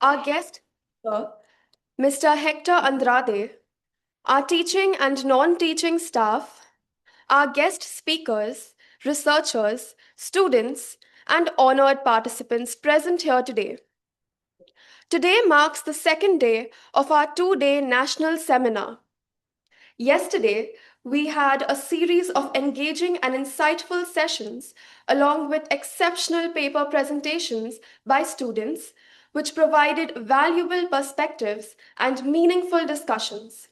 Our guest, Mr. Hector Andrade, our teaching and non-teaching staff, our guest speakers, researchers, students, and honored participants present here today. Today marks the second day of our two-day national seminar. Yesterday, we had a series of engaging and insightful sessions along with exceptional paper presentations by students, which provided valuable perspectives and meaningful discussions.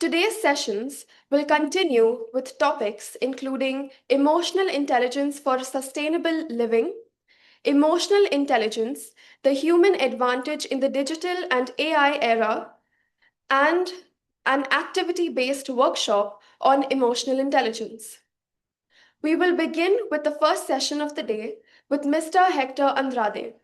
Today's sessions will continue with topics including emotional intelligence for sustainable living, emotional intelligence, the human advantage in the digital and AI era, and an activity based workshop on emotional intelligence. We will begin with the first session of the day with Mr. Hector Andrade.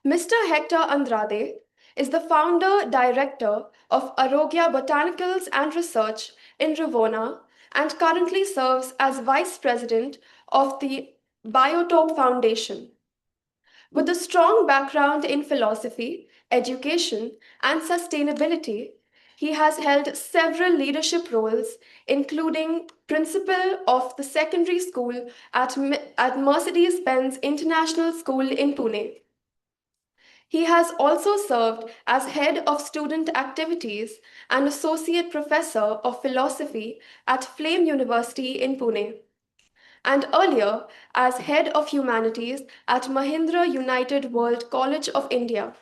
Mr. Hector Andrade is the founder director of Arogya Botanicals and Research in Ravona and currently serves as vice president of the Biotope Foundation. With a strong background in philosophy, education, and sustainability, he has held several leadership roles, including principal of the secondary school at Mercedes-Benz International School in Pune. He has also served as head of student activities and associate professor of philosophy at Flame University in Pune, and earlier as head of humanities at Mahindra United World College of India.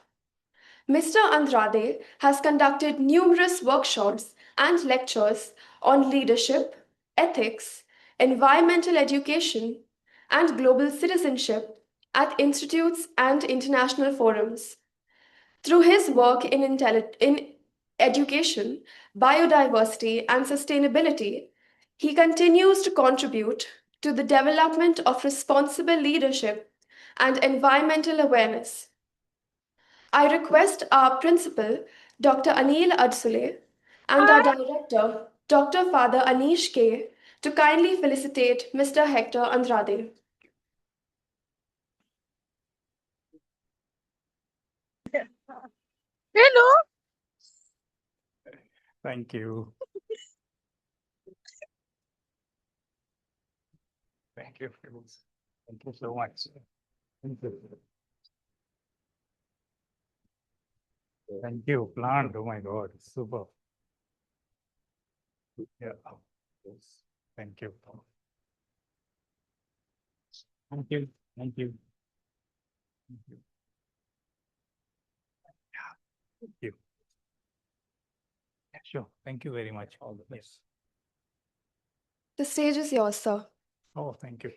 Mr. Andrade has conducted numerous workshops and lectures on leadership, ethics, environmental education, and global citizenship at institutes and international forums. Through his work in education, biodiversity, and sustainability, he continues to contribute to the development of responsible leadership and environmental awareness. I request our principal, Dr. Anil Adsule, and our director, Dr. Father Anish K., to kindly felicitate Mr. Hector Andrade. Hello. Thank you. Thank you. Thank you so much. Thank you. Thank you. Plant. Oh my God. Super. Yeah. Yes. Thank you. Thank you. Thank you. Thank you. Yeah. Thank you. Yeah, sure. Thank you very much. All the best. The stage is yours, sir. Oh, thank you.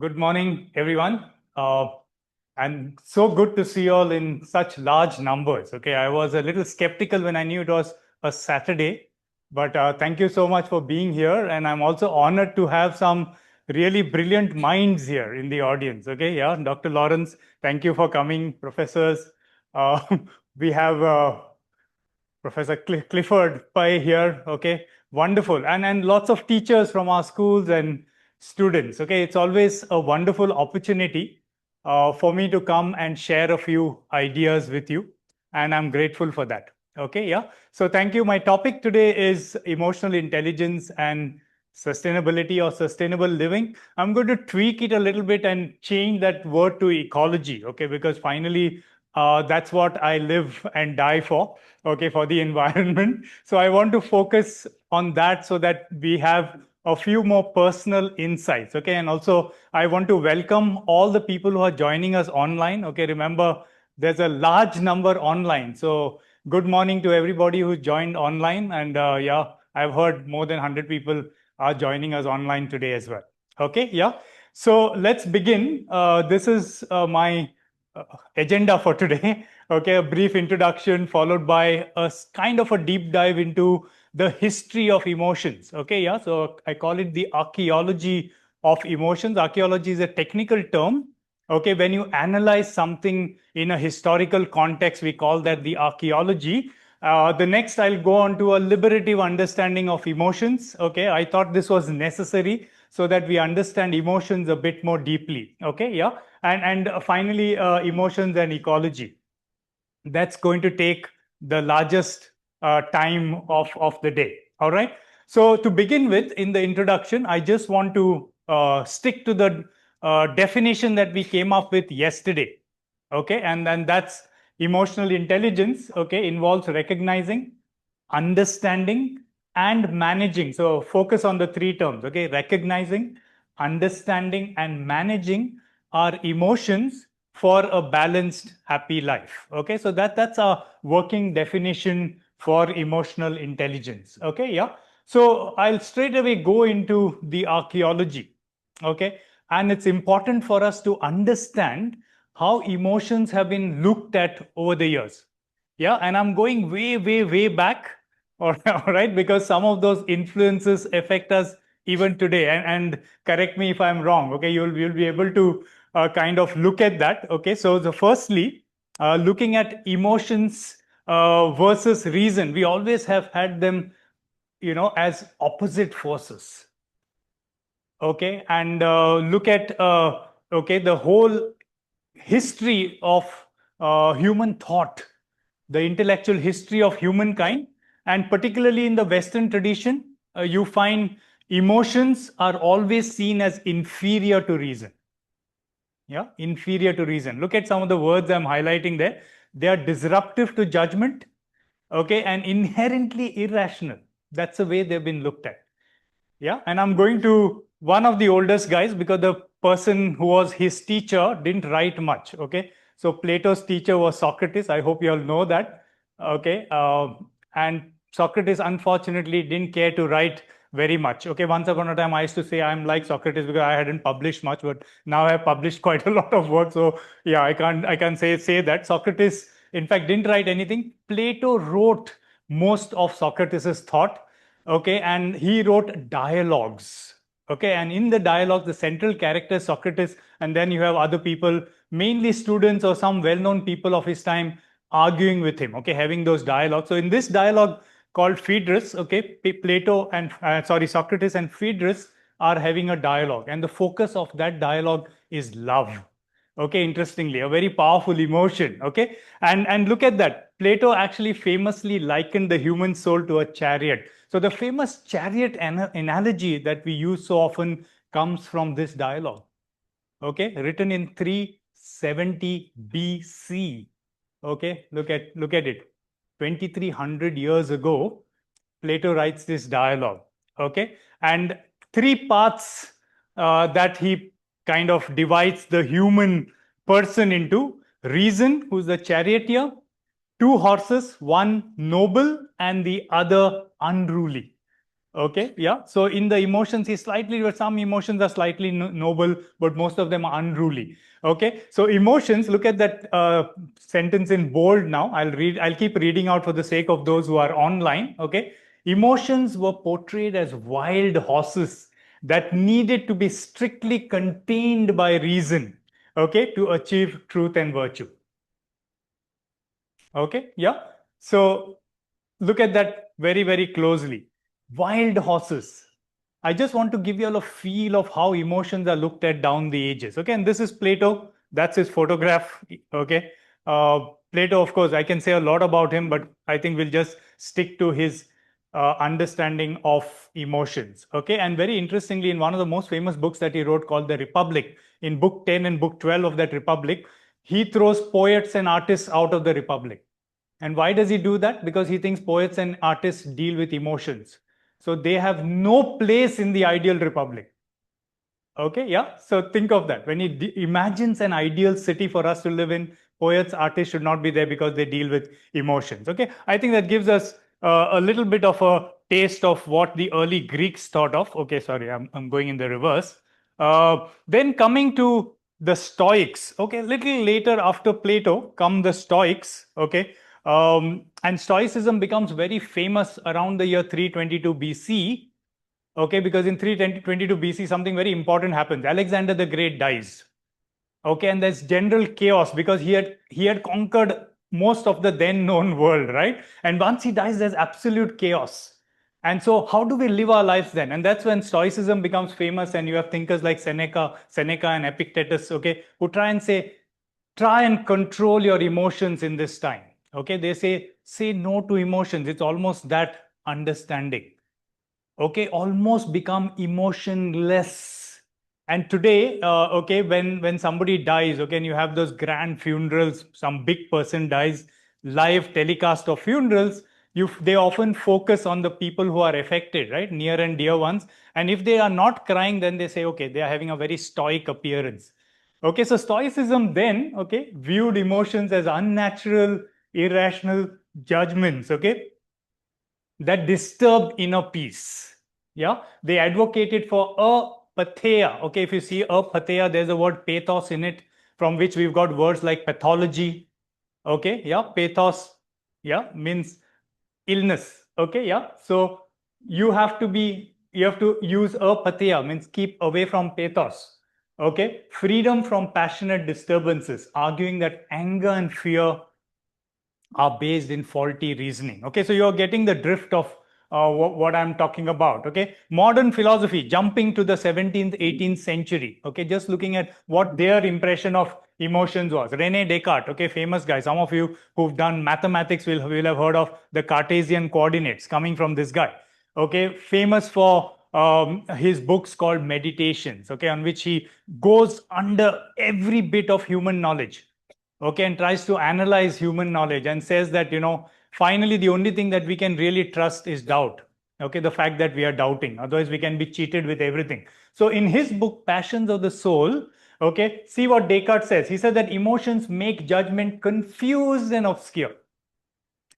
Good morning, everyone. And so good to see you all in such large numbers. Okay, I was a little skeptical when I knew it was a Saturday, but thank you so much for being here. And I'm also honored to have some really brilliant minds here in the audience. Okay, yeah, Dr. Lawrence, thank you for coming. Professors, we have Professor Clifford Pai here. Okay, wonderful, and lots of teachers from our schools and students. Okay, it's always a wonderful opportunity for me to come and share a few ideas with you, and I'm grateful for that. Okay, yeah. So thank you. My topic today is emotional intelligence and sustainability or sustainable living. I'm going to tweak it a little bit and change that word to ecology. Okay, because finally that's what I live and die for. Okay, for the environment. So I want to focus on that so that we have a few more personal insights. Okay, and also I want to welcome all the people who are joining us online. Okay, remember there's a large number online. So good morning to everybody who joined online. And yeah, I've heard more than 100 people are joining us online today as well. Okay, yeah. So let's begin. This is my agenda for today. Okay, a brief introduction followed by a kind of a deep dive into the history of emotions. Okay, yeah. So I call it the archaeology of emotions. Archaeology is a technical term. Okay, when you analyze something in a historical context, we call that the archaeology. The next, I'll go on to a liberative understanding of emotions. Okay, I thought this was necessary so that we understand emotions a bit more deeply. Okay, yeah, and finally, emotions and ecology. That's going to take the largest time of the day. All right. So to begin with, in the introduction, I just want to stick to the definition that we came up with yesterday. Okay, and then that's emotional intelligence. Okay, involves recognizing, understanding, and managing. So focus on the three terms. Okay, recognizing, understanding, and managing our emotions for a balanced, happy life. Okay, so that's a working definition for emotional intelligence. Okay, yeah. So I'll straight away go into the archaeology. Okay, and it's important for us to understand how emotions have been looked at over the years. Yeah, and I'm going way, way, way back. All right, because some of those influences affect us even today. And correct me if I'm wrong. Okay, you'll be able to kind of look at that. Okay, so the firstly, looking at emotions versus reason, we always have had them, as opposite forces. Okay, and look at okay, the whole history of human thought, the intellectual history of humankind, and particularly in the Western tradition, you find emotions are always seen as inferior to reason. Yeah, inferior to reason. Look at some of the words I'm highlighting there. They are disruptive to judgment, okay, and inherently irrational. That's the way they've been looked at. Yeah, and I'm going to one of the oldest guys because the person who was his teacher didn't write much. Okay, so Plato's teacher was Socrates. I hope you all know that. Okay, and Socrates unfortunately didn't care to write very much. Okay, once upon a time I used to say I'm like Socrates because I hadn't published much, but now I've published quite a lot of work. So yeah, I can't say that Socrates in fact didn't write anything. Plato wrote most of Socrates's thought. Okay, and he wrote dialogues. Okay, and in the dialogue the central character is Socrates, and then you have other people, mainly students or some well-known people of his time, arguing with him. Okay, having those dialogues. So in this dialogue called Phaedrus, okay, Plato and Socrates and Phaedrus are having a dialogue, and the focus of that dialogue is love. Okay, interestingly, a very powerful emotion. Okay, and look at that. Plato actually famously likened the human soul to a chariot. So the famous chariot analogy that we use so often comes from this dialogue. Okay, written in 370 BC. Okay, look at it. 2300 years ago, Plato writes this dialogue. Okay, and three parts that he kind of divides the human person into: reason, who's the charioteer; two horses, one noble and the other unruly. Okay, yeah. So in the emotions, some emotions are slightly noble, but most of them are unruly. Okay, so emotions. Look at that sentence in bold now. I'll keep reading out for the sake of those who are online. Okay, emotions were portrayed as wild horses that needed to be strictly contained by reason. Okay, to achieve truth and virtue. Okay, yeah. So look at that very, very closely. Wild horses. I just want to give you all a feel of how emotions are looked at down the ages. Okay, and this is Plato. That's his photograph. Okay, Plato, of course, I can say a lot about him, but I think we'll just stick to his understanding of emotions. Okay, and very interestingly, in one of the most famous books that he wrote called The Republic, in book 10 and book 12 of that Republic, he throws poets and artists out of the Republic. And why does he do that? Because he thinks poets and artists deal with emotions. So they have no place in the ideal republic. Okay, yeah. So think of that. When he imagines an ideal city for us to live in, poets, artists should not be there because they deal with emotions. Okay, I think that gives us a little bit of a taste of what the early Greeks thought of. Okay, sorry, I'm going in the reverse. Then coming to the Stoics. Okay, a little later after Plato come the Stoics. Okay, and Stoicism becomes very famous around the year 322 BC. Okay, because in 322 BC, something very important happens. Alexander the Great dies. Okay, and there's general chaos because he had conquered most of the then known world, right? And once he dies, there's absolute chaos. And so how do we live our lives then? And that's when Stoicism becomes famous, and you have thinkers like Seneca and Epictetus, okay, who try and say, try and control your emotions in this time. Okay, they say no to emotions. It's almost that understanding. Okay, almost become emotionless. And today, okay, when somebody dies, okay, and you have those grand funerals, some big person dies, live telecast of funerals, they often focus on the people who are affected, right, near and dear ones. And if they are not crying, then they say, okay, they are having a very stoic appearance. Okay, so Stoicism then, okay, viewed emotions as unnatural, irrational judgments, okay, that disturbed inner peace. Yeah, they advocated for apatheia. Okay, if you see apatheia, there's a word pathos in it, from which we've got words like pathology. Okay, yeah, pathos, yeah, means illness. Okay, yeah, so you have to use apatheia, means keep away from pathos. Okay, freedom from passionate disturbances, arguing that anger and fear are based in faulty reasoning. Okay, so you're getting the drift of what I'm talking about. Okay, modern philosophy, jumping to the 17th, 18th century. Okay, just looking at what their impression of emotions was. Rene Descartes, okay, famous guy. Some of you who've done mathematics will have heard of the Cartesian coordinates coming from this guy. Okay, famous for his books called Meditations. Okay, on which he goes under every bit of human knowledge, okay, and tries to analyze human knowledge and says that, finally, the only thing that we can really trust is doubt. Okay, the fact that we are doubting. Otherwise, we can be cheated with everything. So, in his book, Passions of the Soul, okay, see what Descartes says. He said that emotions make judgment confused and obscure.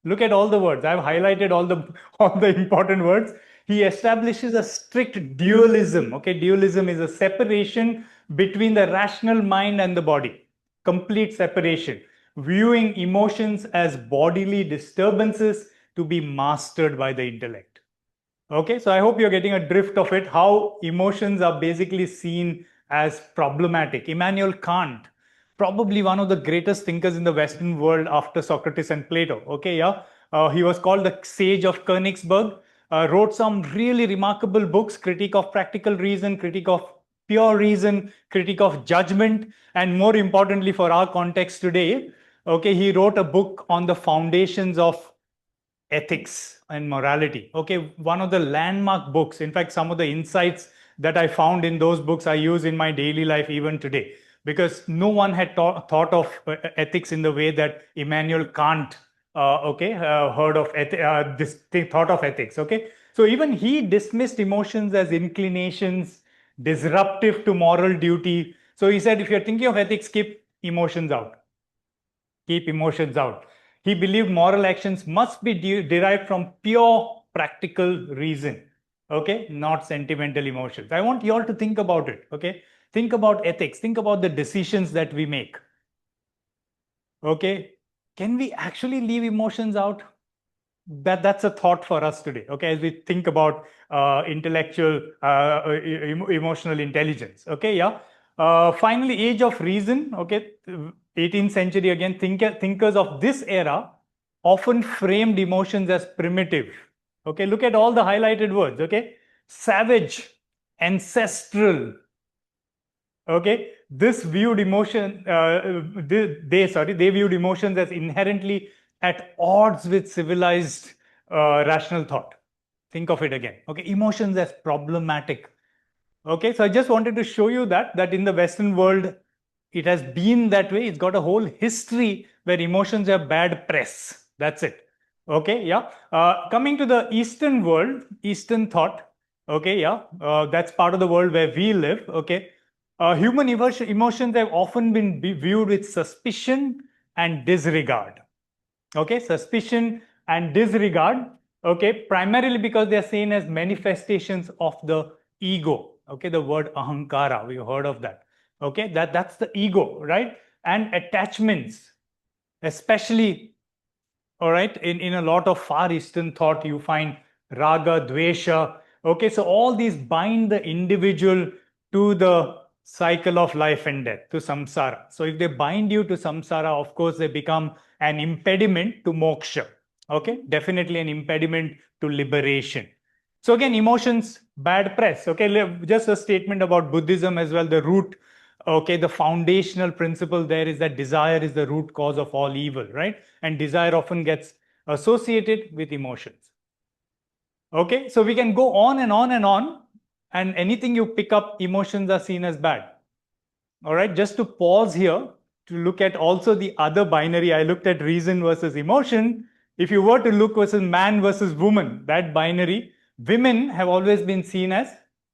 Look at all the words. I've highlighted all the all the important words. He establishes a strict dualism. Okay, dualism is a separation between the rational mind and the body. Complete separation. Viewing emotions as bodily disturbances to be mastered by the intellect. Okay, so I hope you're getting a drift of it, how emotions are basically seen as problematic. Immanuel Kant, probably one of the greatest thinkers in the Western world after Socrates and Plato. Okay, yeah. He was called the Sage of Königsberg, wrote some really remarkable books, Critique of Practical Reason, Critique of Pure Reason, Critique of Judgment, and more importantly for our context today, okay, he wrote a book on the foundations of ethics and morality. Okay, one of the landmark books. In fact, some of the insights that I found in those books I use in my daily life even today, because no one had thought of ethics in the way that Immanuel Kant, heard of this thing, thought of ethics. Okay, so even he dismissed emotions as inclinations disruptive to moral duty. So he said, if you're thinking of ethics, keep emotions out. Keep emotions out. He believed moral actions must be derived from pure practical reason, okay, not sentimental emotions. I want you all to think about it, okay? Think about ethics, think about the decisions that we make, okay? Can we actually leave emotions out? That's a thought for us today, okay, as we think about intellectual emotional intelligence. Okay, yeah. Finally, age of reason. Okay, 18th century again. Thinkers of this era often framed emotions as primitive. Okay, look at all the highlighted words. Okay, savage, ancestral. Okay, this viewed emotion. They viewed emotions as inherently at odds with civilized rational thought. Think of it again. Okay, emotions as problematic. Okay, so I just wanted to show you that in the Western world, it has been that way. It's got a whole history where emotions have bad press. That's it. Okay, yeah. Coming to the Eastern world, Eastern thought. Okay, yeah. That's part of the world where we live. Okay. Human emotions have often been viewed with suspicion and disregard. Okay, suspicion and disregard. Okay, primarily because they are seen as manifestations of the ego. Okay, the word ahankara, we heard of that. Okay, that's the ego, right? And attachments, especially, all right, in a lot of Far Eastern thought, you find raga, dvesha. Okay, so all these bind the individual to the cycle of life and death, to samsara. So if they bind you to samsara, of course, they become an impediment to moksha. Okay, definitely an impediment to liberation. So again, emotions, bad press. Okay, just a statement about Buddhism as well. The root, okay, the foundational principle there is that desire is the root cause of all evil, right? And desire often gets associated with emotions. Okay, so we can go on and on and on, and anything you pick up, emotions are seen as bad. All right, just to pause here to look at also the other binary. I looked at reason versus emotion. If you were to look versus man versus woman, that binary, women have always been seen as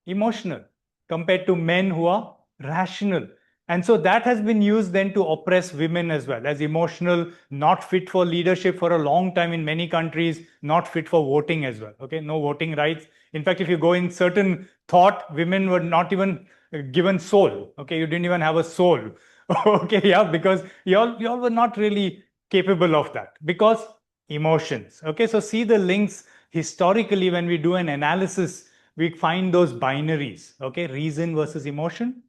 emotional compared to men who are rational. And so that has been used then to oppress women as well, as emotional, not fit for leadership for a long time in many countries, not fit for voting as well. Okay, no voting rights. In fact, if you go in certain thought, women were not even given soul. Okay, you didn't even have a soul. Okay, yeah, because y'all were not really capable of that because emotions. Okay, so see the links historically when we do an analysis, we find those binaries. Okay, reason versus emotion.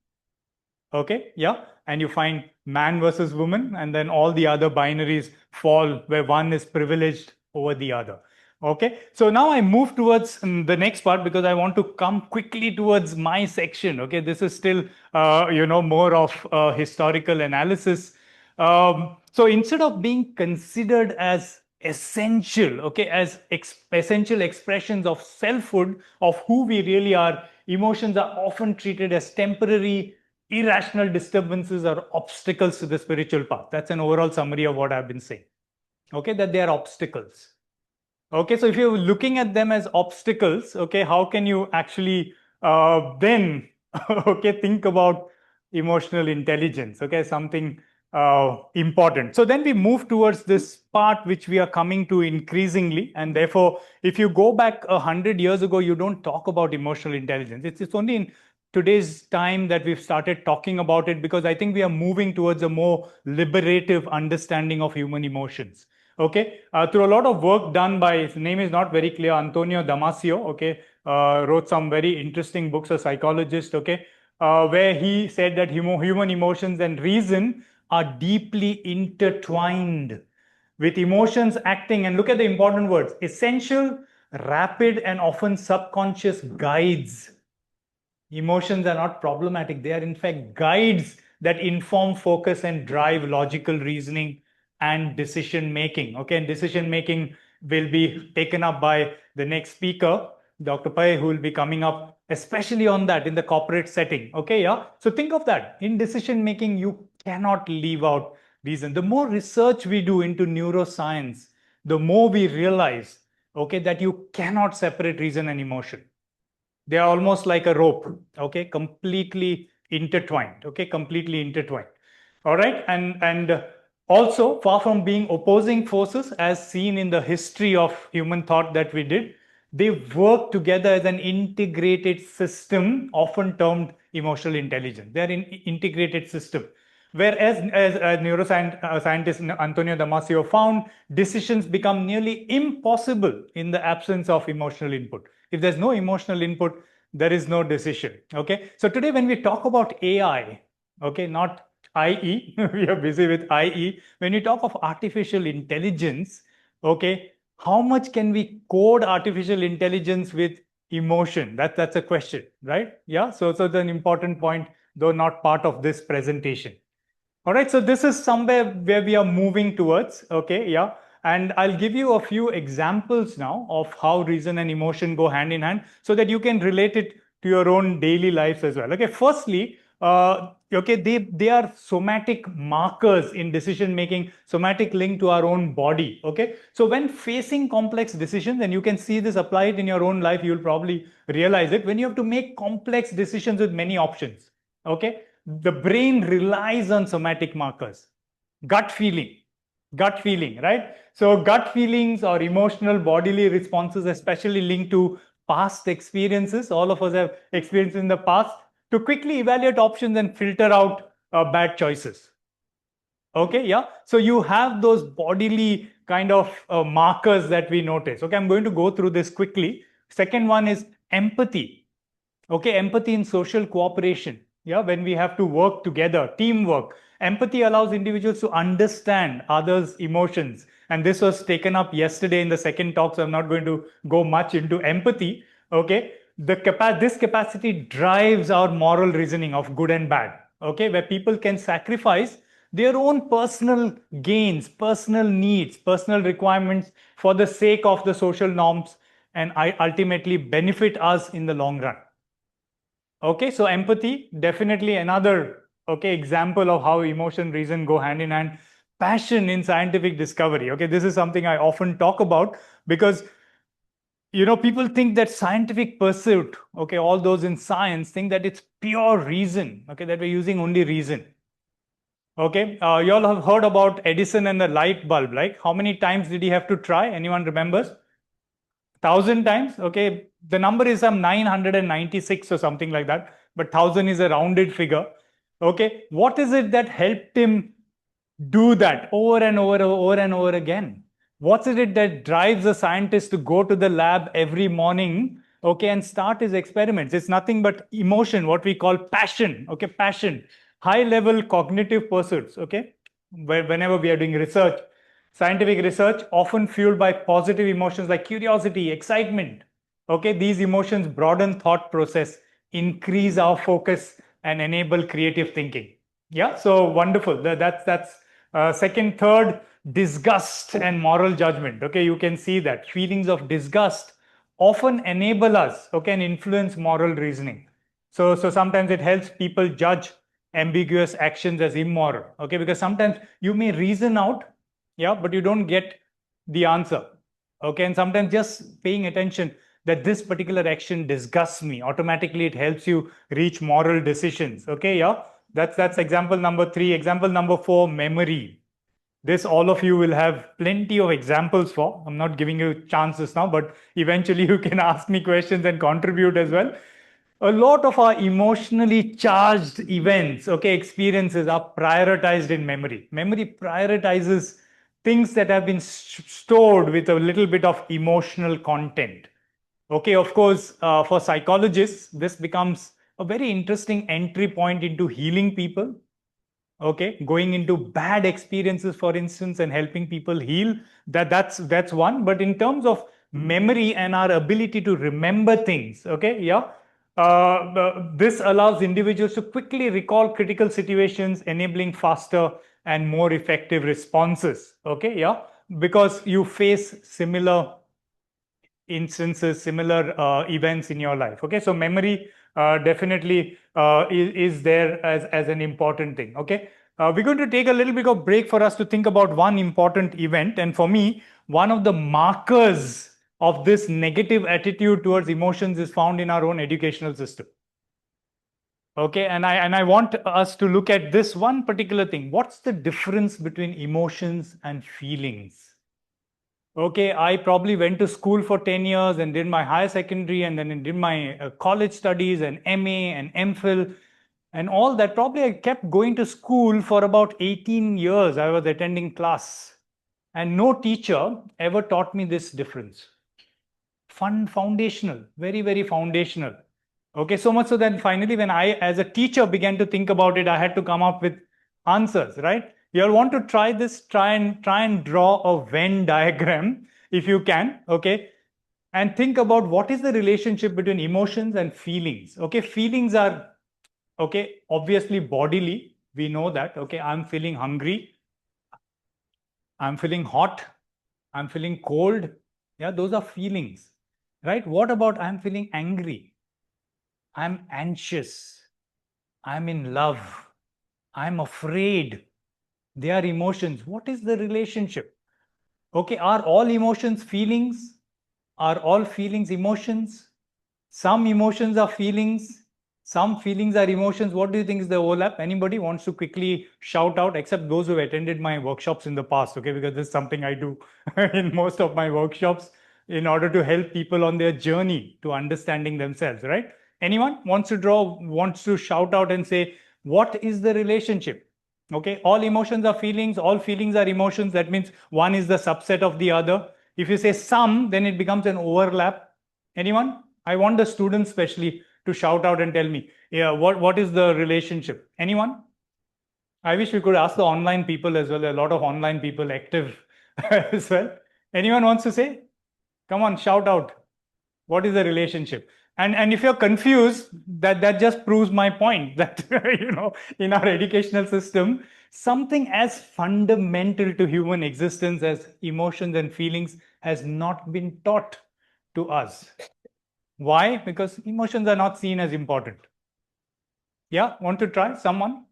Okay, yeah, and you find man versus woman, and then all the other binaries fall where one is privileged over the other. Okay, so now I move towards the next part because I want to come quickly towards my section. Okay, this is still, more of historical analysis. So instead of being considered as essential, okay, as essential expressions of selfhood, of who we really are, emotions are often treated as temporary, irrational disturbances or obstacles to the spiritual path. That's an overall summary of what I've been saying. Okay, that they are obstacles. Okay, so if you're looking at them as obstacles, okay, how can you actually then okay think about emotional intelligence? Okay, something important. So then we move towards this part which we are coming to increasingly, and therefore, if you go back 100 years ago, you don't talk about emotional intelligence. It's only in today's time that we've started talking about it because I think we are moving towards a more liberative understanding of human emotions. Okay, through a lot of work done by, his name is not very clear, Antonio Damasio, okay, wrote some very interesting books, a psychologist, okay, where he said that human emotions and reason are deeply intertwined, with emotions acting, and look at the important words, essential, rapid, and often subconscious guides. Emotions are not problematic. They are, in fact, guides that inform, focus, and drive logical reasoning and decision making. Okay, and decision making will be taken up by the next speaker, Dr. Pai, who will be coming up, especially on that in the corporate setting. Okay, yeah. So think of that. In decision making, you cannot leave out reason. The more research we do into neuroscience, the more we realize, okay, that you cannot separate reason and emotion. They are almost like a rope, okay, completely intertwined, okay, completely intertwined. All right, and also, far from being opposing forces as seen in the history of human thought that we did, they work together as an integrated system, often termed emotional intelligence. They are an integrated system. Whereas, as neuroscientist Antonio Damasio found, decisions become nearly impossible in the absence of emotional input. If there's no emotional input, there is no decision. Okay. So today, when we talk about AI, okay, not IE, we are busy with IE. When we talk of artificial intelligence, okay, how much can we code artificial intelligence with emotion? That's a question, right? Yeah. So it's an important point, though not part of this presentation. All right, so this is somewhere where we are moving towards, okay, yeah. And I'll give you a few examples now of how reason and emotion go hand in hand so that you can relate it to your own daily lives as well. Okay, firstly, okay, they are somatic markers in decision making, somatic link to our own body. Okay, so when facing complex decisions, and you can see this applied in your own life, you'll probably realize it when you have to make complex decisions with many options. Okay, the brain relies on somatic markers, gut feeling, right? So gut feelings or emotional bodily responses, especially linked to past experiences, all of us have experienced in the past, to quickly evaluate options and filter out bad choices. Okay, yeah. So you have those bodily kind of markers that we notice. Okay, I'm going to go through this quickly. Second one is empathy. Okay, empathy in social cooperation. Yeah, when we have to work together, teamwork. Empathy allows individuals to understand others' emotions. And this was taken up yesterday in the second talk, so I'm not going to go much into empathy. Okay. This capacity drives our moral reasoning of good and bad. Okay, where people can sacrifice their own personal gains, personal needs, personal requirements for the sake of the social norms and ultimately benefit us in the long run. Okay, so empathy, definitely another example of how emotion, reason go hand in hand. Passion in scientific discovery. Okay, this is something I often talk about because people think that scientific pursuit, okay, all those in science think that it's pure reason, okay, that we're using only reason. Okay, you all have heard about Edison and the light bulb. Like, how many times did he have to try? Anyone remembers? 1,000 times. Okay, the number is some 996 or something like that, but 1,000 is a rounded figure. Okay, what is it that helped him do that over and over and over again? What's it that drives a scientist to go to the lab every morning, okay, and start his experiments? It's nothing but emotion, what we call passion. Okay, passion, high level cognitive pursuits. Okay, whenever we are doing research, scientific research, often fueled by positive emotions like curiosity, excitement. Okay, these emotions broaden thought process, increase our focus, and enable creative thinking. Yeah, so wonderful. That's second, third, disgust and moral judgment. Okay, you can see that feelings of disgust often enable us, okay, and influence moral reasoning. So sometimes it helps people judge ambiguous actions as immoral. Okay, because sometimes you may reason out, yeah, but you don't get the answer. Okay, and sometimes just paying attention that this particular action disgusts me, automatically it helps you reach moral decisions. Okay, yeah, that's example number 3. Example number 4, memory. This all of you will have plenty of examples for. I'm not giving you chances now, but eventually you can ask me questions and contribute as well. A lot of our emotionally charged events, okay, experiences are prioritized in memory. Memory prioritizes things that have been stored with a little bit of emotional content. Okay, of course, for psychologists, this becomes a very interesting entry point into healing people. Okay, going into bad experiences, for instance, and helping people heal. That's one. But in terms of memory and our ability to remember things, okay, yeah, this allows individuals to quickly recall critical situations, enabling faster and more effective responses. Okay, yeah, because you face similar instances, similar events in your life. Okay, so memory definitely is there as an important thing. Okay, we're going to take a little bit of break for us to think about one important event. And for me, one of the markers of this negative attitude towards emotions is found in our own educational system. Okay, and I want us to look at this one particular thing. What's the difference between emotions and feelings? Okay, I probably went to school for 10 years and did my higher secondary and then did my college studies and MA and MPhil and all that. Probably I kept going to school for about 18 years. I was attending class and no teacher ever taught me this difference. Foundational, very, very foundational. Okay, so much so that finally when I as a teacher began to think about it, I had to come up with answers, right? You all want to try this, try and draw a Venn diagram if you can, okay? And think about what is the relationship between emotions and feelings. Okay, feelings are, okay, obviously bodily. We know that, okay, I'm feeling hungry, I'm feeling hot, I'm feeling cold. Yeah, those are feelings, right? What about I'm feeling angry, I'm anxious, I'm in love, I'm afraid? They are emotions. What is the relationship? Okay, are all emotions feelings? Are all feelings emotions? Some emotions are feelings, some feelings are emotions. What do you think is the overlap? Anybody wants to quickly shout out, except those who have attended my workshops in the past, okay, because this is something I do in most of my workshops in order to help people on their journey to understanding themselves, right? Anyone wants to shout out and say, what is the relationship? Okay, all emotions are feelings, all feelings are emotions. That means one is the subset of the other. If you say some, then it becomes an overlap. Anyone? I want the students especially to shout out and tell me, yeah, what is the relationship? Anyone? I wish we could ask the online people as well. There are a lot of online people active as well. Anyone wants to say? Come on, shout out. What is the relationship? And if you're confused, that just proves my point that in our educational system, something as fundamental to human existence as emotions and feelings has not been taught to us. Why? Because emotions are not seen as important. Yeah, want to try? Someone?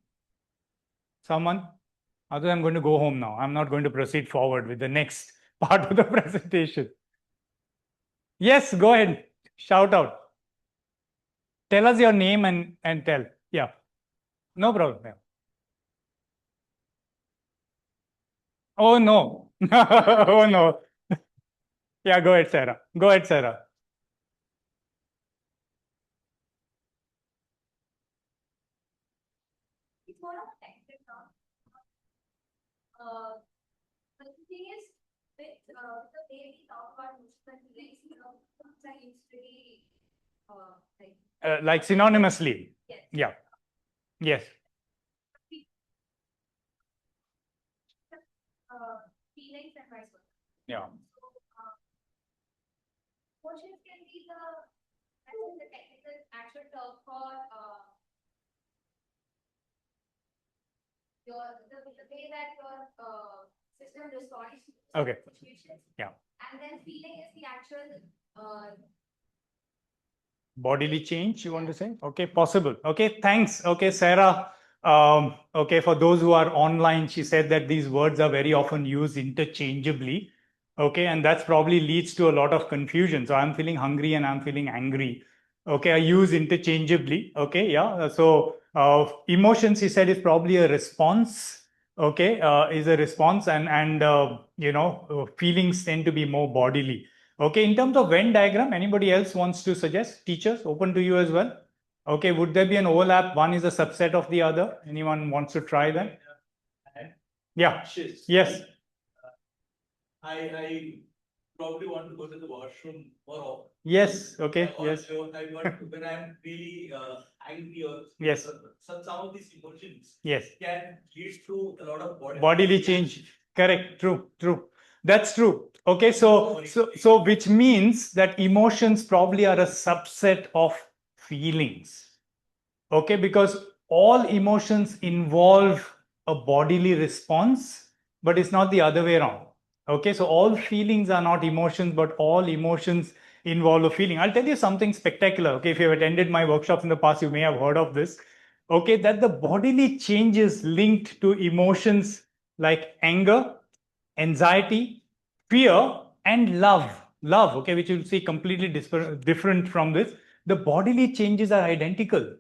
Other, I'm going to go home now. I'm not going to proceed forward with the next part of the presentation. Yes, go ahead. Shout out. Tell us your name and tell. Yeah, no problem. Yeah. Oh, no. Oh, no. Yeah, go ahead, Sarah. Go ahead, Sarah. It's more of a technical term. But the thing is, with the way we talk about emotional feelings, sometimes it's really Like synonymously. yes. Yeah. Yes. Feelings and vice versa. Yeah. So, emotions can be the technical actual term for the way that your system responds to Okay. situations. Yeah. And then feeling is the actual Bodily change, you want to say? Okay, possible. Okay, thanks. Okay, Sarah. Okay, for those who are online, she said that these words are very often used interchangeably. Okay, and that's probably leads to a lot of confusion. So I'm feeling hungry and I'm feeling angry. Okay, I use interchangeably. Okay, yeah. So emotions, he said, is probably a response. Okay, is a response, and feelings tend to be more bodily. Okay, in terms of Venn diagram, anybody else wants to suggest? Teachers, open to you as well. Okay, would there be an overlap? One is a subset of the other. Anyone wants to try that? Yeah. Yes. I probably want to go to the washroom more often. Yes. Okay. Yes. So I want when I'm really angry or Yes. some of these emotions Yes. can lead to a lot of Bodily change. Correct. True. That's true. Okay, so which means that emotions probably are a subset of feelings. Okay, because all emotions involve a bodily response, but it's not the other way around. Okay, so all feelings are not emotions, but all emotions involve a feeling. I'll tell you something spectacular. Okay, if you've attended my workshops in the past, you may have heard of this. Okay, that the bodily changes linked to emotions like anger, anxiety, fear, and love. Love, okay, which you'll see completely different from this. The bodily changes are identical.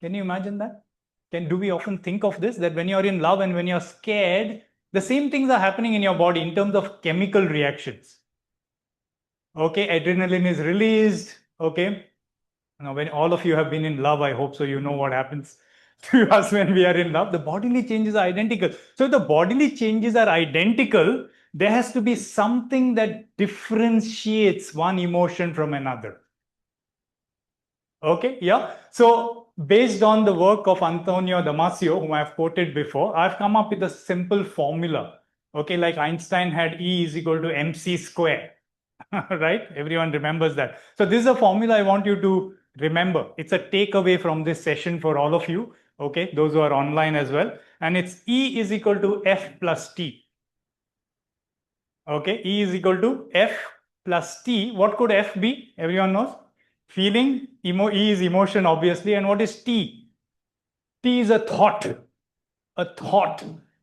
Can you imagine that? Do we often think of this, that when you're in love and when you're scared, the same things are happening in your body in terms of chemical reactions? Okay, adrenaline is released. Okay, now when all of you have been in love, I hope so, you know what happens to us when we are in love. The bodily changes are identical. So if the bodily changes are identical, there has to be something that differentiates one emotion from another. Okay, yeah. So based on the work of Antonio Damasio, whom I've quoted before, I've come up with a simple formula. Okay, like Einstein had E is equal to mc square. Right? Everyone remembers that. So this is a formula I want you to remember. It's a takeaway from this session for all of you. Okay, those who are online as well. And it's E is equal to F plus T. Okay, E is equal to F plus T. What could F be? Everyone knows? Feeling. E is emotion, obviously. And what is T? T is a thought,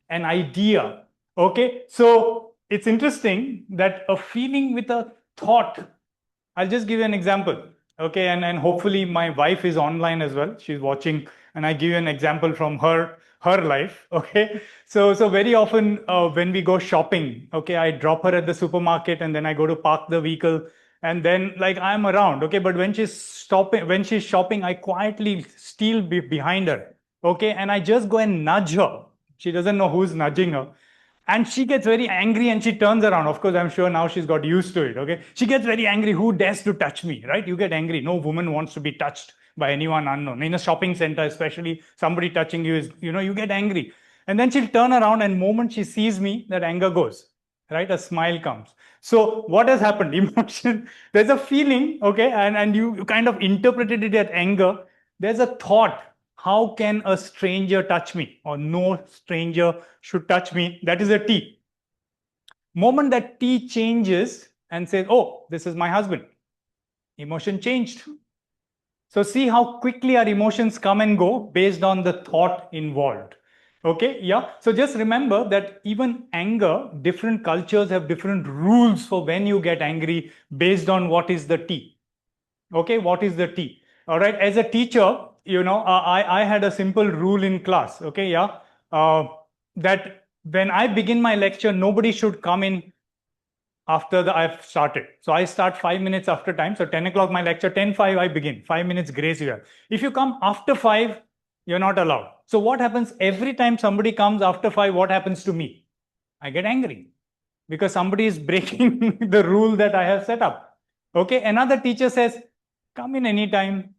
an idea. Okay, so it's interesting that a feeling with a thought. I'll just give you an example. Okay, and hopefully my wife is online as well. She's watching, and I give you an example from her life. Okay, so very often when we go shopping, okay, I drop her at the supermarket and then I go to park the vehicle, and then like I'm around. Okay, but when she's shopping, I quietly steal behind her. Okay, and I just go and nudge her. She doesn't know who's nudging her. And she gets very angry and she turns around. Of course, I'm sure now she's got used to it. Okay. She gets very angry. Who dares to touch me? Right? You get angry. No woman wants to be touched by anyone unknown. In a shopping center, especially, somebody touching you is, you get angry. And then she'll turn around, and moment she sees me, that anger goes. Right? A smile comes. So what has happened? Emotion, there's a feeling, okay, and you kind of interpreted it as anger. There's a thought. How can a stranger touch me? Or no stranger should touch me. That is a T. Moment that T changes and says, oh, this is my husband. Emotion changed. So see how quickly our emotions come and go based on the thought involved. Okay, yeah. So just remember that even anger, different cultures have different rules for when you get angry based on what is the T. Okay, what is the T? All right, as a teacher, I had a simple rule in class. Okay, yeah, that when I begin my lecture, nobody should come in after I've started. So I start 5 minutes after time. So 10 o'clock my lecture, 10:05 I begin. 5 minutes grace you have. If you come after 5, you're not allowed. So what happens every time somebody comes after 5? What happens to me? I get angry because somebody is breaking the rule that I have set up. Okay, another teacher says, come in anytime,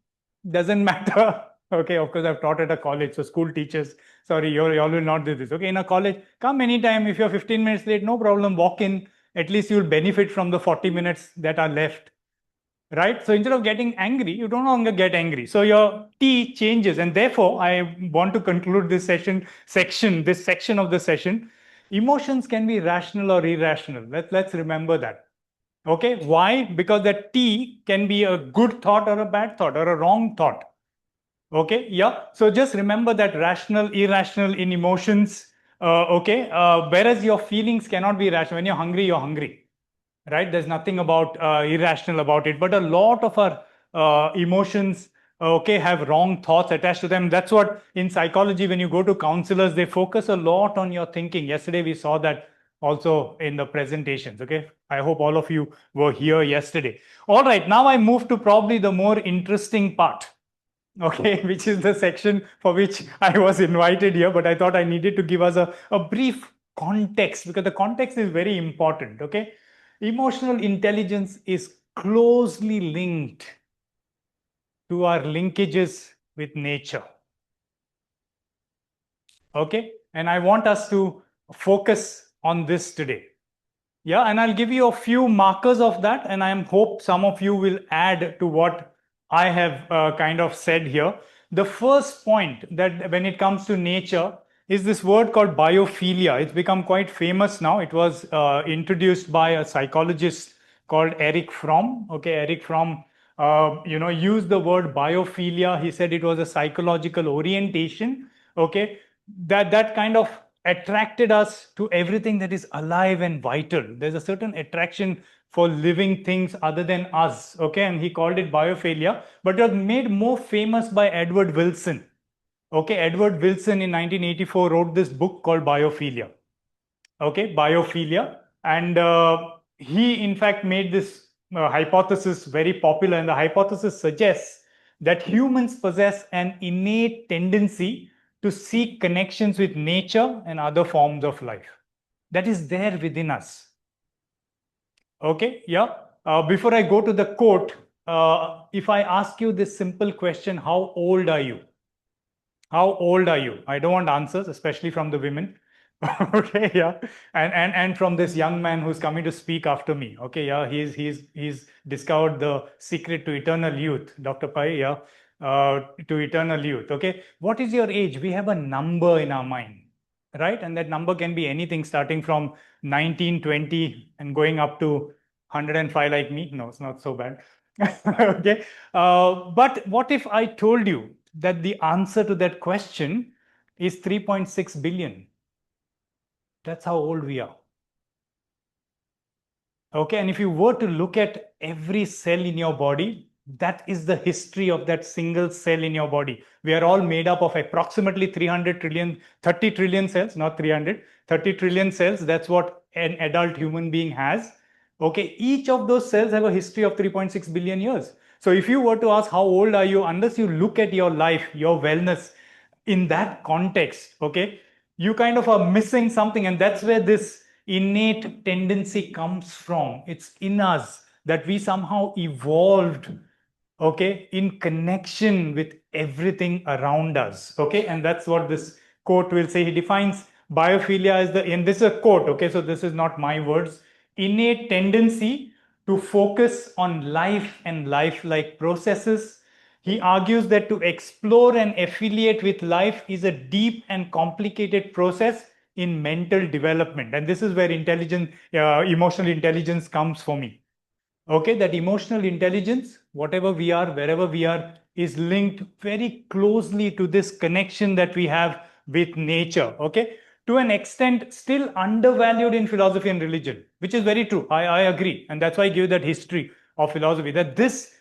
doesn't matter. Okay, of course, I've taught at a college, so school teachers, sorry, you all will not do this. Okay, in a college, come anytime. If you're 15 minutes late, no problem, walk in. At least you'll benefit from the 40 minutes that are left. Right? So instead of getting angry, you don't longer get angry. So your T changes. And therefore, I want to conclude this section of the session. Emotions can be rational or irrational. Let's remember that. Okay, why? Because that T can be a good thought or a bad thought or a wrong thought. Okay, yeah. So just remember that rational, irrational in emotions. Okay, whereas your feelings cannot be rational. When you're hungry, right? There's nothing about irrational about it. But a lot of our emotions, okay, have wrong thoughts attached to them. That's what in psychology, when you go to counselors, they focus a lot on your thinking. Yesterday, we saw that also in the presentations. Okay, I hope all of you were here yesterday. All right, now I move to probably the more interesting part. Okay, which is the section for which I was invited here, but I thought I needed to give us a brief context because the context is very important. Okay, emotional intelligence is closely linked to our linkages with nature. Okay, and I want us to focus on this today. Yeah, and I'll give you a few markers of that, and I hope some of you will add to what I have kind of said here. The first point that when it comes to nature is this word called biophilia. It's become quite famous now. It was introduced by a psychologist called Erich Fromm. Okay, Erich Fromm, used the word biophilia. He said it was a psychological orientation. Okay, that kind of attracted us to everything that is alive and vital. There's a certain attraction for living things other than us. Okay, and he called it biophilia, but it was made more famous by Edward Wilson. Okay, Edward Wilson in 1984 wrote this book called Biophilia. Okay, Biophilia. And he, in fact, made this hypothesis very popular. And the hypothesis suggests that humans possess an innate tendency to seek connections with nature and other forms of life. That is there within us. Okay, yeah. Before I go to the quote, if I ask you this simple question, how old are you? How old are you? I don't want answers, especially from the women. Okay, yeah, and from this young man who's coming to speak after me. Okay, yeah, he's discovered the secret to eternal youth, Dr. Pai. Yeah, to eternal youth. Okay, what is your age? We have a number in our mind, right? And that number can be anything starting from 19, 20 and going up to 105 like me. No, it's not so bad. Okay, but what if I told you that the answer to that question is 3.6 billion? That's how old we are. Okay, and if you were to look at every cell in your body, that is the history of that single cell in your body. We are all made up of approximately 300 trillion, 30 trillion cells, not 300, 30 trillion cells. That's what an adult human being has. Okay, each of those cells have a history of 3.6 billion years. So if you were to ask how old are you, unless you look at your life, your wellness in that context, okay, you kind of are missing something. And that's where this innate tendency comes from. It's in us that we somehow evolved, okay, in connection with everything around us. Okay, and that's what this quote will say. He defines biophilia as and this is a quote, okay, so this is not my words, innate tendency to focus on life and life-like processes. He argues that to explore and affiliate with life is a deep and complicated process in mental development. And this is where emotional intelligence comes for me. Okay, that emotional intelligence, whatever we are, wherever we are, is linked very closely to this connection that we have with nature. Okay, to an extent, still undervalued in philosophy and religion, which is very true. I agree. And that's why I give that history of philosophy, that this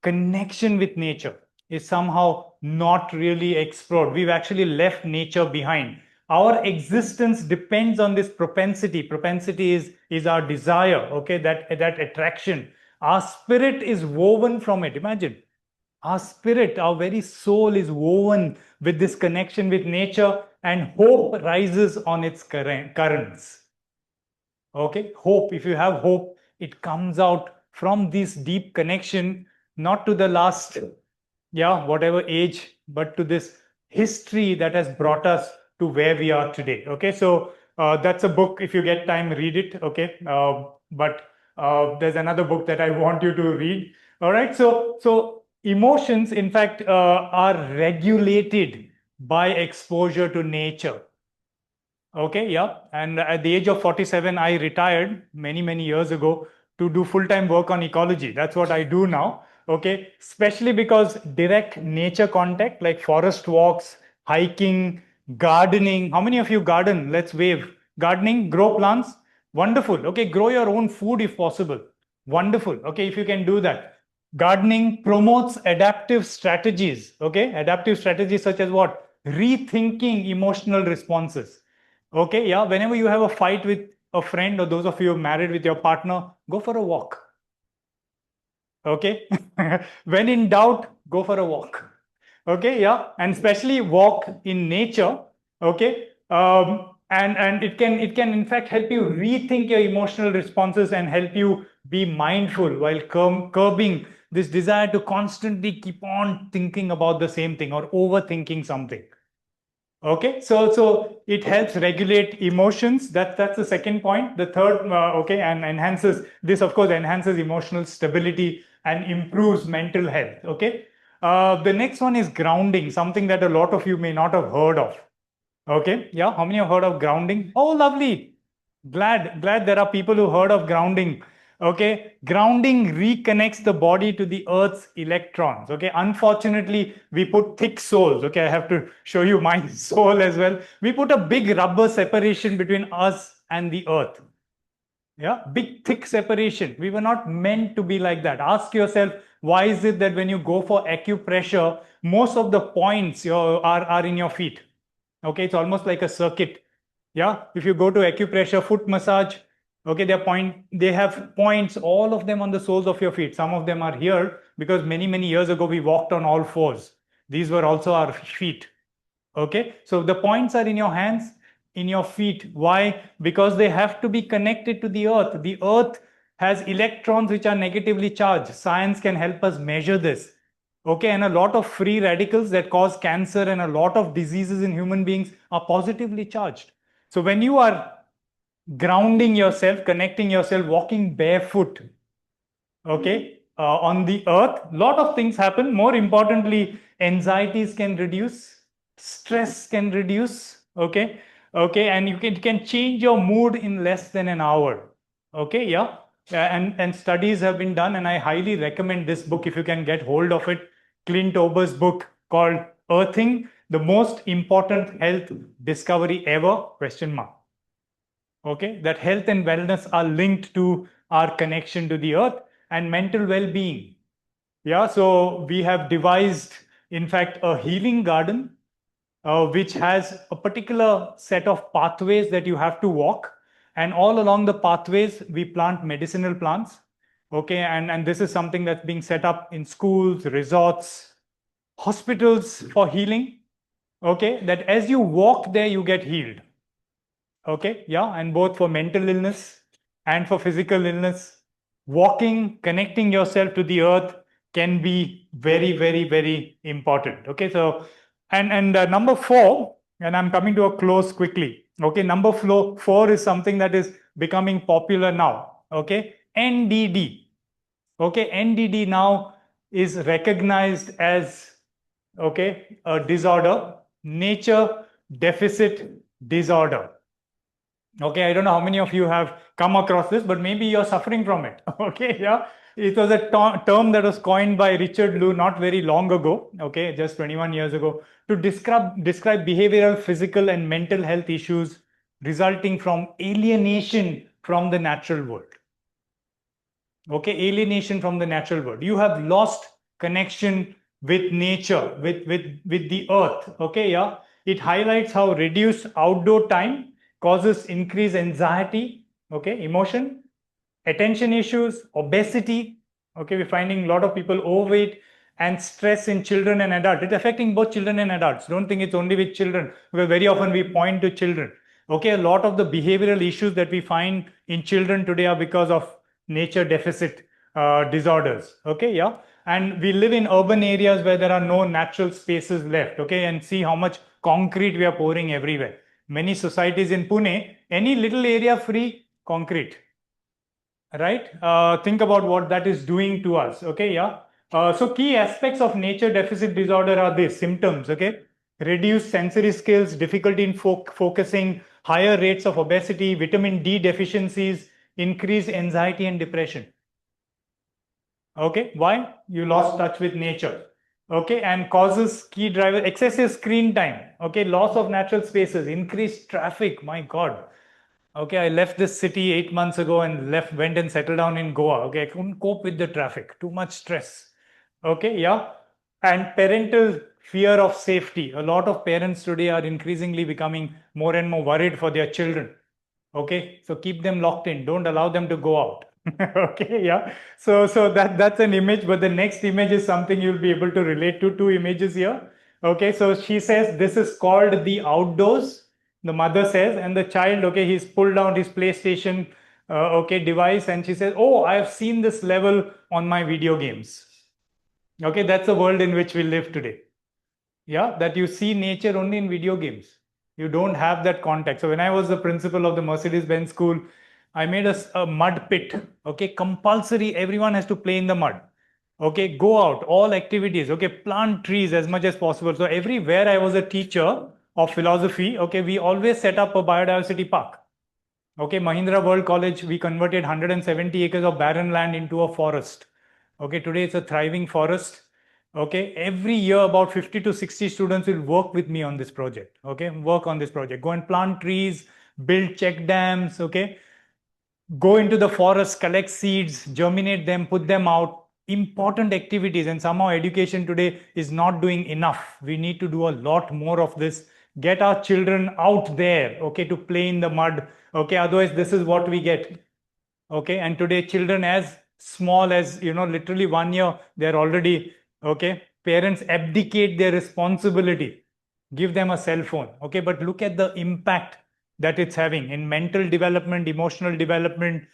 connection with nature is somehow not really explored. We've actually left nature behind. Our existence depends on this propensity. Propensity is our desire, okay, that attraction. Our spirit is woven from it. Imagine, our spirit, our very soul is woven with this connection with nature, and hope rises on its currents. Okay, hope, if you have hope, it comes out from this deep connection, not to the last, whatever age, but to this history that has brought us to where we are today. Okay, so that's a book. If you get time, read it. Okay, but there's another book that I want you to read. All right, so emotions, in fact, are regulated by exposure to nature. Okay, yeah. And at the age of 47, I retired many years ago to do full-time work on ecology. That's what I do now. Okay, especially because direct nature contact, like forest walks, hiking, gardening. How many of you garden? Let's wave. Gardening, grow plants. Wonderful. Okay, grow your own food if possible. Wonderful. Okay, if you can do that. Gardening promotes adaptive strategies. Okay, adaptive strategies such as what? Rethinking emotional responses. Okay, yeah, whenever you have a fight with a friend, or those of you married with your partner, go for a walk. Okay, when in doubt, go for a walk. Okay, yeah, and especially walk in nature. Okay, and it can in fact help you rethink your emotional responses and help you be mindful while curbing this desire to constantly keep on thinking about the same thing or overthinking something. Okay, so it helps regulate emotions. That's the second point. The third, okay, and enhances this, of course, enhances emotional stability and improves mental health. Okay, the next one is grounding, something that a lot of you may not have heard of. Okay, yeah, how many have heard of grounding? Oh, lovely. Glad there are people who heard of grounding. Okay, grounding reconnects the body to the earth's electrons. Okay, unfortunately, we put thick soles. Okay, I have to show you my sole as well. We put a big rubber separation between us and the earth. Yeah, big thick separation. We were not meant to be like that. Ask yourself, why is it that when you go for acupressure, most of the points are in your feet? Okay, it's almost like a circuit. Yeah, if you go to acupressure, foot massage, okay, they have points, all of them on the soles of your feet. Some of them are here because many years ago we walked on all fours. These were also our feet. Okay, so the points are in your hands, in your feet. Why? Because they have to be connected to the earth. The earth has electrons which are negatively charged. Science can help us measure this. Okay, and a lot of free radicals that cause cancer and a lot of diseases in human beings are positively charged. So when you are grounding yourself, connecting yourself, walking barefoot, okay, on the earth, a lot of things happen. More importantly, anxieties can reduce, stress can reduce, okay, and you can change your mood in less than an hour. Okay, yeah. And studies have been done, and I highly recommend this book if you can get hold of it. Clint Ober's book called Earthing, the most important health discovery ever, question mark. Okay, that health and wellness are linked to our connection to the earth and mental well-being. Yeah, so we have devised, in fact, a healing garden, which has a particular set of pathways that you have to walk. And all along the pathways, we plant medicinal plants. Okay, and this is something that's being set up in schools, resorts, hospitals for healing. okay, that as you walk there, you get healed. Okay, yeah, and both for mental illness and for physical illness, walking, connecting yourself to the earth can be very, very, very important. Okay, so and number 4, and I'm coming to a close quickly. Okay, number 4 is something that is becoming popular now. Okay, NDD. Okay, NDD now is recognized as, okay, a disorder, nature deficit disorder. Okay, I don't know how many of you have come across this, but maybe you're suffering from it. Okay, yeah. It was a term that was coined by Richard Liu not very long ago, okay, just 21 years ago, to describe behavioral, physical, and mental health issues resulting from alienation from the natural world. Okay, alienation from the natural world. You have lost connection with nature, with the earth. Okay, yeah. It highlights how reduced outdoor time causes increased anxiety, okay, emotion, attention issues, obesity. Okay, we're finding a lot of people overweight, and stress in children and adults. It's affecting both children and adults. Don't think it's only with children, because very often we point to children. Okay, a lot of the behavioral issues that we find in children today are because of nature deficit disorders. Okay, yeah. And we live in urban areas where there are no natural spaces left. Okay, and see how much concrete we are pouring everywhere. Many societies in Pune, any little area free, concrete. Right? Think about what that is doing to us. Okay, yeah. So key aspects of nature deficit disorder are these symptoms. Okay, reduced sensory skills, difficulty in focusing, higher rates of obesity, vitamin D deficiencies, increased anxiety and depression. Okay, why? You lost touch with nature. Okay, and causes key driver excessive screen time. Okay, loss of natural spaces, increased traffic. My God. Okay, I left this city 8 months ago and went and settled down in Goa. Okay, I couldn't cope with the traffic, too much stress. Okay, yeah. And parental fear of safety. A lot of parents today are increasingly becoming more and more worried for their children. Okay, so keep them locked in. Don't allow them to go out. Okay, yeah. So that's an image, but the next image is something you'll be able to relate to. 2 images here. Okay, so she says this is called the outdoors. The mother says, and the child, okay, he's pulled out his PlayStation, okay, device, and she says, "Oh, I have seen this level on my video games." Okay, that's the world in which we live today. Yeah, that you see nature only in video games. You don't have that contact. So when I was the principal of the Mercedes-Benz school, I made a mud pit. Okay, compulsory. Everyone has to play in the mud. Okay, go out, all activities. Okay, plant trees as much as possible. So everywhere I was a teacher of philosophy, okay, we always set up a biodiversity park. Okay, Mahindra World College, we converted 170 acres of barren land into a forest. Okay, today it's a thriving forest. Okay, every year about 50 to 60 students will work with me on this project. Okay, work on this project. Go and plant trees, build check dams. Okay, go into the forest, collect seeds, germinate them, put them out. Important activities, and somehow education today is not doing enough. We need to do a lot more of this. Get our children out there, okay, to play in the mud. Okay, otherwise this is what we get. Okay, and today children as small as, literally 1 year, they're already, okay, parents abdicate their responsibility, give them a cell phone. Okay, but look at the impact that it's having in mental development, emotional development,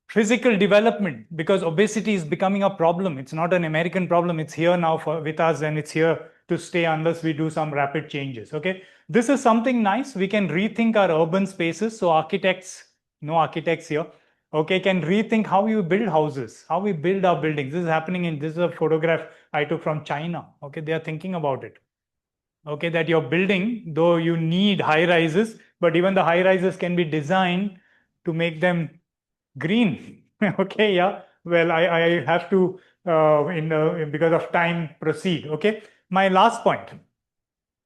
physical development, because obesity is becoming a problem. It's not an American problem. It's here now with us, and it's here to stay unless we do some rapid changes. Okay, this is something nice. We can rethink our urban spaces. So architects, no architects here, okay, can rethink how you build houses, how we build our buildings. This is happening this is a photograph I took from China. Okay, they are thinking about it. Okay, that your building, though you need high rises, but even the high rises can be designed to make them green. Okay, yeah. Well, I have to, because of time, proceed. Okay, my last point.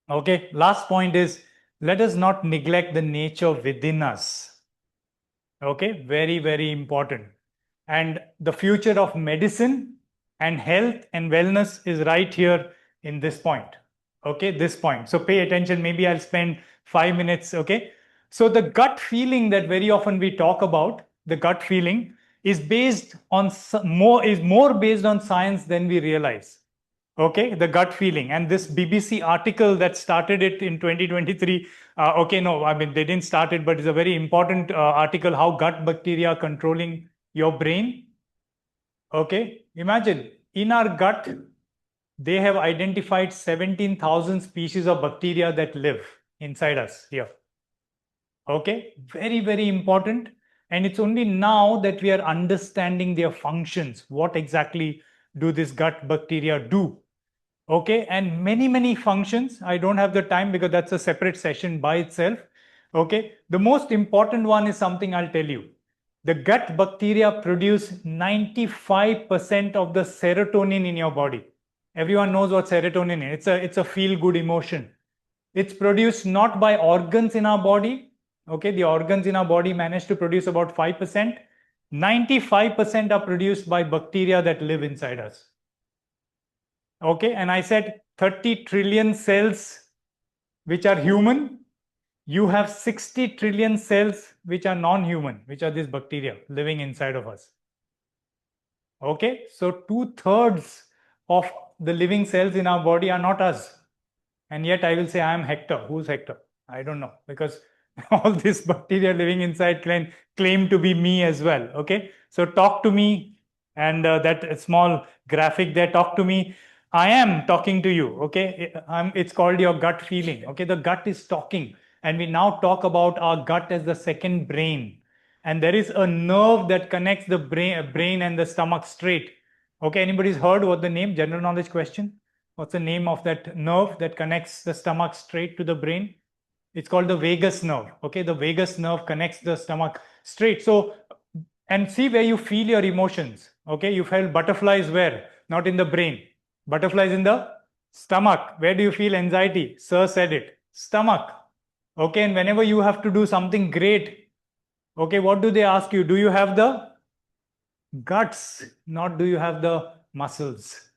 Okay, last point is, let us not neglect the nature within us. Okay, very, very important. And the future of medicine and health and wellness is right here in this point. Okay, this point. So pay attention. Maybe I'll spend 5 minutes. Okay, so the gut feeling that very often we talk about, the gut feeling is based on more based on science than we realize. Okay, the gut feeling. And this BBC article that started it in 2023, okay, no, I mean, they didn't start it, but it's a very important article, how gut bacteria are controlling your brain. Okay, imagine in our gut, they have identified 17,000 species of bacteria that live inside us here. Okay, very, very important. And it's only now that we are understanding their functions. What exactly do this gut bacteria do? Okay, and many functions. I don't have the time because that's a separate session by itself. Okay, the most important one is something I'll tell you. The gut bacteria produce 95% of the serotonin in your body. Everyone knows what serotonin is. It's a feel good emotion. It's produced not by organs in our body. Okay, the organs in our body manage to produce about 5%. 95% are produced by bacteria that live inside us. Okay, and I said 30 trillion cells which are human. You have 60 trillion cells which are non-human, which are these bacteria living inside of us. Okay, so 2/3 of the living cells in our body are not us. And yet I will say I am Hector. Who's Hector? I don't know, because all this bacteria living inside claim to be me as well. Okay, so talk to me, and that small graphic there, talk to me. I am talking to you. Okay, it's called your gut feeling. Okay, the gut is talking, and we now talk about our gut as the second brain. And there is a nerve that connects the brain and the stomach straight. Okay, anybody's heard what the name? General knowledge question. What's the name of that nerve that connects the stomach straight to the brain? It's called the vagus nerve. Okay, the vagus nerve connects the stomach straight. So, and see where you feel your emotions. Okay, you felt butterflies where? Not in the brain. Butterflies in the stomach. Where do you feel anxiety? Sir said it. Stomach. Okay, and whenever you have to do something great, okay, what do they ask you? Do you have the guts? Not do you have the muscles?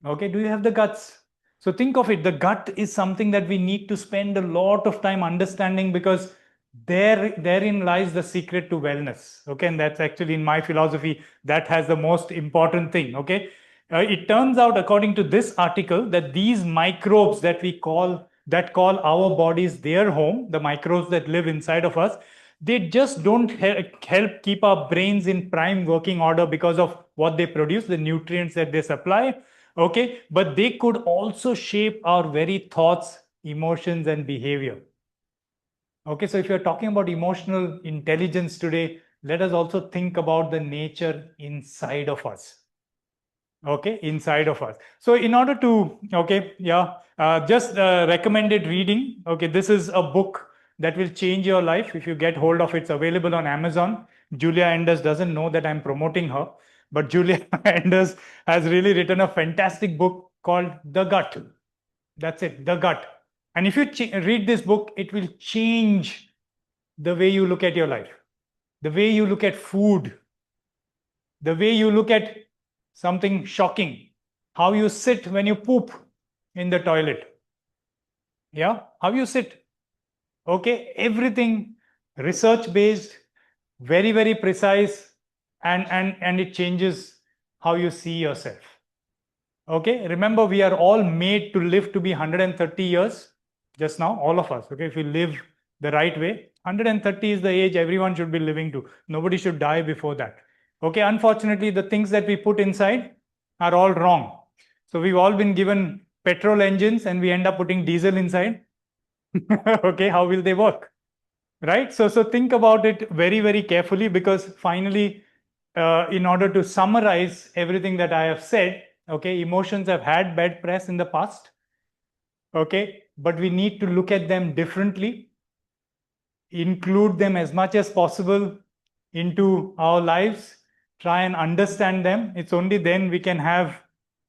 Okay, do you have the guts? So think of it, the gut is something that we need to spend a lot of time understanding, because therein lies the secret to wellness. Okay, and that's actually, in my philosophy, that has the most important thing. Okay, it turns out, according to this article, that these microbes that call our bodies their home, the microbes that live inside of us, they just don't help keep our brains in prime working order because of what they produce, the nutrients that they supply. Okay, but they could also shape our very thoughts, emotions, and behavior. Okay, so if you're talking about emotional intelligence today, let us also think about the nature inside of us. Okay, inside of us. So in order to, okay, yeah, just recommended reading. Okay, this is a book that will change your life if you get hold of it. It's available on Amazon. Julia Enders doesn't know that I'm promoting her, but Julia Enders has really written a fantastic book called The Gut. That's it, The Gut. And if you read this book, it will change the way you look at your life, the way you look at food, the way you look at something shocking, how you sit when you poop in the toilet. Yeah, how you sit. Okay, everything research based, very precise, and it changes how you see yourself. Okay, remember, we are all made to live to be 130 years just now, all of us. Okay, if we live the right way, 130 is the age everyone should be living to. Nobody should die before that. Okay, unfortunately, the things that we put inside are all wrong. So we've all been given petrol engines and we end up putting diesel inside. Okay, how will they work? Right? So think about it very carefully, because finally, in order to summarize everything that I have said, okay, emotions have had bad press in the past. Okay, but we need to look at them differently, include them as much as possible into our lives, try and understand them. It's only then we can have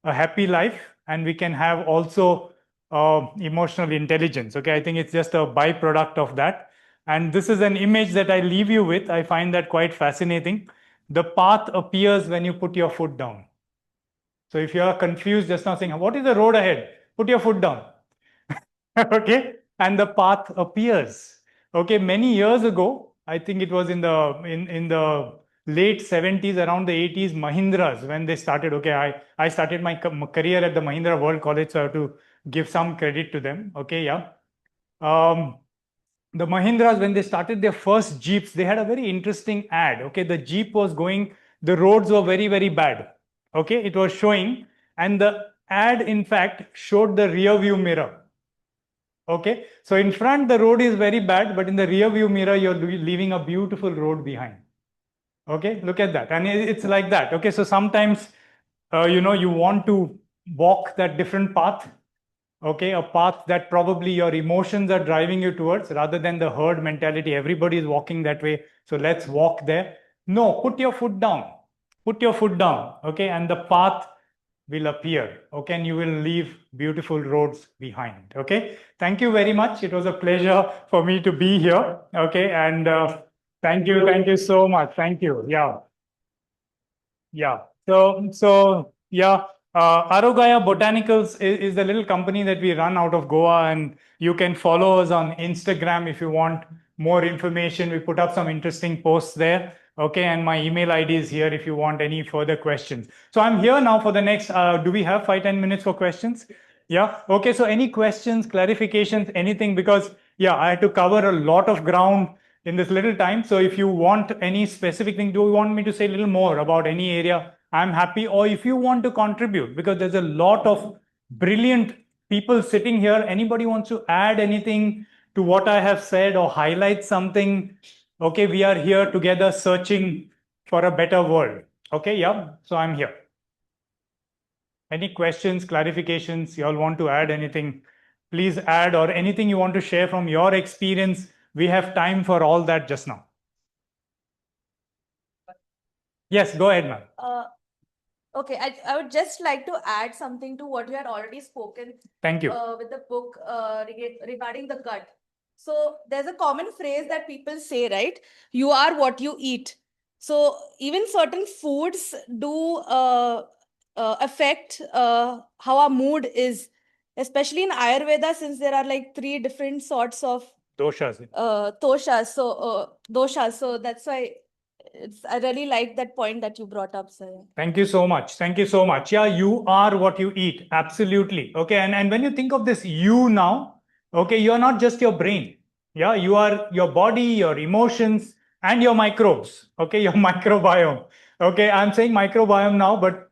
a happy life, and we can have also emotional intelligence. Okay, I think it's just a byproduct of that. And this is an image that I leave you with. I find that quite fascinating. The path appears when you put your foot down. So if you are confused just now saying, what is the road ahead? Put your foot down. Okay, and the path appears. Okay, many years ago, I think it was in the late 70s, around the 80s, Mahindras, when they started. Okay, I started my career at the Mahindra World College, so I have to give some credit to them. Okay, yeah. The Mahindras, when they started their first Jeeps, they had a very interesting ad. Okay, the Jeep was going, the roads were very, very bad. Okay, it was showing, and the ad, in fact, showed the rear view mirror. Okay, so in front, the road is very bad, but in the rear view mirror, you're leaving a beautiful road behind. Okay, look at that. And it's like that. Okay, so sometimes, you want to walk that different path. Okay, a path that probably your emotions are driving you towards rather than the herd mentality. Everybody is walking that way, so let's walk there. No, put your foot down. Put your foot down. Okay, and the path will appear. Okay, and you will leave beautiful roads behind. Okay, thank you very much. It was a pleasure for me to be here. Okay, and thank you so much. Thank you. Yeah. Yeah. So yeah, Arogaya Botanicals is the little company that we run out of Goa, and you can follow us on Instagram if you want more information. We put up some interesting posts there. Okay, and my email ID is here if you want any further questions. So I'm here now for the next. Do we have 5-10 minutes for questions? Yeah. Okay. So any questions, clarifications, anything? Because yeah, I had to cover a lot of ground in this little time. So if you want any specific thing, do you want me to say a little more about any area? I'm happy. Or if you want to contribute, because there's a lot of brilliant people sitting here. Anybody wants to add anything to what I have said or highlight something? Okay, we are here together searching for a better world. Okay, yeah. So I'm here. Any questions, clarifications, you all want to add anything, please add, or anything you want to share from your experience. We have time for all that just now. Yes, go ahead, ma'am. Okay, I would just like to add something to what you had already spoken Thank you. with the book regarding the gut. So there's a common phrase that people say, right? You are what you eat. So even certain foods do affect how our mood is, especially in Ayurveda, since there are like 3 different sorts of Doshas. doshas. So that's why I really like that point that you brought up, sir. Thank you so much. Thank you so much. Yeah, you are what you eat. Absolutely. Okay. And when you think of this you now, okay, you're not just your brain. Yeah, you are your body, your emotions, and your microbes. Okay, your microbiome. Okay, I'm saying microbiome now, but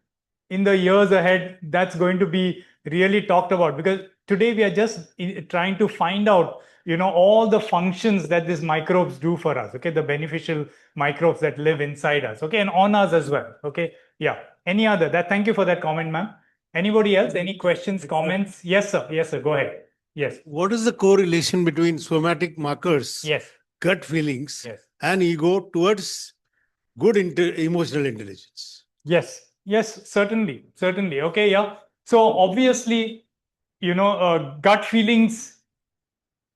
in the years ahead, that's going to be really talked about, because today we are just trying to find out, all the functions that these microbes do for us. Okay, the beneficial microbes that live inside us. Okay, and on us as well. Okay, yeah. Any other? Thank you for that comment, ma'am. Anybody else? Any questions, comments? Yes, sir. Yes, sir. Go ahead. Yes. What is the correlation between somatic markers, Yes. gut feelings, Yes. and ego towards good emotional intelligence? Yes. Yes, certainly. Certainly. Okay, yeah. So obviously, gut feelings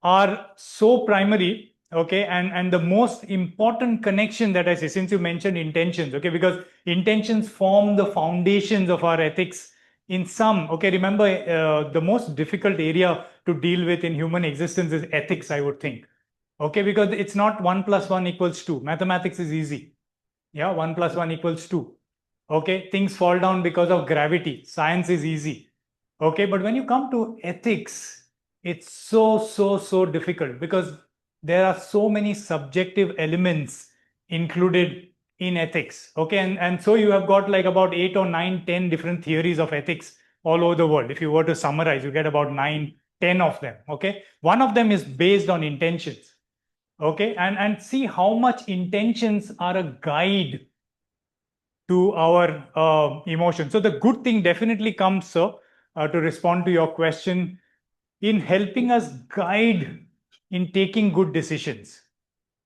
are so primary. Okay, and the most important connection that I say, since you mentioned intentions, okay, because intentions form the foundations of our ethics in some. Okay, remember, the most difficult area to deal with in human existence is ethics, I would think. Okay, because it's not 1 + 1 = 2. Mathematics is easy. Yeah, 1 + 1 = 2. Okay, things fall down because of gravity. Science is easy. Okay, but when you come to ethics, it's so difficult, because there are so many subjective elements included in ethics. Okay, and so you have got like about 8 or 9, 10 different theories of ethics all over the world. If you were to summarize, you get about 9, 10 of them. Okay, one of them is based on intentions. Okay, and see how much intentions are a guide to our emotions. So the good thing definitely comes, sir, to respond to your question, in helping us guide in taking good decisions.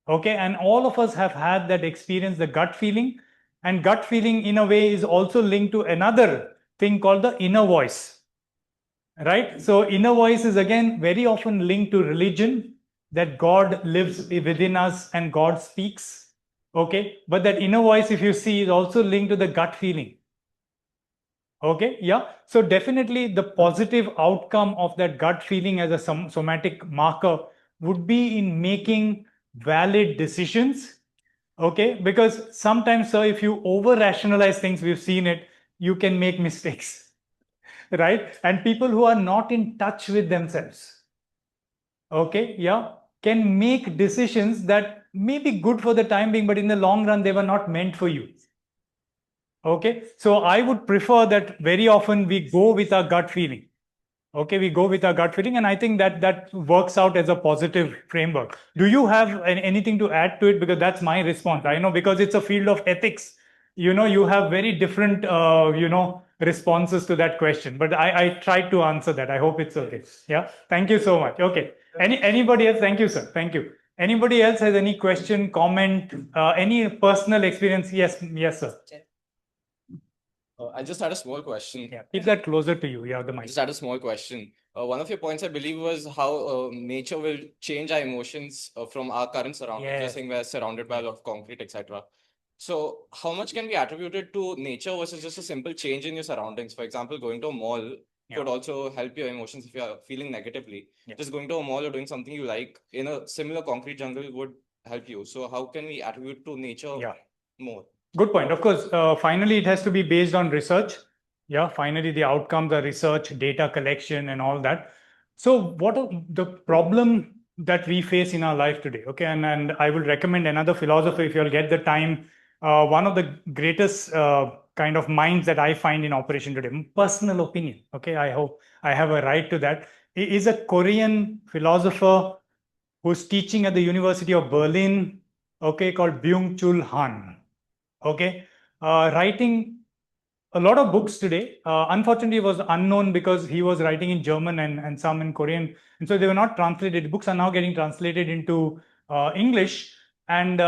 Okay, and all of us have had that experience, the gut feeling. And gut feeling, in a way, is also linked to another thing called the inner voice. Right? So inner voice is again very often linked to religion, that God lives within us and God speaks. Okay, but that inner voice, if you see, is also linked to the gut feeling. Okay, yeah. So definitely the positive outcome of that gut feeling as a somatic marker would be in making valid decisions. Okay, because sometimes, sir, if you over rationalize things, we've seen it, you can make mistakes, right? And people who are not in touch with themselves, okay, yeah, can make decisions that may be good for the time being, but in the long run, they were not meant for you. Okay, so I would prefer that very often we go with our gut feeling. Okay, we go with our gut feeling, and I think that that works out as a positive framework. Do you have anything to add to it? Because that's my response. I know, because it's a field of ethics. You know, you have very different, responses to that question. But I tried to answer that. I hope it's okay. Yeah. Thank you so much. Okay. Anybody else? Thank you, sir. Thank you. Anybody else has any question, comment, any personal experience? Yes. Yes, sir. I just had a small question. Yeah. Keep that closer to you. Yeah, the I mic. just had a small question. One of your points, I believe, was how nature will change our emotions from our current surroundings. Yeah. You're saying we're surrounded by a lot of concrete, etc. So, how much can be attributed to nature versus just a simple change in your surroundings? For example, going to a mall could also help your emotions if you're feeling negatively. Yeah. Just going to a mall or doing something you like in a similar concrete jungle would help you. So, how can we attribute to nature more? Good point. Of course, finally, it has to be based on research. Yeah, finally, the outcomes are research, data collection, and all that. So, what are the problem that we face in our life today? Okay, and I will recommend another philosopher if you'll get the time. One of the greatest kind of minds that I find in operation today, personal opinion. Okay, I hope I have a right to that. He is a Korean philosopher who's teaching at the University of Berlin. Okay, called Byung-Chul Han. Okay, writing a lot of books today. Unfortunately, it was unknown because he was writing in German and some in Korean, and so they were not translated. Books are now getting translated into English, and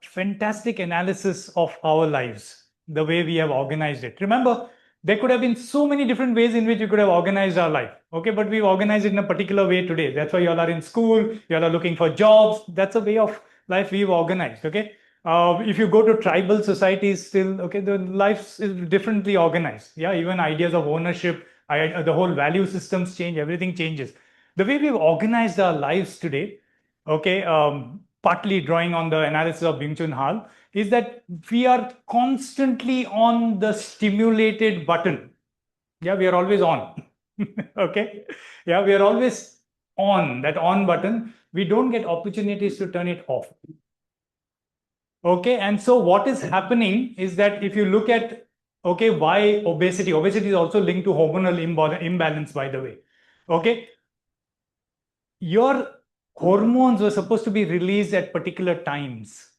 fantastic analysis of our lives, the way we have organized it. Remember, there could have been so many different ways in which we could have organized our life. Okay, but we've organized it in a particular way today. That's why you all are in school, you all are looking for jobs. That's a way of life we've organized. Okay. If you go to tribal societies still, okay, the life is differently organized. Yeah, even ideas of ownership, the whole value systems change, everything changes. The way we've organized our lives today, okay, partly drawing on the analysis of Byung-Chul Han, is that we are constantly on the stimulated button. Yeah, we are always on. Okay. Yeah, we are always on that on button. We don't get opportunities to turn it off. Okay, and so what is happening is that if you look at, okay, why obesity? Obesity is also linked to hormonal imbalance, by the way. Okay, your hormones were supposed to be released at particular times.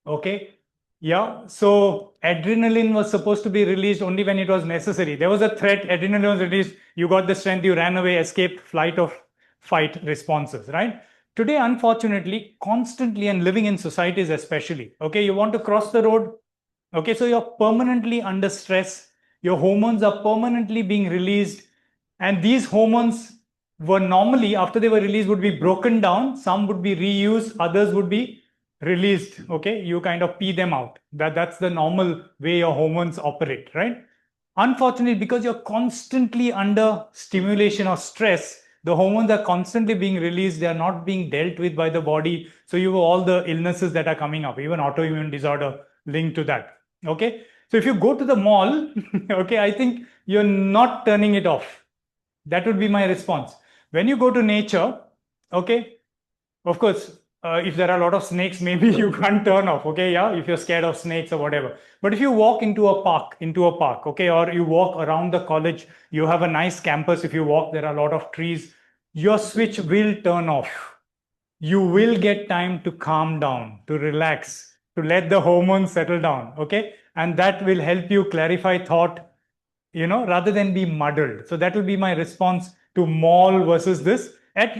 Okay, yeah, so adrenaline was supposed to be released only when it was necessary. There was a threat, adrenaline was released, you got the strength, you ran away, escaped, flight or fight responses, right? Today, unfortunately, constantly, and living in societies especially, okay, you want to cross the road, okay, so you're permanently under stress, your hormones are permanently being released, and these hormones were normally, after they were released, would be broken down, some would be reused, others would be released. Okay, you kind of pee them out. That's the normal way your hormones operate, right? Unfortunately, because you're constantly under stimulation or stress, the hormones are constantly being released, they are not being dealt with by the body, so you have all the illnesses that are coming up, even autoimmune disorder linked to that. Okay, so if you go to the mall, okay, I think you're not turning it off. That would be my response. When you go to nature, okay, of course, if there are a lot of snakes, maybe you can't turn off, okay, yeah, if you're scared of snakes or whatever. But if you walk into a park, okay, or you walk around the college, you have a nice campus, if you walk, there are a lot of trees, your switch will turn off. You will get time to calm down, to relax, to let the hormones settle down, okay? And that will help you clarify thought, you know, rather than be muddled. So that will be my response to mall versus this.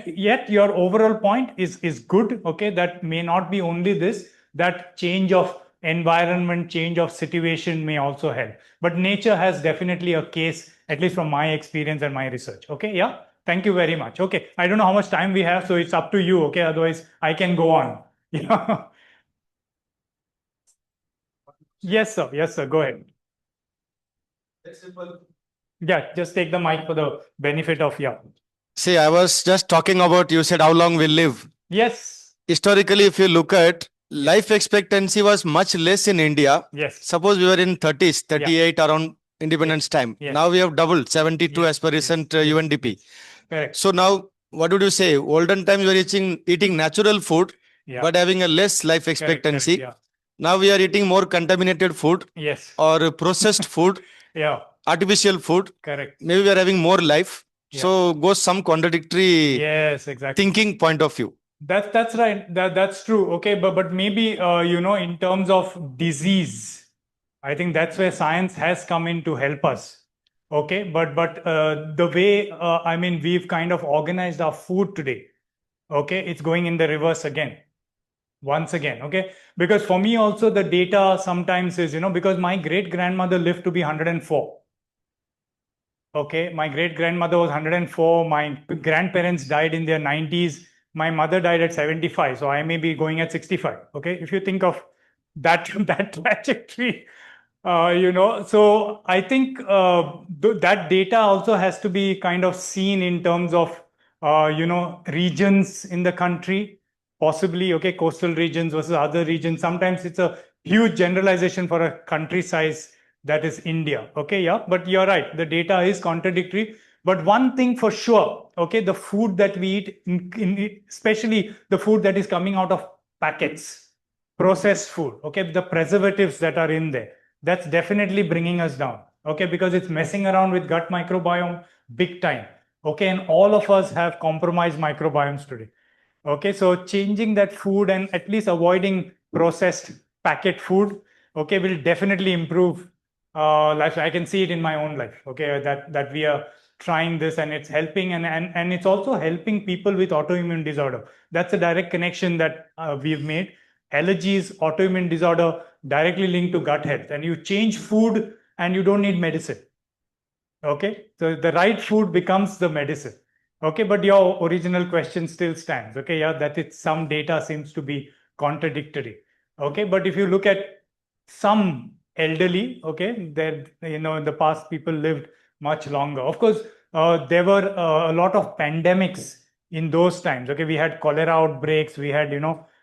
Yet your overall point is good, okay? That may not be only this, that change of environment, change of situation may also help. But nature has definitely a case, at least from my experience and my research, okay? Yeah, thank you very much. Okay, I don't know how much time we have, so it's up to you, okay? Otherwise, I can go on. Yeah. Yes, sir, go ahead. Very simple. Yeah, just take the mic for the benefit of, yeah. See, I was just talking about, you said how long we'll live. Yes. Historically, if you look at life expectancy was much less in India. Yes. Suppose we were in 30s, 38 around independence time. Yes. Now we have doubled 72 Yes, as per yes, recent yes, UNDP. yes. Correct. So now, what would you say? Olden times we were eating natural food, Yeah. but having a less life Correct, expectancy. correct, Now we are eating more contaminated food yeah. Yes. or processed food, Yeah. artificial food. Correct. Maybe we are having more life. Yeah. So goes some contradictory Yes, exactly. thinking point of view. That's right. That's true. Okay, but maybe in terms of disease, I think that's where science has come in to help us. Okay, but the way I mean we've kind of organized our food today. Okay, it's going in the reverse again. Once again, okay, because for me also the data sometimes is because my great grandmother lived to be 104. Okay, my great grandmother was 104. My grandparents died in their 90s. My mother died at 75, so I may be going at 65. Okay, if you think of that that trajectory, so I think that data also has to be kind of seen in terms of regions in the country, possibly, okay, coastal regions versus other regions. Sometimes it's a huge generalization for a country size that is India. Okay, yeah, but you're right. The data is contradictory. But one thing for sure, okay, the food that we eat, especially the food that is coming out of packets, processed food, okay, the preservatives that are in there, that's definitely bringing us down. Okay, because it's messing around with gut microbiome big time. Okay, and all of us have compromised microbiomes today. Okay, so changing that food and at least avoiding processed packet food, okay, will definitely improve life. I can see it in my own life. Okay, that we are trying this and it's helping, and it's also helping people with autoimmune disorder. That's a direct connection that we've made. Allergies, autoimmune disorder, directly linked to gut health. And you change food, and you don't need medicine. Okay, so the right food becomes the medicine. Okay, but your original question still stands. Okay, yeah, that it's some data seems to be contradictory. Okay, but if you look at some elderly, okay, there, in the past people lived much longer. Of course, there were a lot of pandemics in those times. Okay, we had cholera outbreaks, we had,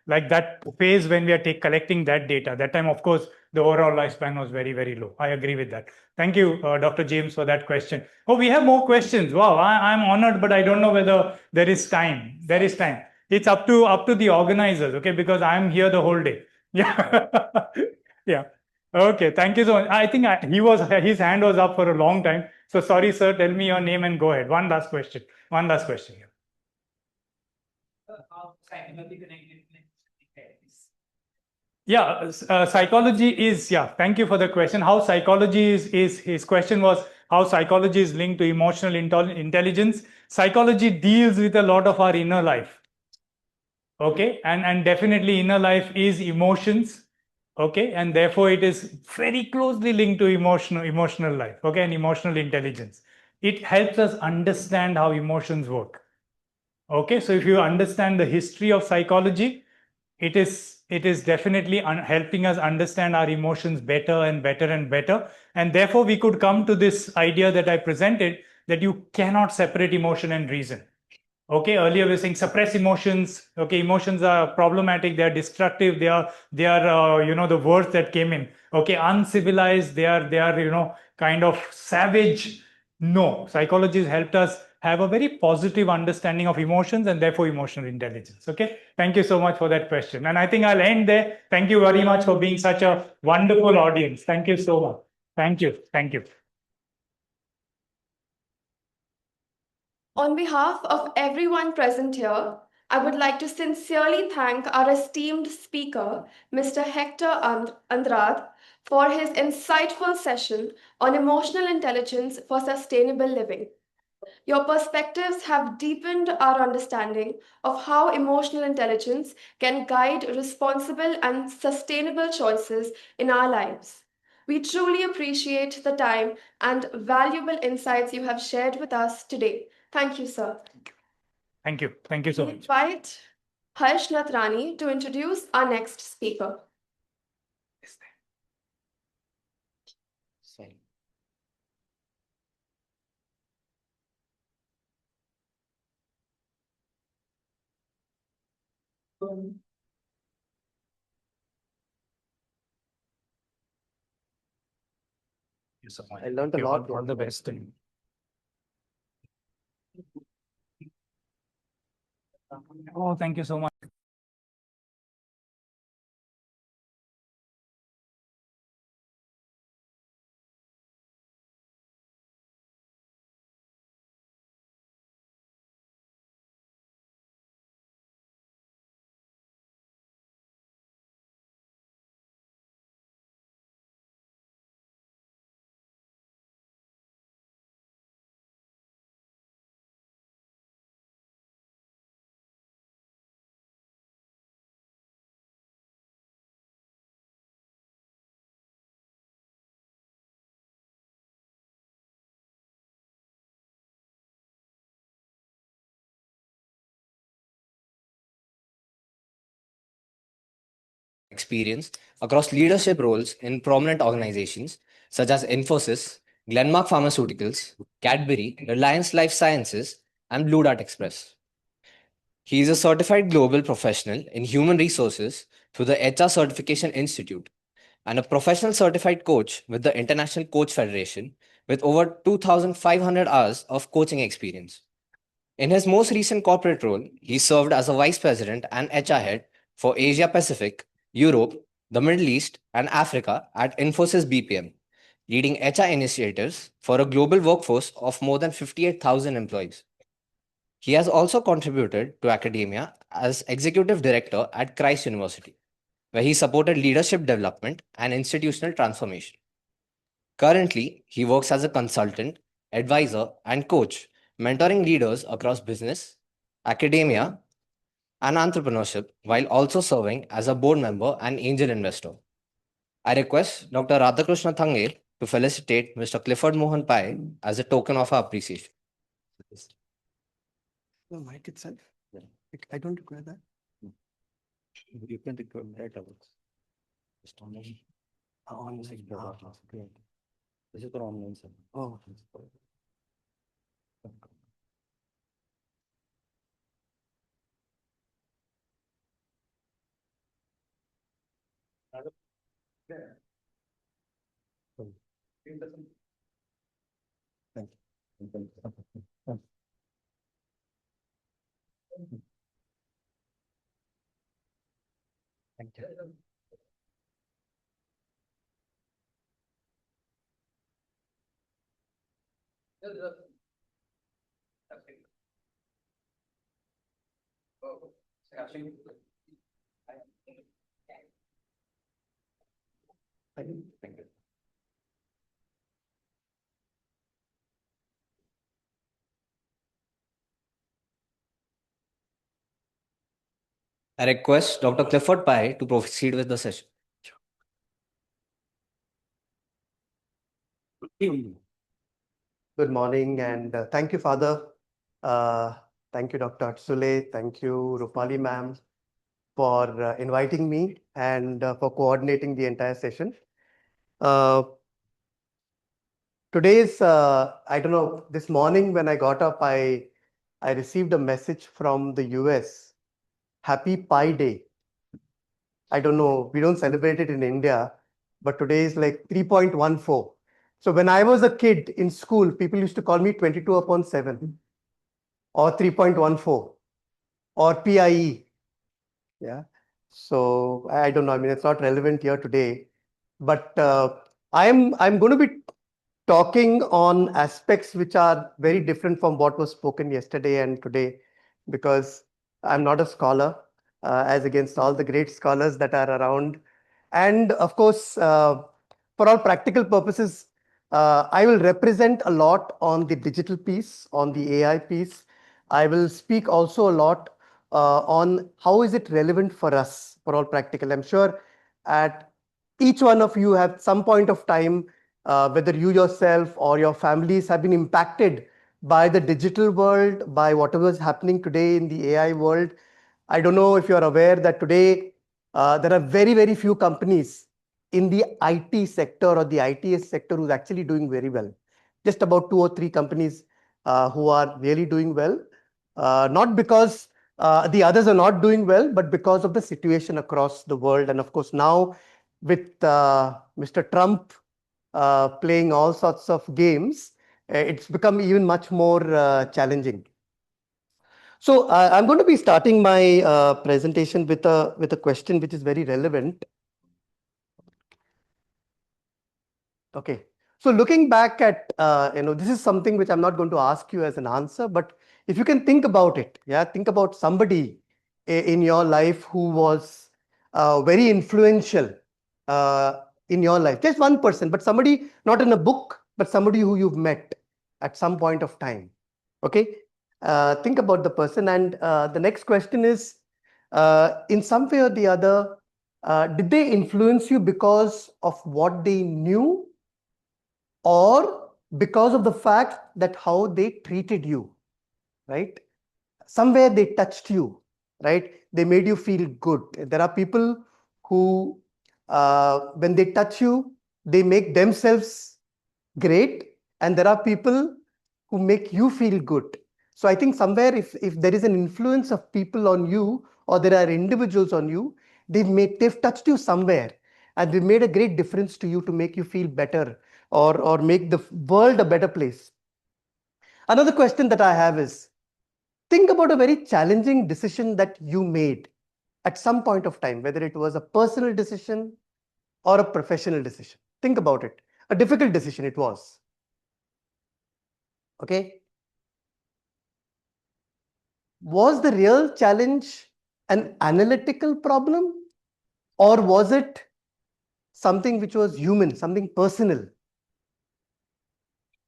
like that phase when we are collecting that data. That time, of course, the overall lifespan was very, very low. I agree with that. Thank you, Dr. James, for that question. Oh, we have more questions. Wow, I'm honored, but I don't know whether there is time. There is time. It's up to the organizers, okay? Because I'm here the whole day. Yeah, yeah. Okay, thank you so much. I think his hand was up for a long time. So sorry, sir. Tell me your name and go ahead. One last question. One last question here. Yeah, psychology is, yeah, thank you for the question. How psychology is his question was how psychology is linked to emotional intelligence. Psychology deals with a lot of our inner life. Okay, and definitely inner life is emotions. Okay, and therefore it is very closely linked to emotional life. Okay, and emotional intelligence. It helps us understand how emotions work. Okay, so if you understand the history of psychology, it is definitely helping us understand our emotions better and better and better, and therefore we could come to this idea that I presented, that you cannot separate emotion and reason. Okay, earlier we were saying suppress emotions. Okay, emotions are problematic, they are destructive, they are the words that came in. Okay, uncivilized, they are kind of savage. No, psychology has helped us have a very positive understanding of emotions and therefore emotional intelligence. Okay, thank you so much for that question. And I think I'll end there. Thank you very much for being such a wonderful audience. Thank you so much. Thank you. Thank you. On behalf of everyone present here, I would like to sincerely thank our esteemed speaker, Mr. Hector Andrade, for his insightful session on emotional intelligence for sustainable living. Your perspectives have deepened our understanding of how emotional intelligence can guide responsible and sustainable choices in our lives. We truly appreciate the time and valuable insights you have shared with us today. Thank you, sir. Thank you. Thank you so We much. invite Harsh Nathrani to introduce our next speaker. Sorry. you so much. I learned a Okay, lot. All the best. Oh, thank you so much. Experience across leadership roles in prominent organizations such as Infosys, Glenmark Pharmaceuticals, Cadbury, Reliance Life Sciences, and Blue Dart Express. He is a certified global professional in human resources through the HR Certification Institute and a professional certified coach with the International Coach Federation with over 2,500 hours of coaching experience. In his most recent corporate role, he served as a vice president and HR head for Asia Pacific, Europe, the Middle East, and Africa at Infosys BPM, leading HR initiatives for a global workforce of more than 58,000 employees. He has also contributed to academia as executive director at Christ University, where he supported leadership development and institutional transformation. Currently, he works as a consultant, advisor, and coach, mentoring leaders across business, academia, and entrepreneurship, while also serving as a board member and angel investor. I request Dr. Radhakrishna Thangel to felicitate Mr. Clifford Mohan Pai as a token of our appreciation. The mic itself. I don't require that. You can record that out. Online. This is for online, sir. Oh. Thank you. Thank you. I request Dr. Clifford Pai to proceed with the session. Good morning and thank you, Father. Thank you, Dr. Atsule. Thank you, Rupali ma'am, for inviting me and for coordinating the entire session. Today's, I don't know, this morning when I got up, I received a message from the US. Happy Pi Day. I don't know, we don't celebrate it in India, but today is like 3.14. So when I was a kid in school, people used to call me 22/7 or 3.14 or PIE. Yeah. So I don't know. I mean, it's not relevant here today, but I'm going to be talking on aspects which are very different from what was spoken yesterday and today, because I'm not a scholar, as against all the great scholars that are around. And of course, for all practical purposes, I will represent a lot on the digital piece, on the AI piece. I will speak also a lot on how is it relevant for us, for all practical. I'm sure at each one of you have some point of time, whether you yourself or your families have been impacted by the digital world, by whatever is happening today in the AI world. I don't know if you're aware that today there are very, very few companies in the IT sector or the ITS sector who's actually doing very well. Just about 2 or 3 companies who are really doing well, not because the others are not doing well, but because of the situation across the world. And of course, now with Mr. Trump playing all sorts of games, it's become even much more challenging. So I'm going to be starting my presentation with a question which is very relevant. Okay. So looking back at, this is something which I'm not going to ask you as an answer, but if you can think about it, yeah, think about somebody in your life who was very influential in your life, just one person, but somebody not in a book, but somebody who you've met at some point of time. Okay. Think about the person. And the next question is, in some way or the other, did they influence you because of what they knew, or because of the fact that how they treated you, right? Somewhere they touched you, right? They made you feel good. There are people who, when they touch you, they make themselves great. And there are people who make you feel good. So I think somewhere if there is an influence of people on you, or there are individuals on you, they've touched you somewhere, and they've made a great difference to you to make you feel better, or make the world a better place. Another question that I have is, think about a very challenging decision that you made at some point of time, whether it was a personal decision or a professional decision. Think about it. A difficult decision it was. Okay. Was the real challenge an analytical problem, or was it something which was human, something personal?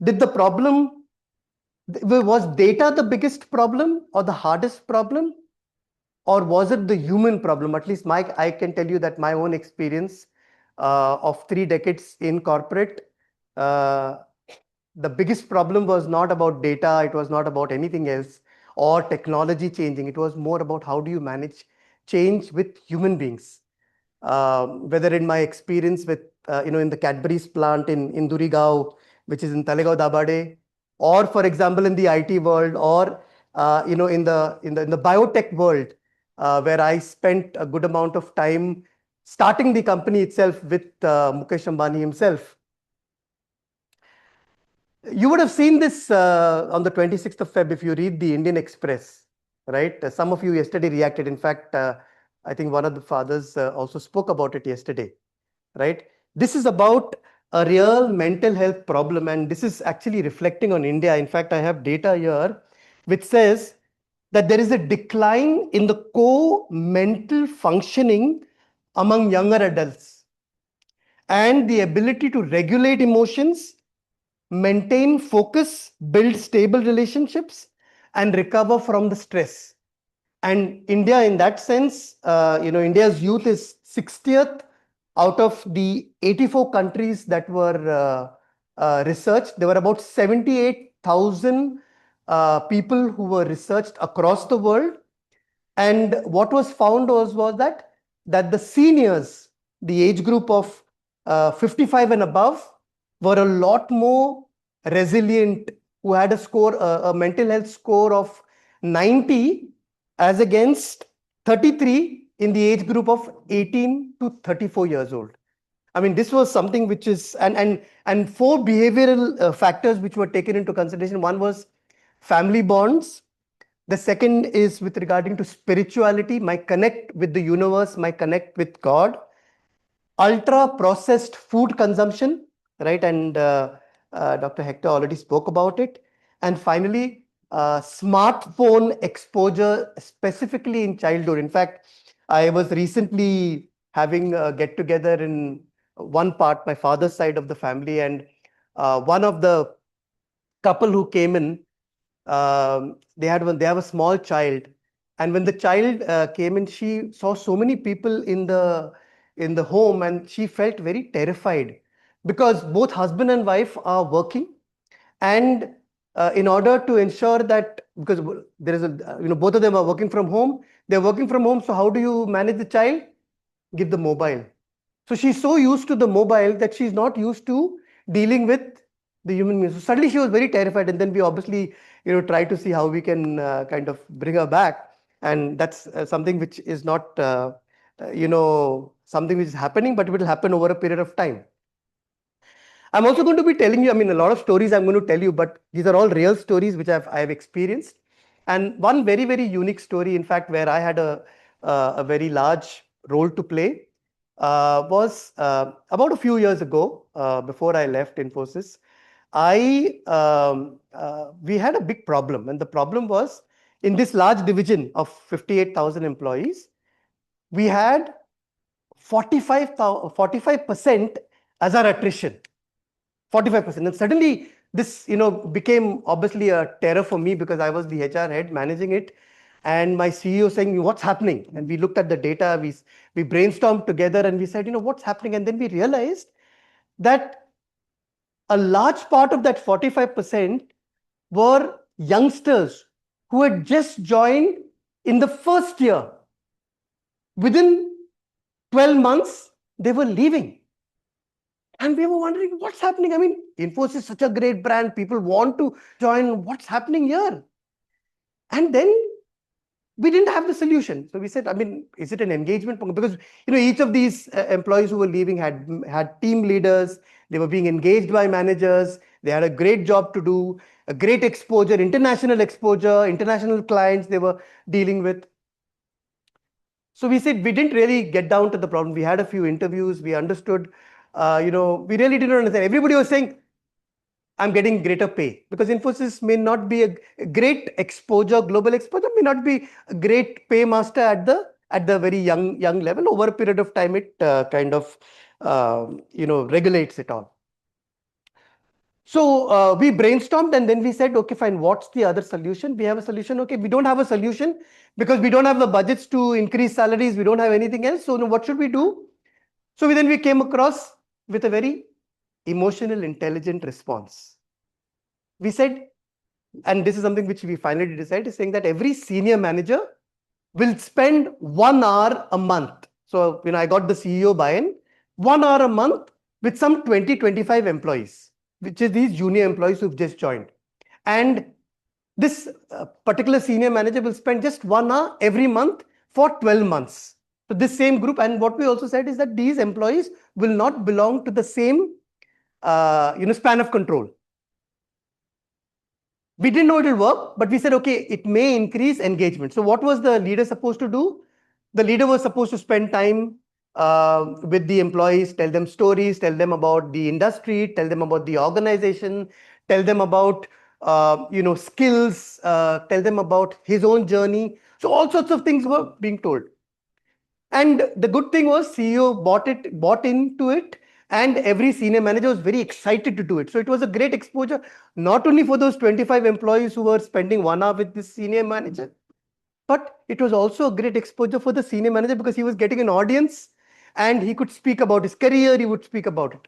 Did the problem, was data the biggest problem or the hardest problem, or was it the human problem? At least I can tell you that my own experience of 3 decades in corporate, the biggest problem was not about data, it was not about anything else, or technology changing. It was more about how do you manage change with human beings. Whether in my experience with, in the Cadbury's plant in Indurigao, which is in Talegaon Dabade, or for example, in the IT world, or, in the biotech world, where I spent a good amount of time starting the company itself with Mukesh Ambani himself. You would have seen this on the 26th of Feb if you read the Indian Express, right? Some of you yesterday reacted. In fact, I think one of the fathers also spoke about it yesterday, right? This is about a real mental health problem, and this is actually reflecting on India. In fact, I have data here which says that there is a decline in the core mental functioning among younger adults, and the ability to regulate emotions, maintain focus, build stable relationships, and recover from the stress. And India, in that sense, India's youth is 60th out of the 84 countries that were researched. There were about 78,000 people who were researched across the world. And what was found was that the seniors, the age group of 55 and above, were a lot more resilient, who had a mental health score of 90 as against 33 in the age group of 18 to 34 years old. I mean, this was something which is, and 4 behavioral factors which were taken into consideration. One was family bonds. The second is with regarding to spirituality, my connect with the universe, my connect with God. Ultra processed food consumption, right? And Dr. Hector already spoke about it. And finally, smartphone exposure, specifically in childhood. In fact, I was recently having a get together in one part, my father's side of the family, and one of the couple who came in, they have a small child, and when the child came in, she saw so many people in the home, and she felt very terrified because both husband and wife are working, and in order to ensure that, because there is both of them are working from home, they're working from home. So how do you manage the child? Give the mobile. So she's so used to the mobile that she's not used to dealing with the human beings. So suddenly she was very terrified, and then we obviously try to see how we can kind of bring her back. And that's something which is not something which is happening, but it will happen over a period of time. I'm also going to be telling you, I mean, a lot of stories I'm going to tell you, but these are all real stories which I've experienced. And one very, very unique story, in fact, where I had a very large role to play was about a few years ago, before I left Infosys. We had a big problem, and the problem was in this large division of 58,000 employees, we had 45% as our attrition. 45%. And suddenly this, became obviously a terror for me because I was the HR head managing it. And my CEO saying, what's happening? And we looked at the data, we brainstormed together and we said, what's happening? And then we realized that a large part of that 45% were youngsters who had just joined in the first year. Within 12 months, they were leaving. And we were wondering what's happening. I mean, Infosys is such a great brand. People want to join. What's happening here? And then we didn't have the solution. So we said, I mean, is it an engagement program? Because, each of these employees who were leaving had team leaders. They were being engaged by managers. They had a great job to do, a great exposure, international clients they were dealing with. So we said we didn't really get down to the problem. We had a few interviews. We understood, we really didn't understand. Everybody was saying, I'm getting greater pay, because Infosys may not be a great exposure, global exposure, may not be a great pay master at the very young level. Over a period of time, it kind of regulates it all. So we brainstormed and then we said, okay, fine, what's the other solution? We have a solution. Okay, we don't have a solution because we don't have the budgets to increase salaries. We don't have anything else. So what should we do? So we came across with a very emotional, intelligent response. We said, and this is something which we finally decided, saying that every senior manager will spend 1 hour a month. So, I got the CEO buy-in, 1 hour a month with some 20-25 employees, which is these junior employees who've just joined. And this particular senior manager will spend just 1 hour every month for 12 months. So this same group, and what we also said is that these employees will not belong to the same span of control. We didn't know it would work, but we said, okay, it may increase engagement. So what was the leader supposed to do? The leader was supposed to spend time with the employees, tell them stories, tell them about the industry, tell them about the organization, tell them about skills, tell them about his own journey. So all sorts of things were being told. And the good thing was CEO bought into it, and every senior manager was very excited to do it. So it was a great exposure, not only for those 25 employees who were spending 1 hour with this senior manager, but it was also a great exposure for the senior manager because he was getting an audience and he could speak about his career, he would speak about it.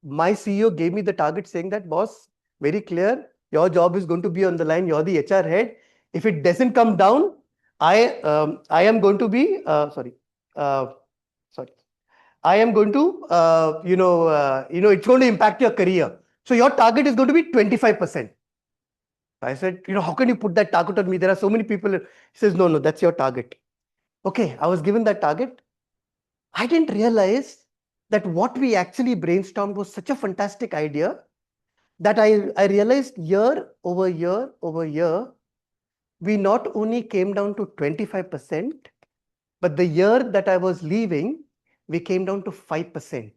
My CEO gave me the target saying that, boss, very clear, your job is going to be on the line, you're the HR head. If it doesn't come down, I am going to be, I am going to, it's going to impact your career. So your target is going to be 25%. I said, how can you put that target on me? There are so many people. He says, no, that's your target. Okay, I was given that target. I didn't realize that what we actually brainstormed was such a fantastic idea that I realized year over year, we not only came down to 25%, but the year that I was leaving, we came down to 5%.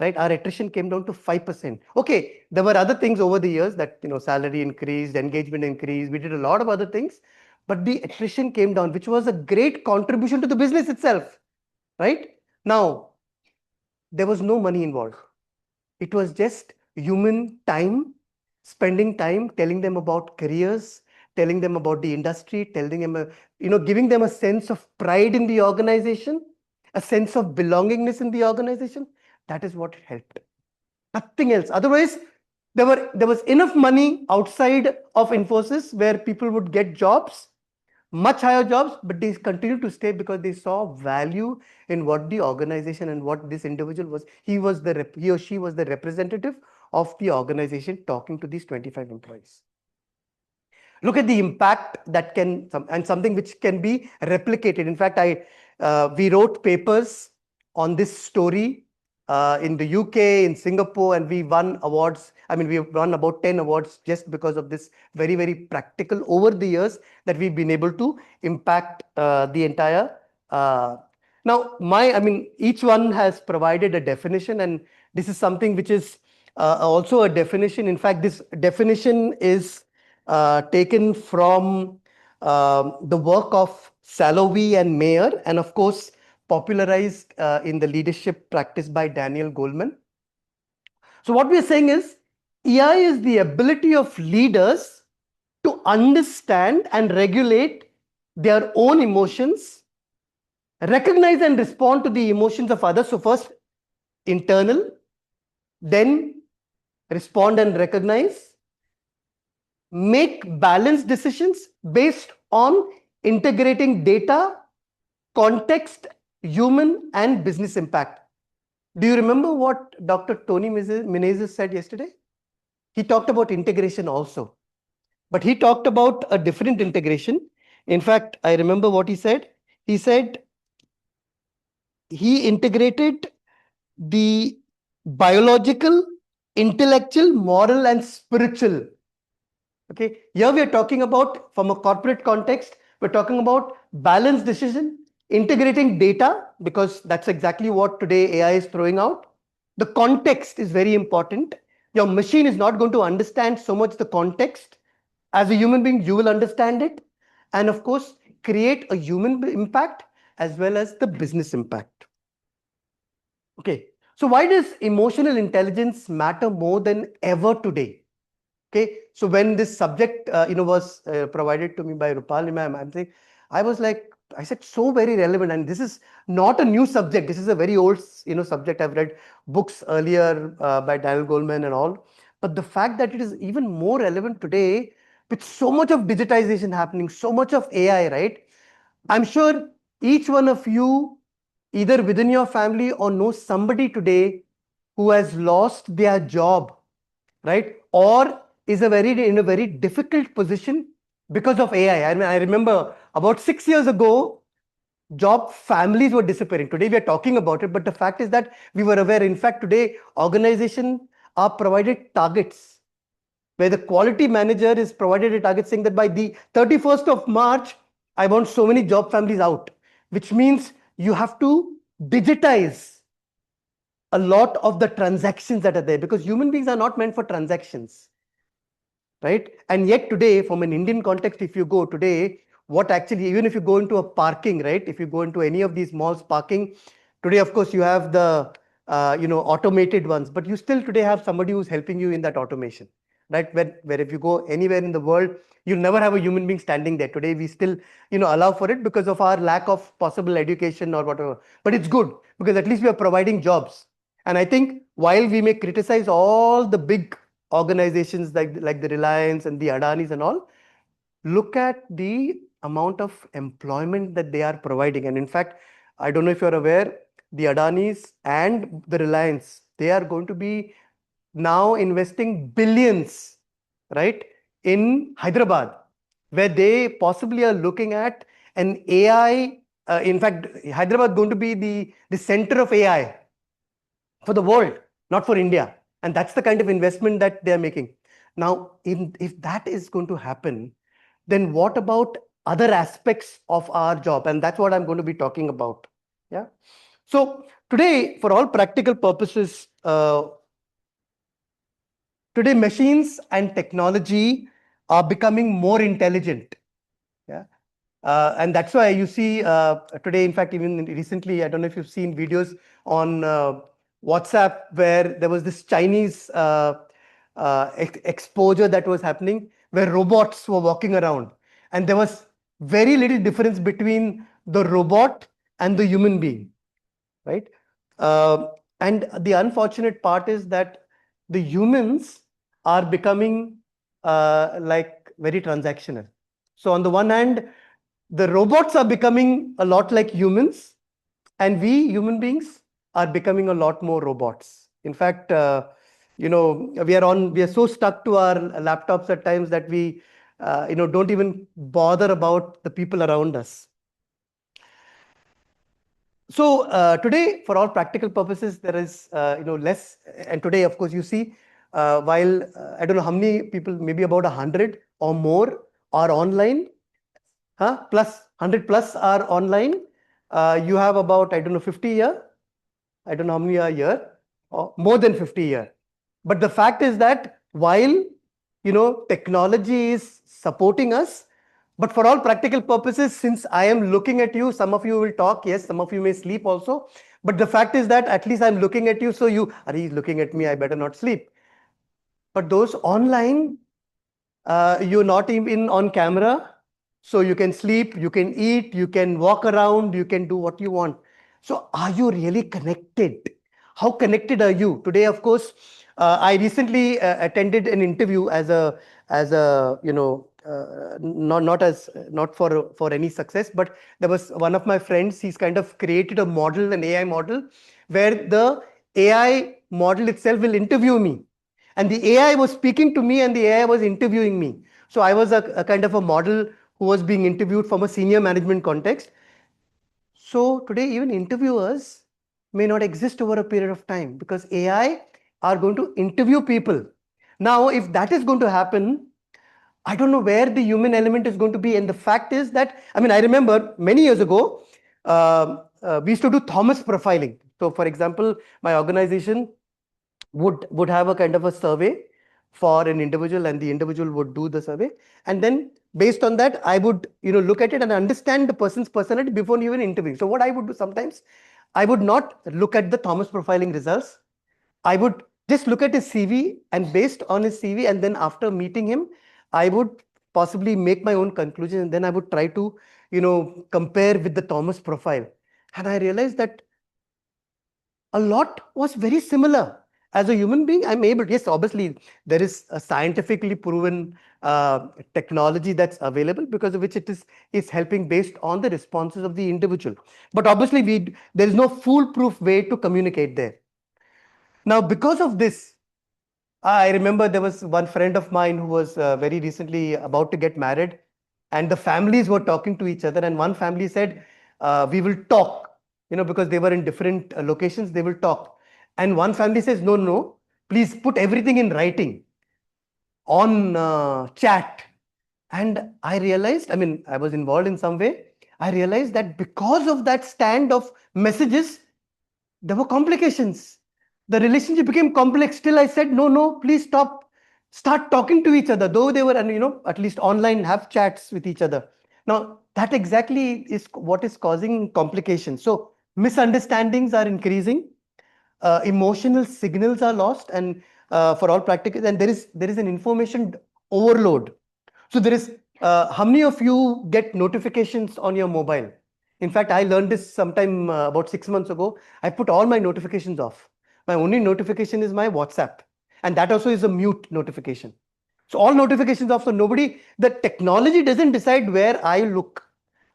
Right? Our attrition came down to 5%. Okay, there were other things over the years that, salary increased, engagement increased. We did a lot of other things, but the attrition came down, which was a great contribution to the business itself. Right? Now, there was no money involved. It was just human time, spending time, telling them about careers, telling them about the industry, telling them, giving them a sense of pride in the organization, a sense of belongingness in the organization. That is what helped. Nothing else. Otherwise, there was enough money outside of Infosys where people would get jobs, much higher jobs, but they continued to stay because they saw value in what the organization and what this individual was. He or she was the representative of the organization talking to these 25 employees. Look at the impact that and something which can be replicated. In fact, we wrote papers on this story in the UK, in Singapore, and we won awards. I mean, we've won about 10 awards just because of this very, very practical over the years that we've been able to impact the entire. Now, each one has provided a definition, and this is something which is also a definition. In fact, this definition is taken from the work of Salovey and Mayer, and of course, popularized in the leadership practice by Daniel Goleman. So what we are saying is, EI is the ability of leaders to understand and regulate their own emotions, recognize and respond to the emotions of others. So first, internal, then respond and recognize, make balanced decisions based on integrating data, context, human and business impact. Do you remember what Dr. Tony Menezes said yesterday? He talked about integration also, but he talked about a different integration. In fact, I remember what he said. He said he integrated the biological, intellectual, moral and spiritual. Okay, here we are talking about, from a corporate context, we're talking about balanced decision, integrating data, because that's exactly what today AI is throwing out. The context is very important. Your machine is not going to understand so much the context. As a human being, you will understand it. And of course, create a human impact as well as the business impact. Okay, so why does emotional intelligence matter more than ever today? Okay, so when this subject was provided to me by Rupali ma'am, I said so very relevant, and this is not a new subject. This is a very old subject. I've read books earlier by Daniel Goleman and all, but the fact that it is even more relevant today with so much of digitization happening, so much of AI, right? I'm sure each one of you, either within your family or know somebody today who has lost their job, right? Or is in a very difficult position because of AI. I mean, I remember about 6 years ago, job families were disappearing. Today we are talking about it, but the fact is that we were aware. In fact, today organizations are provided targets where the quality manager is provided a target saying that by the 31st of March, I want so many job families out, which means you have to digitize a lot of the transactions that are there, because human beings are not meant for transactions, right? And yet today, from an Indian context, if you go today, what actually, even if you go into a parking, right? If you go into any of these malls parking, today, of course, you have the automated ones, but you still today have somebody who's helping you in that automation, right? Where if you go anywhere in the world, you'll never have a human being standing there. Today, we still, allow for it because of our lack of possible education or whatever. But it's good because at least we are providing jobs. And I think while we may criticize all the big organizations like the Reliance and the Adanis and all, look at the amount of employment that they are providing. And in fact, I don't know if you're aware, the Adanis and the Reliance, they are going to be now investing billions, right, in Hyderabad, where they possibly are looking at an AI. In fact, Hyderabad is going to be the center of AI for the world, not for India. And that's the kind of investment that they're making. Now, if that is going to happen, then what about other aspects of our job? And that's what I'm going to be talking about. Yeah. So today, for all practical purposes, today machines and technology are becoming more intelligent. Yeah. And that's why you see today, in fact, even recently, I don't know if you've seen videos on WhatsApp where there was this Chinese exposure that was happening where robots were walking around, and there was very little difference between the robot and the human being, right? And the unfortunate part is that the humans are becoming like very transactional. So on the one hand, the robots are becoming a lot like humans, and we human beings are becoming a lot more robots. In fact, we are so stuck to our laptops at times that we don't even bother about the people around us. So today, for all practical purposes, there is less. And today, of course, you see, while I don't know how many people, maybe about 100 or more are online, plus 100 plus are online. You have about, I don't know, 50 here. I don't know how many are here, or more than 50 here. But the fact is that while technology is supporting us, but for all practical purposes, since I am looking at you, some of you will talk, yes, some of you may sleep also. But the fact is that at least I'm looking at you, so he's looking at me, I better not sleep. But those online, you're not even on camera, so you can sleep, you can eat, you can walk around, you can do what you want. So are you really connected? How connected are you? Today, of course, I recently attended an interview as a not for any success, but there was one of my friends, he's kind of created a model, an AI model, where the AI model itself will interview me. And the AI was speaking to me and the AI was interviewing me. So I was a kind of a model who was being interviewed from a senior management context. So today, even interviewers may not exist over a period of time because AI are going to interview people. Now, if that is going to happen, I don't know where the human element is going to be. And the fact is that, I mean, I remember many years ago, we used to do Thomas profiling. So, for example, my organization would have a kind of a survey for an individual, and the individual would do the survey, and then based on that I would look at it and understand the person's personality before even interviewing. So what I would do sometimes, I would not look at the Thomas profiling results. I would just look at his CV, and based on his CV, and then after meeting him, I would possibly make my own conclusion, and then I would try to compare with the Thomas profile. And I realized that a lot was very similar. As a human being, I'm able, yes, obviously, there is a scientifically proven technology that's available because of which it is helping based on the responses of the individual. But obviously, there is no foolproof way to communicate there. Now, because of this, I remember there was one friend of mine who was very recently about to get married, and the families were talking to each other, and one family said, we will talk. Because they were in different locations, they will talk. And one family says, no, please put everything in writing on chat. And I realized, I mean, I was involved in some way. I realized that because of that stand of messages, there were complications. The relationship became complex. Still, I said, no, please stop. Start talking to each other, though they were, at least online, have chats with each other. Now, that exactly is what is causing complications. So misunderstandings are increasing, emotional signals are lost, and for all practical, and there is an information overload. So there is, how many of you get notifications on your mobile? In fact, I learned this sometime about 6 months ago. I put all my notifications off. My only notification is my WhatsApp, and that also is a mute notification. So all notifications off. So the technology doesn't decide where I look.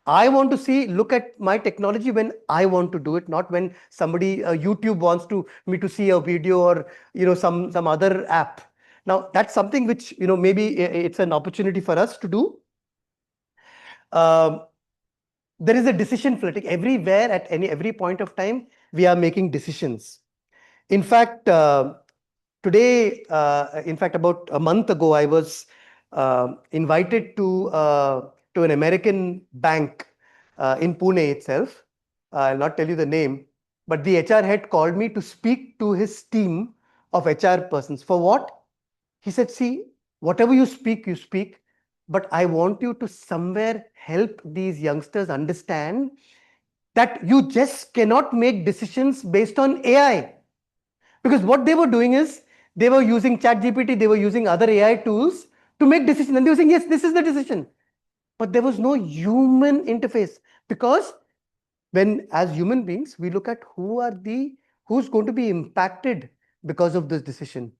I want to look at my technology when I want to do it, not when somebody, YouTube wants me to see a video or some other app. Now that's something which maybe it's an opportunity for us to do. There is a decision fatigue everywhere at every point of time. We are making decisions. In fact, today, in fact, about a month ago, I was invited to an American bank in Pune itself. I'll not tell you the name, but the HR head called me to speak to his team of HR persons. For what? He said, see, whatever you speak, but I want you to somewhere help these youngsters understand that you just cannot make decisions based on AI. Because what they were doing is, they were using ChatGPT, they were using other AI tools to make decisions. And they were saying, yes, this is the decision. But there was no human interface, because when, as human beings, we look at who's going to be impacted because of this decision.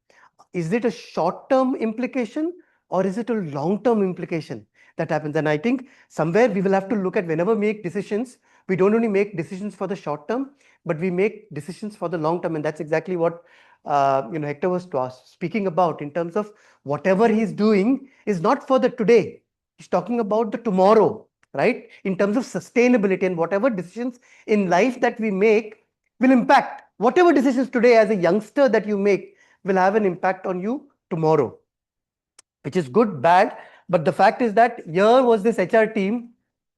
Is it a short-term implication or is it a long-term implication that happens? And I think somewhere we will have to look at, whenever we make decisions, we don't only make decisions for the short term, but we make decisions for the long term. And that's exactly what Hector was speaking about, in terms of whatever he's doing is not for the today. He's talking about the tomorrow, right? In terms of sustainability, and whatever decisions in life that we make will impact. Whatever decisions today as a youngster that you make will have an impact on you tomorrow, which is good, bad. But the fact is that here was this HR team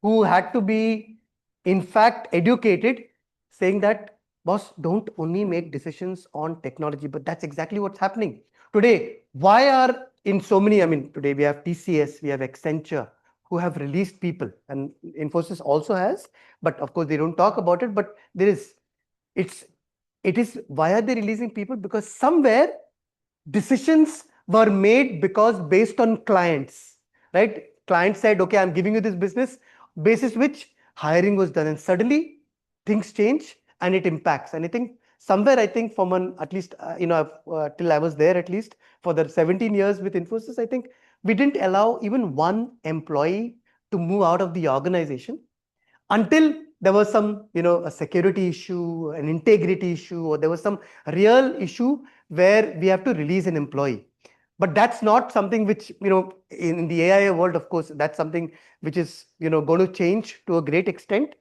who had to be, in fact, educated, saying that, boss, don't only make decisions on technology. But that's exactly what's happening today. Why are in so many, I mean, today we have TCS, we have Accenture, who have released people, and Infosys also has, but of course they don't talk about it. But there is, it is, why are they releasing people? Because somewhere decisions were made because based on clients, right? Clients said, okay, I'm giving you this business, basis which hiring was done, and suddenly things change and it impacts. And I think somewhere, I think from an, at least, till I was there, at least for the 17 years with Infosys, I think we didn't allow even one employee to move out of the organization until there was some, a security issue, an integrity issue, or there was some real issue where we have to release an employee. But that's not something which, in the AI world, of course, that's something which is, going to change to a great extent,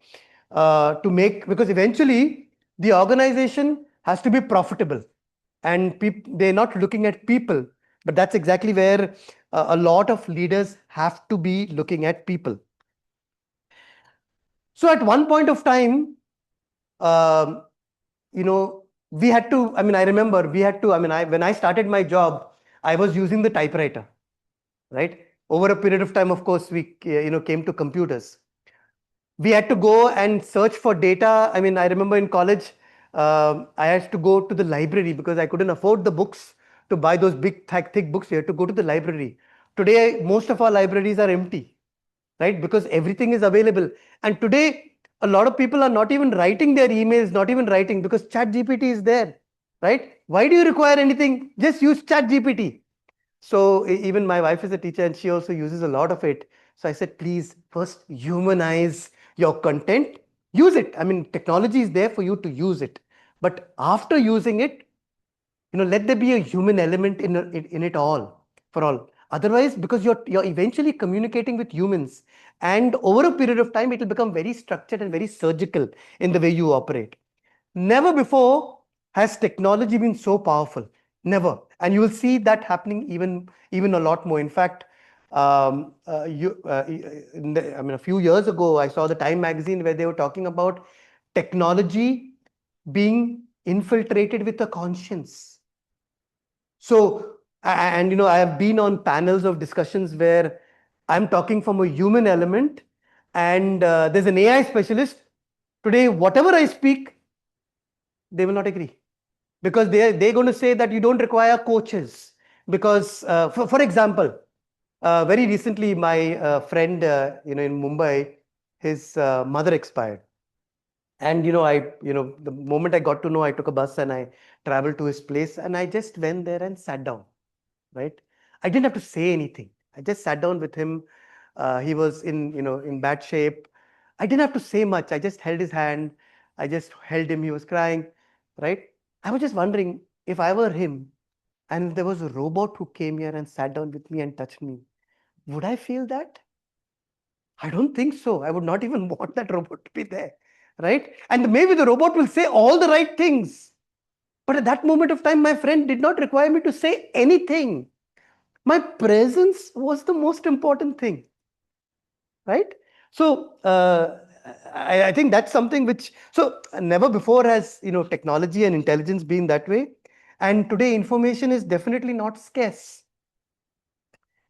to make, because eventually the organization has to be profitable, and they're not looking at people. But that's exactly where a lot of leaders have to be looking at people. So at one point of time, we had to, I remember we had to, when I started my job, I was using the typewriter, right? Over a period of time, of course, we, came to computers. We had to go and search for data. I remember in college, I had to go to the library because I couldn't afford the books to buy those big, thick books. We had to go to the library. Today, most of our libraries are empty, right? Because everything is available. And today, a lot of people are not even writing their emails, not even writing, because ChatGPT is there, right? Why do you require anything? Just use ChatGPT. So even my wife is a teacher and she also uses a lot of it. So I said, please first humanize your content, use it. Technology is there for you to use it. But after using it, let there be a human element in it all, for all. Otherwise, because you're eventually communicating with humans, and over a period of time, it will become very structured and very surgical in the way you operate. Never before has technology been so powerful. Never. And you will see that happening even a lot more. In fact, a few years ago, I saw the Time magazine where they were talking about technology being infiltrated with a conscience. So, and I have been on panels of discussions where I'm talking from a human element, and there's an AI specialist. Today, whatever I speak, they will not agree, because they're going to say that you don't require coaches. Because, for example, very recently, my friend, in Mumbai, his mother expired. And, the moment I got to know, I took a bus and I traveled to his place, and I just went there and sat down, right? I didn't have to say anything. I just sat down with him. He was in bad shape. I didn't have to say much. I just held his hand. I just held him. He was crying, right? I was just wondering, if I were him and there was a robot who came here and sat down with me and touched me, would I feel that? I don't think so. I would not even want that robot to be there, right? And maybe the robot will say all the right things. But at that moment of time, my friend did not require me to say anything. My presence was the most important thing, right? So I think that's something which, so never before has, technology and intelligence been that way. And today information is definitely not scarce.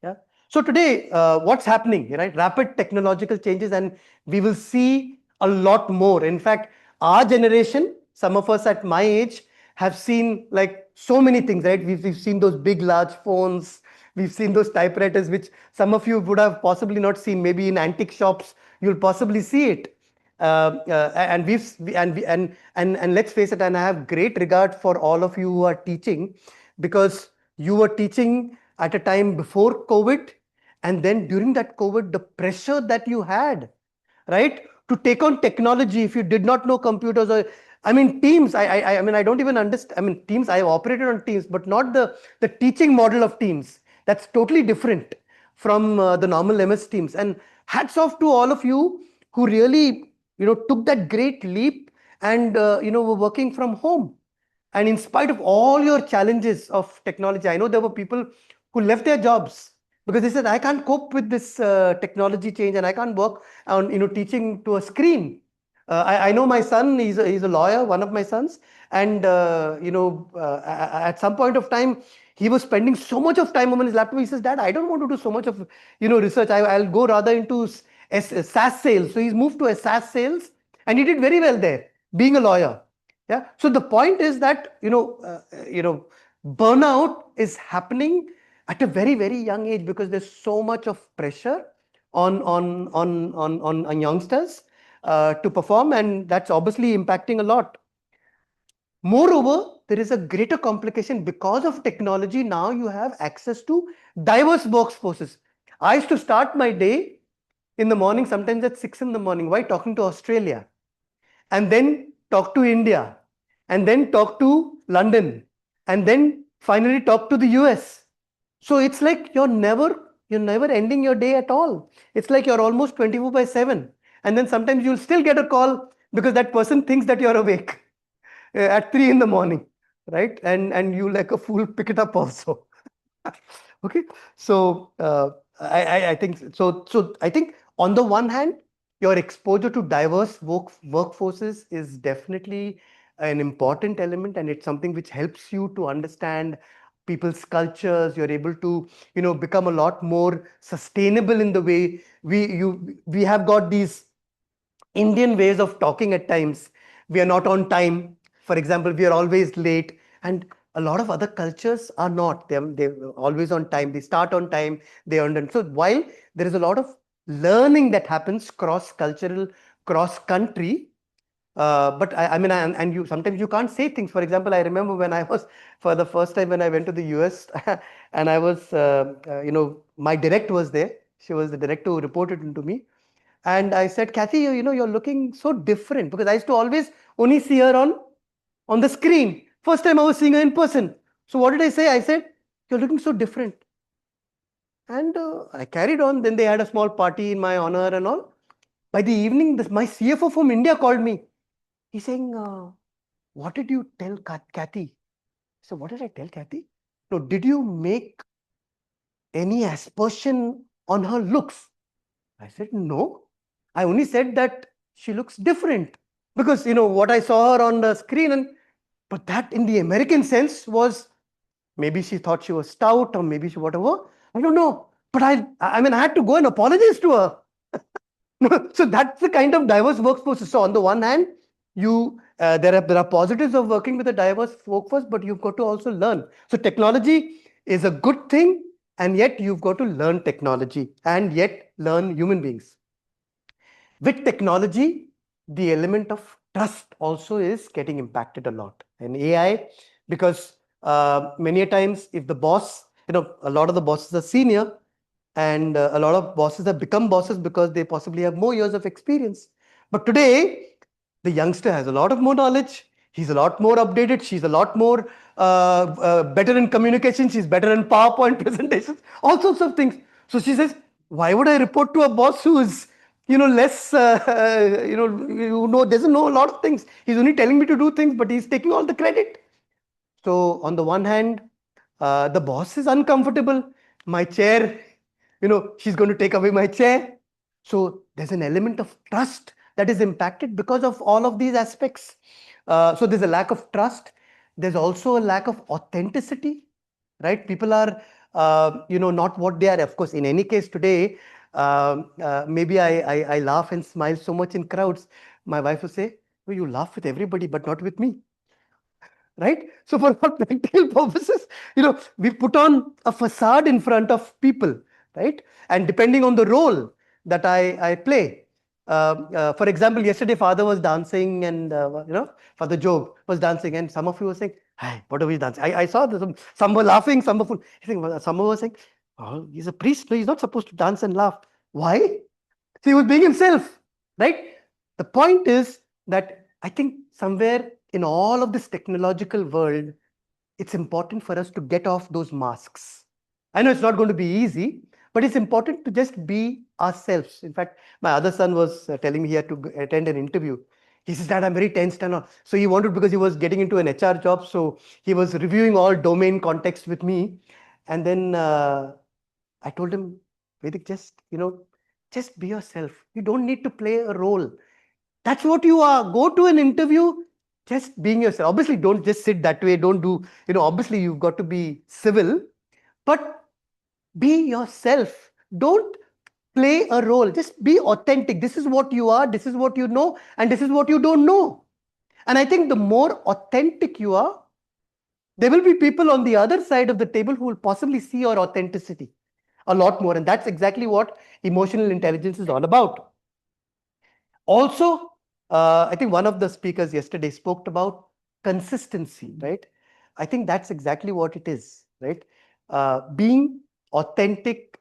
Yeah. So today, what's happening, right? Rapid technological changes, and we will see a lot more. In fact, our generation, some of us at my age, have seen like so many things, right? We've seen those big, large phones. We've seen those typewriters, which some of you would have possibly not seen. Maybe in antique shops, you'll possibly see it. And let's face it, and I have great regard for all of you who are teaching, because you were teaching at a time before COVID, and then during that COVID, the pressure that you had, right, to take on technology. If you did not know computers, or Teams, I don't even understand. Teams, I have operated on Teams, but not the teaching model of Teams. That's totally different from the normal MS Teams. And hats off to all of you who really, took that great leap and, were working from home. And in spite of all your challenges of technology, I know there were people who left their jobs because they said, I can't cope with this technology change and I can't work on, teaching to a screen. I know my son, he's a lawyer, one of my sons. And, at some point of time, he was spending so much of time on his laptop. He says, Dad, I don't want to do so much of, research. I'll go rather into SaaS sales. So he's moved to a SaaS sales and he did very well there, being a lawyer. Yeah. So the point is that, burnout is happening at a very, very young age because there's so much of pressure on youngsters to perform, and that's obviously impacting a lot. Moreover, there is a greater complication because of technology. Now you have access to diverse workforces. I used to start my day in the morning, sometimes at 6 in the morning, while talking to Australia, and then talk to India, and then talk to London, and then finally talk to the US. So it's like you're never ending your day at all. It's like you're almost 24/7. And then sometimes you'll still get a call because that person thinks that you're awake at 3 in the morning, right? And you like a fool pick it up also. Okay. So I think so. So I think on the one hand, your exposure to diverse workforces is definitely an important element, and it's something which helps you to understand people's cultures. You're able to, become a lot more sustainable in the way we have got these Indian ways of talking at times. We are not on time. For example, we are always late, and a lot of other cultures are not. They're always on time. They start on time. They earn it. So while there is a lot of learning that happens cross-cultural, cross-country, but I mean, and you sometimes you can't say things. For example, I remember when I was for the first time when I went to the US, and I was, my direct was there. She was the director who reported into me. And I said, Kathy, you're looking so different, because I used to always only see her on the screen. First time I was seeing her in person. So what did I say? I said, you're looking so different. And I carried on. Then they had a small party in my honor and all. By the evening, my CFO from India called me. He's saying, what did you tell Kathy? So what did I tell Kathy? No, did you make any aspersion on her looks? I said, no. I only said that she looks different because, what I saw her on the screen, but that in the American sense was maybe she thought she was stout or maybe she whatever. I don't know. But I mean, I had to go and apologize to her. So that's the kind of diverse workforce. So on the one hand, there are positives of working with a diverse workforce, but you've got to also learn. So technology is a good thing, and yet you've got to learn technology and yet learn human beings. With technology, the element of trust also is getting impacted a lot. And AI, because many a times if the boss, a lot of the bosses are senior, and a lot of bosses have become bosses because they possibly have more years of experience. But today, the youngster has a lot of more knowledge. He's a lot more updated. She's a lot more better in communication. She's better in PowerPoint presentations, all sorts of things. So she says, why would I report to a boss who is, less, doesn't know a lot of things. He's only telling me to do things, but he's taking all the credit. So on the one hand, the boss is uncomfortable. My chair, she's going to take away my chair. So there's an element of trust that is impacted because of all of these aspects. So there's a lack of trust. There's also a lack of authenticity, right? People are, not what they are. Of course, in any case today, maybe I laugh and smile so much in crowds. My wife will say, oh, you laugh with everybody, but not with me. Right? So for all practical purposes, we put on a facade in front of people, right? And depending on the role that I play. For example, yesterday father was dancing and, Father Job was dancing and some of you were saying, hey, what are we dancing? I saw some were laughing, some were some were saying, oh, he's a priest, no, he's not supposed to dance and laugh. Why? So he was being himself, right? The point is that I think somewhere in all of this technological world, it's important for us to get off those masks. I know it's not going to be easy, but it's important to just be ourselves. In fact, my other son was telling me he had to attend an interview. He says, Dad, I'm very tensed and all. So he wanted, because he was getting into an HR job, so he was reviewing all domain context with me. And then I told him, Vedic, just be yourself. You don't need to play a role. That's what you are. Go to an interview, just being yourself. Obviously, don't just sit that way. Don't do, obviously you've got to be civil, but be yourself. Don't play a role. Just be authentic. This is what you are. This is what you know. And this is what you don't know. And I think the more authentic you are, there will be people on the other side of the table who will possibly see your authenticity a lot more. And that's exactly what emotional intelligence is all about. Also, I think one of the speakers yesterday spoke about consistency, right? I think that's exactly what it is, right? Being authentic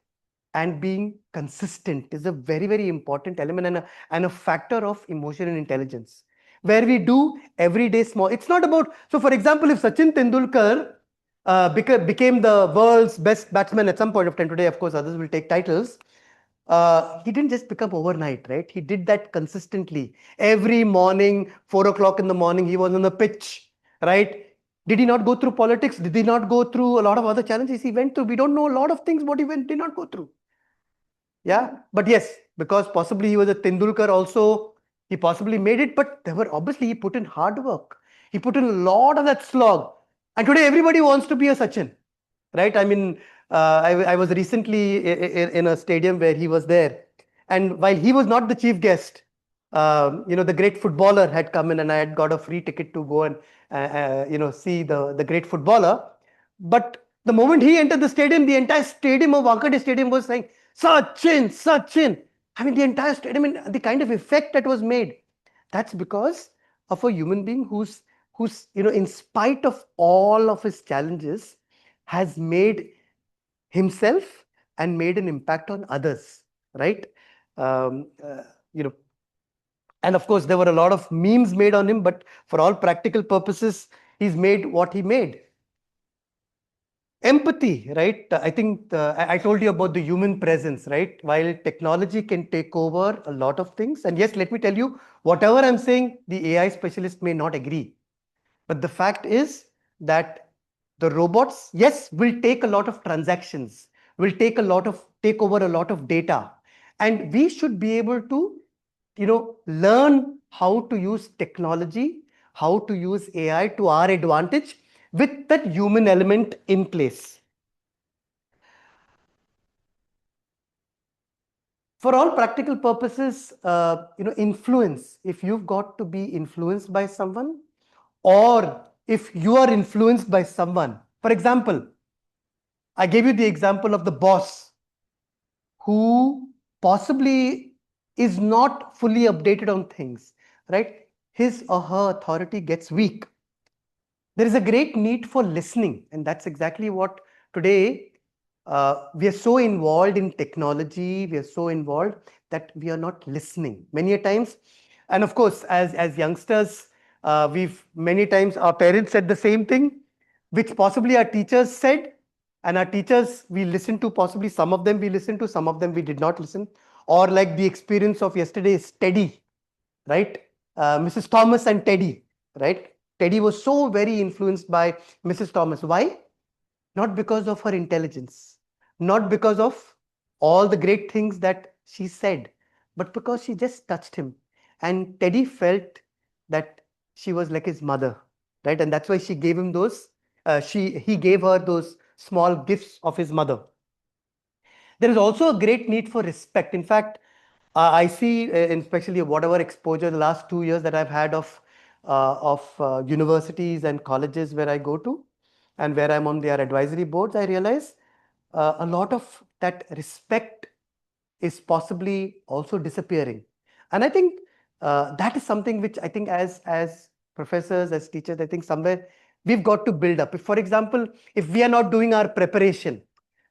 and being consistent is a very, very important element and a factor of emotional intelligence, where we do everyday small. It's not about, so for example, if Sachin Tendulkar became the world's best batsman at some point of time, today, of course, others will take titles. He didn't just become overnight, right? He did that consistently. Every morning, 4 o'clock in the morning, he was on the pitch, right? Did he not go through politics? Did he not go through a lot of other challenges he went through? We don't know a lot of things what he did not go through. Yeah, but yes, because possibly he was a Tendulkar also, he possibly made it, but obviously he put in hard work. He put in a lot of that slog. And today everybody wants to be a Sachin, right? I mean, I was recently in a stadium where he was there. And while he was not the chief guest, the great footballer had come in and I had got a free ticket to go and, see the great footballer. But the moment he entered the stadium, the entire stadium of Wankhede Stadium was saying, Sachin, Sachin. I mean, the entire stadium, and the kind of effect that was made. That's because of a human being who's, in spite of all of his challenges, has made himself and made an impact on others, right? And of course, there were a lot of memes made on him, but for all practical purposes, he's made what he made. Empathy, right? I think I told you about the human presence, right? While technology can take over a lot of things, and yes, let me tell you, whatever I'm saying, the AI specialist may not agree. But the fact is that the robots, yes, will take a lot of transactions, will take over a lot of data. And we should be able to, learn how to use technology, how to use AI to our advantage with that human element in place. For all practical purposes, influence, if you've got to be influenced by someone, or if you are influenced by someone. For example, I gave you the example of the boss who possibly is not fully updated on things, right? His or her authority gets weak. There is a great need for listening, and that's exactly what today we are so involved in technology, we are so involved that we are not listening many a times. And of course, as youngsters, many times our parents said the same thing, which possibly our teachers said, and our teachers we listened to, possibly some of them we listened to, some of them we did not listen. Or like the experience of yesterday's Teddy, right? Mrs. Thomas and Teddy, right? Teddy was so very influenced by Mrs. Thomas. Why? Not because of her intelligence, not because of all the great things that she said, but because she just touched him. And Teddy felt that she was like his mother, right? And that's why she gave him those, he gave her those small gifts of his mother. There is also a great need for respect. In fact, I see, especially whatever exposure the last 2 years that I've had of universities and colleges where I go to, and where I'm on their advisory boards, I realize a lot of that respect is possibly also disappearing. And I think that is something which I think as professors, as teachers, I think somewhere we've got to build up. If, for example, if we are not doing our preparation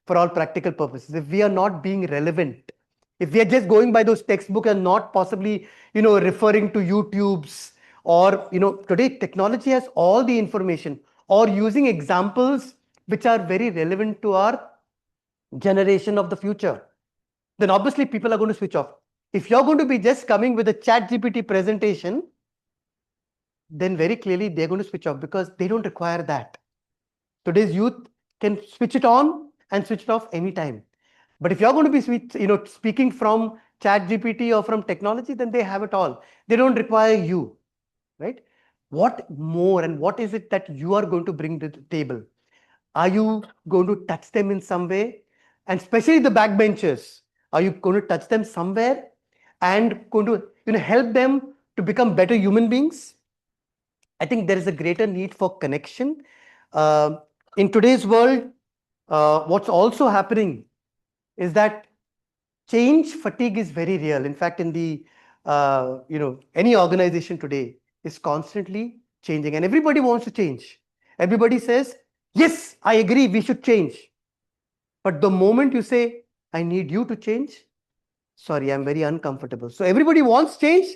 for all practical purposes, if we are not being relevant, if we are just going by those textbooks and not possibly, referring to YouTubes, or, today technology has all the information, or using examples which are very relevant to our generation of the future, then obviously people are going to switch off. If you're going to be just coming with a ChatGPT presentation, then very clearly they're going to switch off because they don't require that. Today's youth can switch it on and switch it off anytime. But if you're going to be speaking from ChatGPT or from technology, then they have it all. They don't require you, right? What more and what is it that you are going to bring to the table? Are you going to touch them in some way? And especially the backbenchers, are you going to touch them somewhere and going to help them to become better human beings? I think there is a greater need for connection. In today's world, what's also happening is that change fatigue is very real. In fact, in the any organization today is constantly changing, and everybody wants to change. Everybody says, yes, I agree, we should change. But the moment you say, I need you to change, sorry, I'm very uncomfortable. So everybody wants change,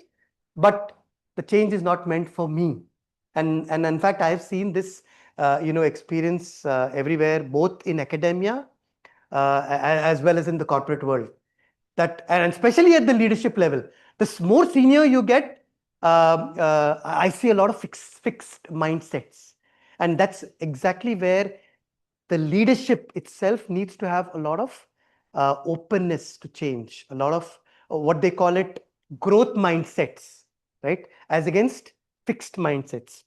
but the change is not meant for me. And in fact, I have seen this experience everywhere, both in academia as well as in the corporate world. That, and especially at the leadership level, the more senior you get, I see a lot of fixed mindsets. And that's exactly where the leadership itself needs to have a lot of openness to change, a lot of what they call it growth mindsets, right? As against fixed mindsets.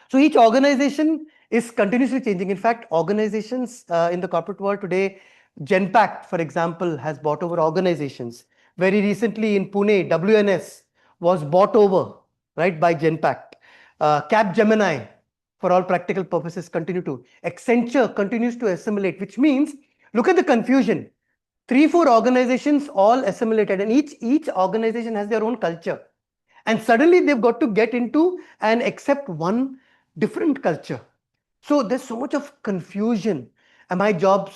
So each organization is continuously changing. In fact, organizations in the corporate world today, Genpact, for example, has bought over organizations. Very recently in Pune, WNS was bought over, right, by Genpact. Capgemini, for all practical purposes, continue to. Accenture continues to assimilate, which means, look at the confusion. 3-4 organizations all assimilated, and each organization has their own culture. And suddenly they've got to get into and accept one different culture. So there's so much of confusion. Is my job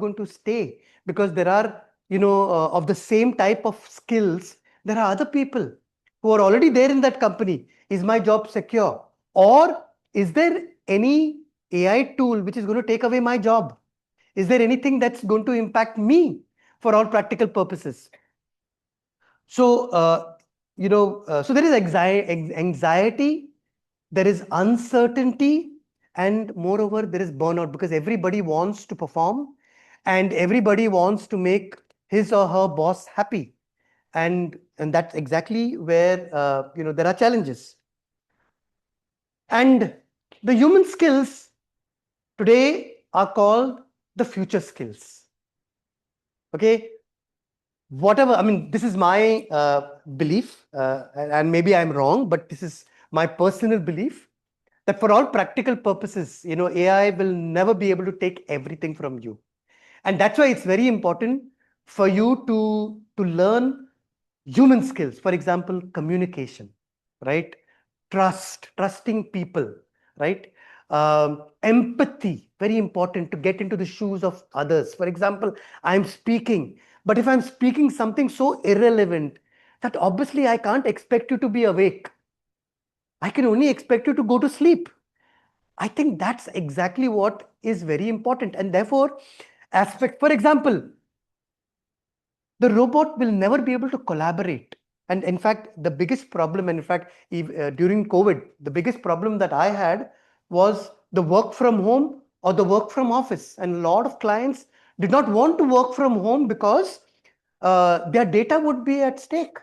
going to stay? Because there are, of the same type of skills, there are other people who are already there in that company. Is my job secure? Or is there any AI tool which is going to take away my job? Is there anything that's going to impact me for all practical purposes? So, so there is anxiety, there is uncertainty, and moreover, there is burnout, because everybody wants to perform and everybody wants to make his or her boss happy. And that's exactly where, there are challenges. And the human skills today are called the future skills. Okay. Whatever, I mean, this is my belief, and maybe I'm wrong, but this is my personal belief that for all practical purposes, AI will never be able to take everything from you. And that's why it's very important for you to learn human skills. For example, communication, right? Trusting people, right? Empathy, very important to get into the shoes of others. For example, I'm speaking, but if I'm speaking something so irrelevant that obviously I can't expect you to be awake, I can only expect you to go to sleep. I think that's exactly what is very important. And therefore, for example, the robot will never be able to collaborate. And in fact, the biggest problem, and in fact, during COVID, the biggest problem that I had was the work from home or the work from office. And a lot of clients did not want to work from home because their data would be at stake,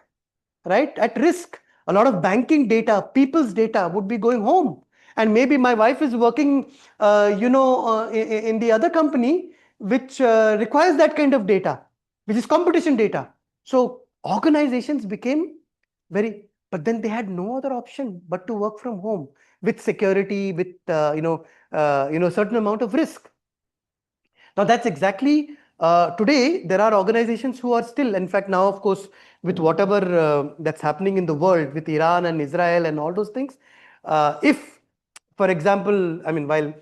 right? At risk. A lot of banking data, people's data would be going home. And maybe my wife is working, in the other company, which requires that kind of data, which is competition data. So organizations became but then they had no other option but to work from home with security, with certain amount of risk. Now that's exactly today there are organizations who are still, in fact, now of course with whatever that's happening in the world with Iran and Israel and all those things, if, for example, I mean, while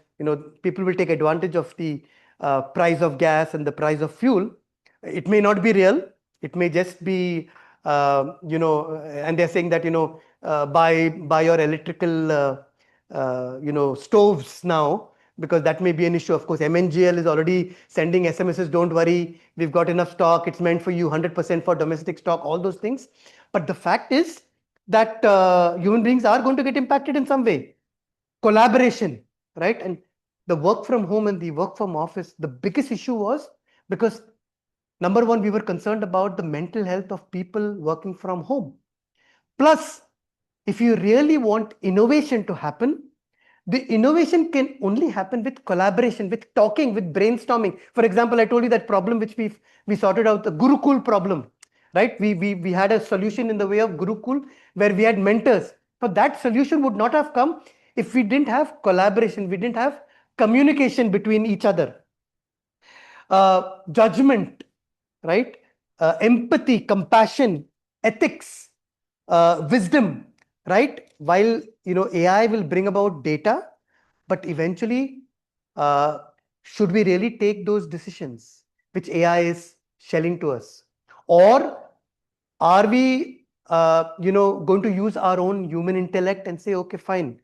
people will take advantage of the price of gas and the price of fuel, it may not be real. It may just be, and they're saying that, buy your electrical, stoves now, because that may be an issue. Of course, MNGL is already sending SMSs, don't worry, we've got enough stock, it's meant for you, 100% for domestic stock, all those things. But the fact is that human beings are going to get impacted in some way. Collaboration, right? And the work from home and the work from office, the biggest issue was because number one, we were concerned about the mental health of people working from home. Plus, if you really want innovation to happen, the innovation can only happen with collaboration, with talking, with brainstorming. For example, I told you that problem which we sorted out, the Gurukul problem, right? We had a solution in the way of Gurukul where we had mentors. But that solution would not have come if we didn't have collaboration, we didn't have communication between each other. Judgment, right? Empathy, compassion, ethics, wisdom, right? While AI will bring about data, but eventually, should we really take those decisions which AI is shelling to us, or are we going to use our own human intellect and say, okay, fine,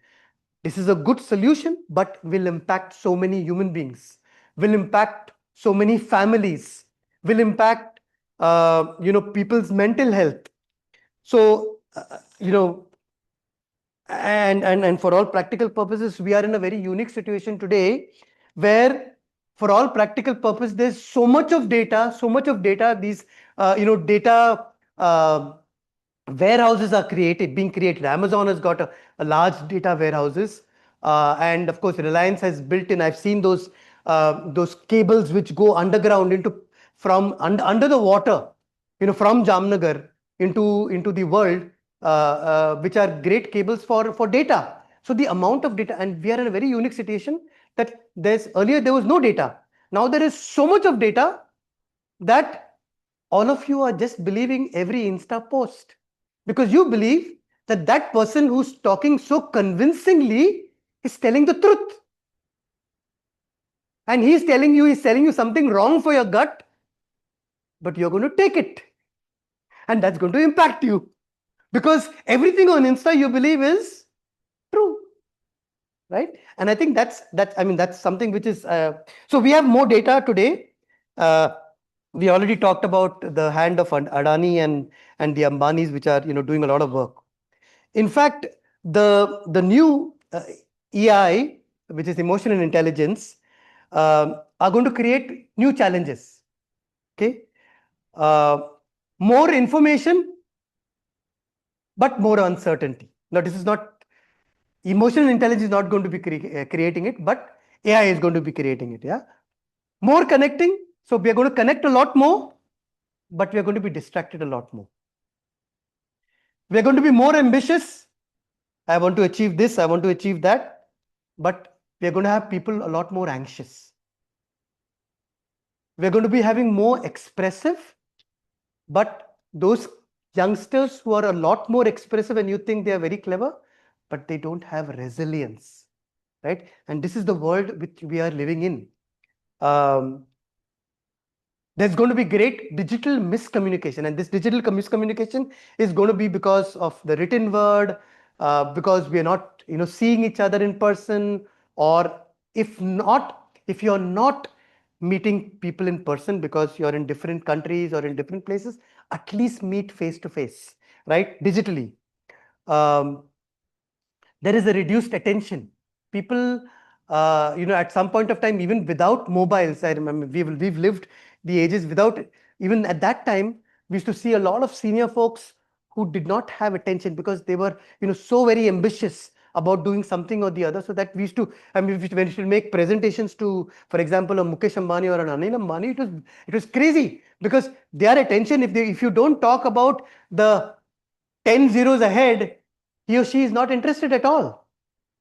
this is a good solution, but will impact so many human beings, will impact so many families, will impact people's mental health. So and for all practical purposes, we are in a very unique situation today where for all practical purpose, there's so much of data, these data warehouses are being created. Amazon has got a large data warehouses, and of course Reliance has built in. I've seen those cables which go underground from under the water, from Jamnagar into the world, which are great cables for data. So the amount of data, and we are in a very unique situation that earlier there was no data. Now there is so much of data that all of you are just believing every Insta post, because you believe that that person who's talking so convincingly is telling the truth. And he's telling you something wrong for your gut, but you're going to take it. And that's going to impact you, because everything on Insta you believe is true, right? And I think that's something which is, so we have more data today. We already talked about the hand of Adani and the Ambanis, which are doing a lot of work. In fact, the new EI, which is emotional intelligence, are going to create new challenges. Okay, more information, but more uncertainty. Now, this is not emotional intelligence is not going to be creating it, but AI is going to be creating it. Yeah, more connecting. So we are going to connect a lot more, but we are going to be distracted a lot more. We are going to be more ambitious. I want to achieve this, I want to achieve that, but we are going to have people a lot more anxious. We are going to be having more expressive, but those youngsters who are a lot more expressive and you think they are very clever, but they don't have resilience, right? And this is the world which we are living in. There's going to be great digital miscommunication, and this digital miscommunication is going to be because of the written word, because we are not seeing each other in person, or if you're not meeting people in person because you're in different countries or in different places, at least meet face to face, right? Digitally. There is a reduced attention. People, at some point of time, even without mobiles, I remember we've lived the ages without, even at that time, we used to see a lot of senior folks who did not have attention because they were, so very ambitious about doing something or the other. So that we used to, when we used to make presentations to, for example, a Mukesh Ambani or an Anil Ambani, it was crazy, because their attention, if you don't talk about the 10 zeros ahead, he or she is not interested at all,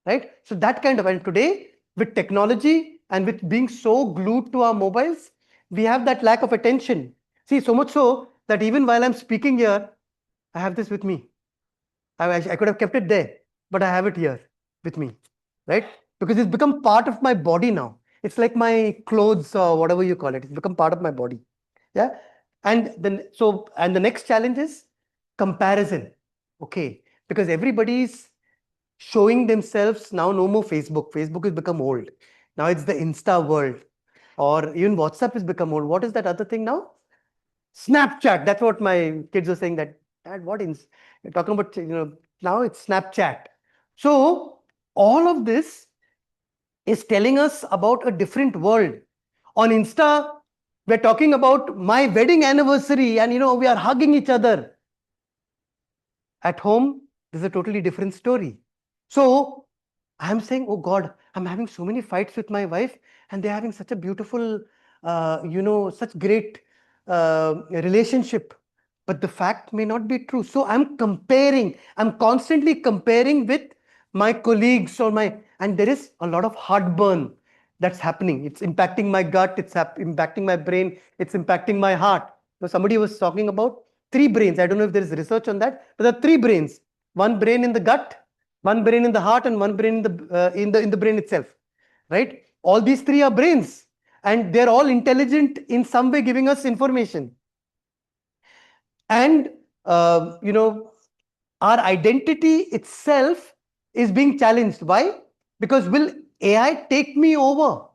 right? So that kind of, and today with technology and with being so glued to our mobiles, we have that lack of attention. See, so much so that even while I'm speaking here, I have this with me. I could have kept it there, but I have it here with me, right? Because it's become part of my body now. It's like my clothes or whatever you call it. It's become part of my body. Yeah. And the next challenge is comparison. Okay. Because everybody's showing themselves now. No more Facebook. Facebook has become old. Now it's the Insta world, or even WhatsApp has become old. What is that other thing now? Snapchat. That's what my kids were saying, that, Dad, you're talking about, now it's Snapchat. So all of this is telling us about a different world. On Insta, we're talking about my wedding anniversary and, we are hugging each other. At home, there's a totally different story. So I'm saying, oh God, I'm having so many fights with my wife and they're having such a beautiful, such great relationship. But the fact may not be true. So I'm constantly comparing with my colleagues and there is a lot of heartburn that's happening. It's impacting my gut, it's impacting my brain, it's impacting my heart. So somebody was talking about 3 brains. I don't know if there is research on that, but there are 3 brains. 1 brain in the gut, 1 brain in the heart, and 1 brain in the brain itself, right? All these 3 are brains, and they're all intelligent in some way, giving us information. And our identity itself is being challenged. Why? Because will AI take me over?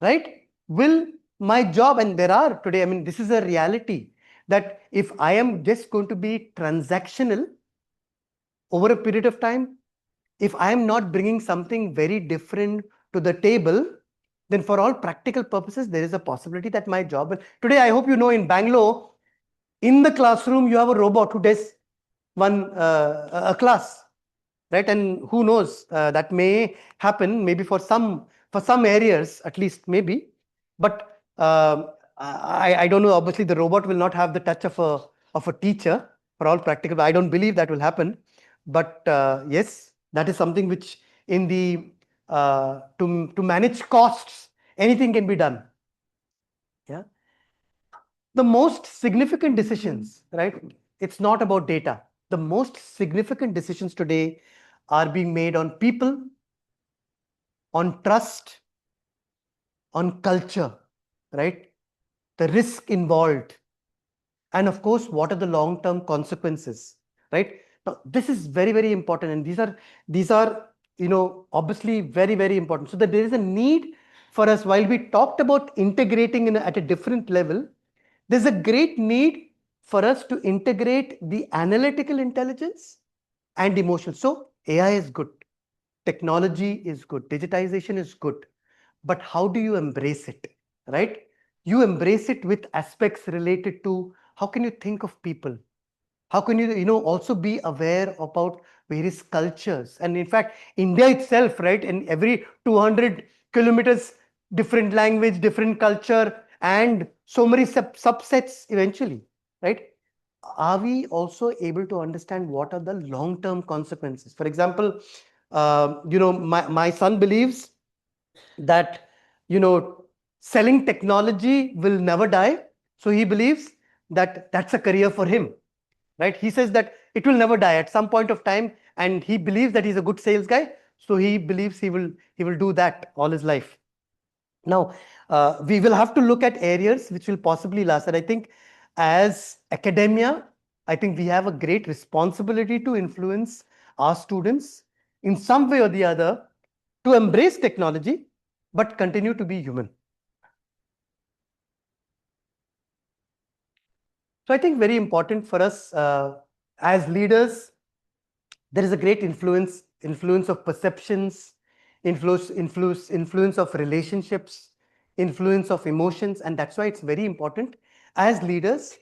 Right? Will my job, and there are today, this is a reality, that if I am just going to be transactional over a period of time, if I am not bringing something very different to the table, then for all practical purposes, there is a possibility that my job will. Today, I hope you know, in Bangalore, in the classroom, you have a robot who does a class, right? And who knows, that may happen maybe for some areas, at least maybe. But I don't know. Obviously, the robot will not have the touch of a teacher for all practical. But I don't believe that will happen. But yes, that is something which in the to manage costs, anything can be done. Yeah. The most significant decisions, right? It's not about data. The most significant decisions today are being made on people, on trust, on culture, right? The risk involved, and of course, what are the long-term consequences, right? Now, this is very, very important, and these are obviously very, very important. So that there is a need for us. While we talked about integrating at a different level, there's a great need for us to integrate the analytical intelligence and emotion. So AI is good, technology is good, digitization is good, but how do you embrace it, right? You embrace it with aspects related to how can you think of people? How can you, also be aware about various cultures? And in fact, India itself, right, in every 200 kilometers, different language, different culture, and so many subsets eventually, right? Are we also able to understand what are the long-term consequences? For example, my son believes that, selling technology will never die. So he believes that that's a career for him, right? He says that it will never die at some point of time, and he believes that he's a good sales guy. So he believes he will do that all his life. Now, we will have to look at areas which will possibly last. And I think as academia, I think we have a great responsibility to influence our students in some way or the other to embrace technology, but continue to be human. So I think very important for us as leaders, there is a great influence of perceptions, influence of relationships, influence of emotions. And that's why it's very important as leaders,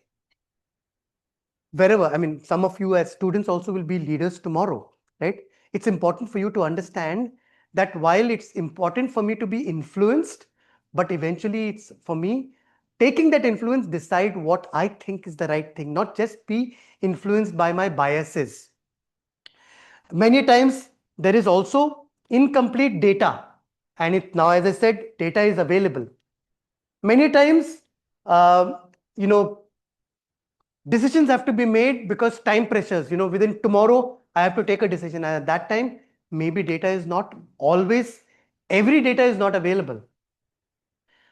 wherever, some of you as students also will be leaders tomorrow, right? It's important for you to understand that while it's important for me to be influenced, but eventually it's for me taking that influence, decide what I think is the right thing, not just be influenced by my biases. Many times there is also incomplete data, and now, as I said, data is available. Many times, decisions have to be made because time pressures, within tomorrow, I have to take a decision. And at that time, maybe data is not always, every data is not available.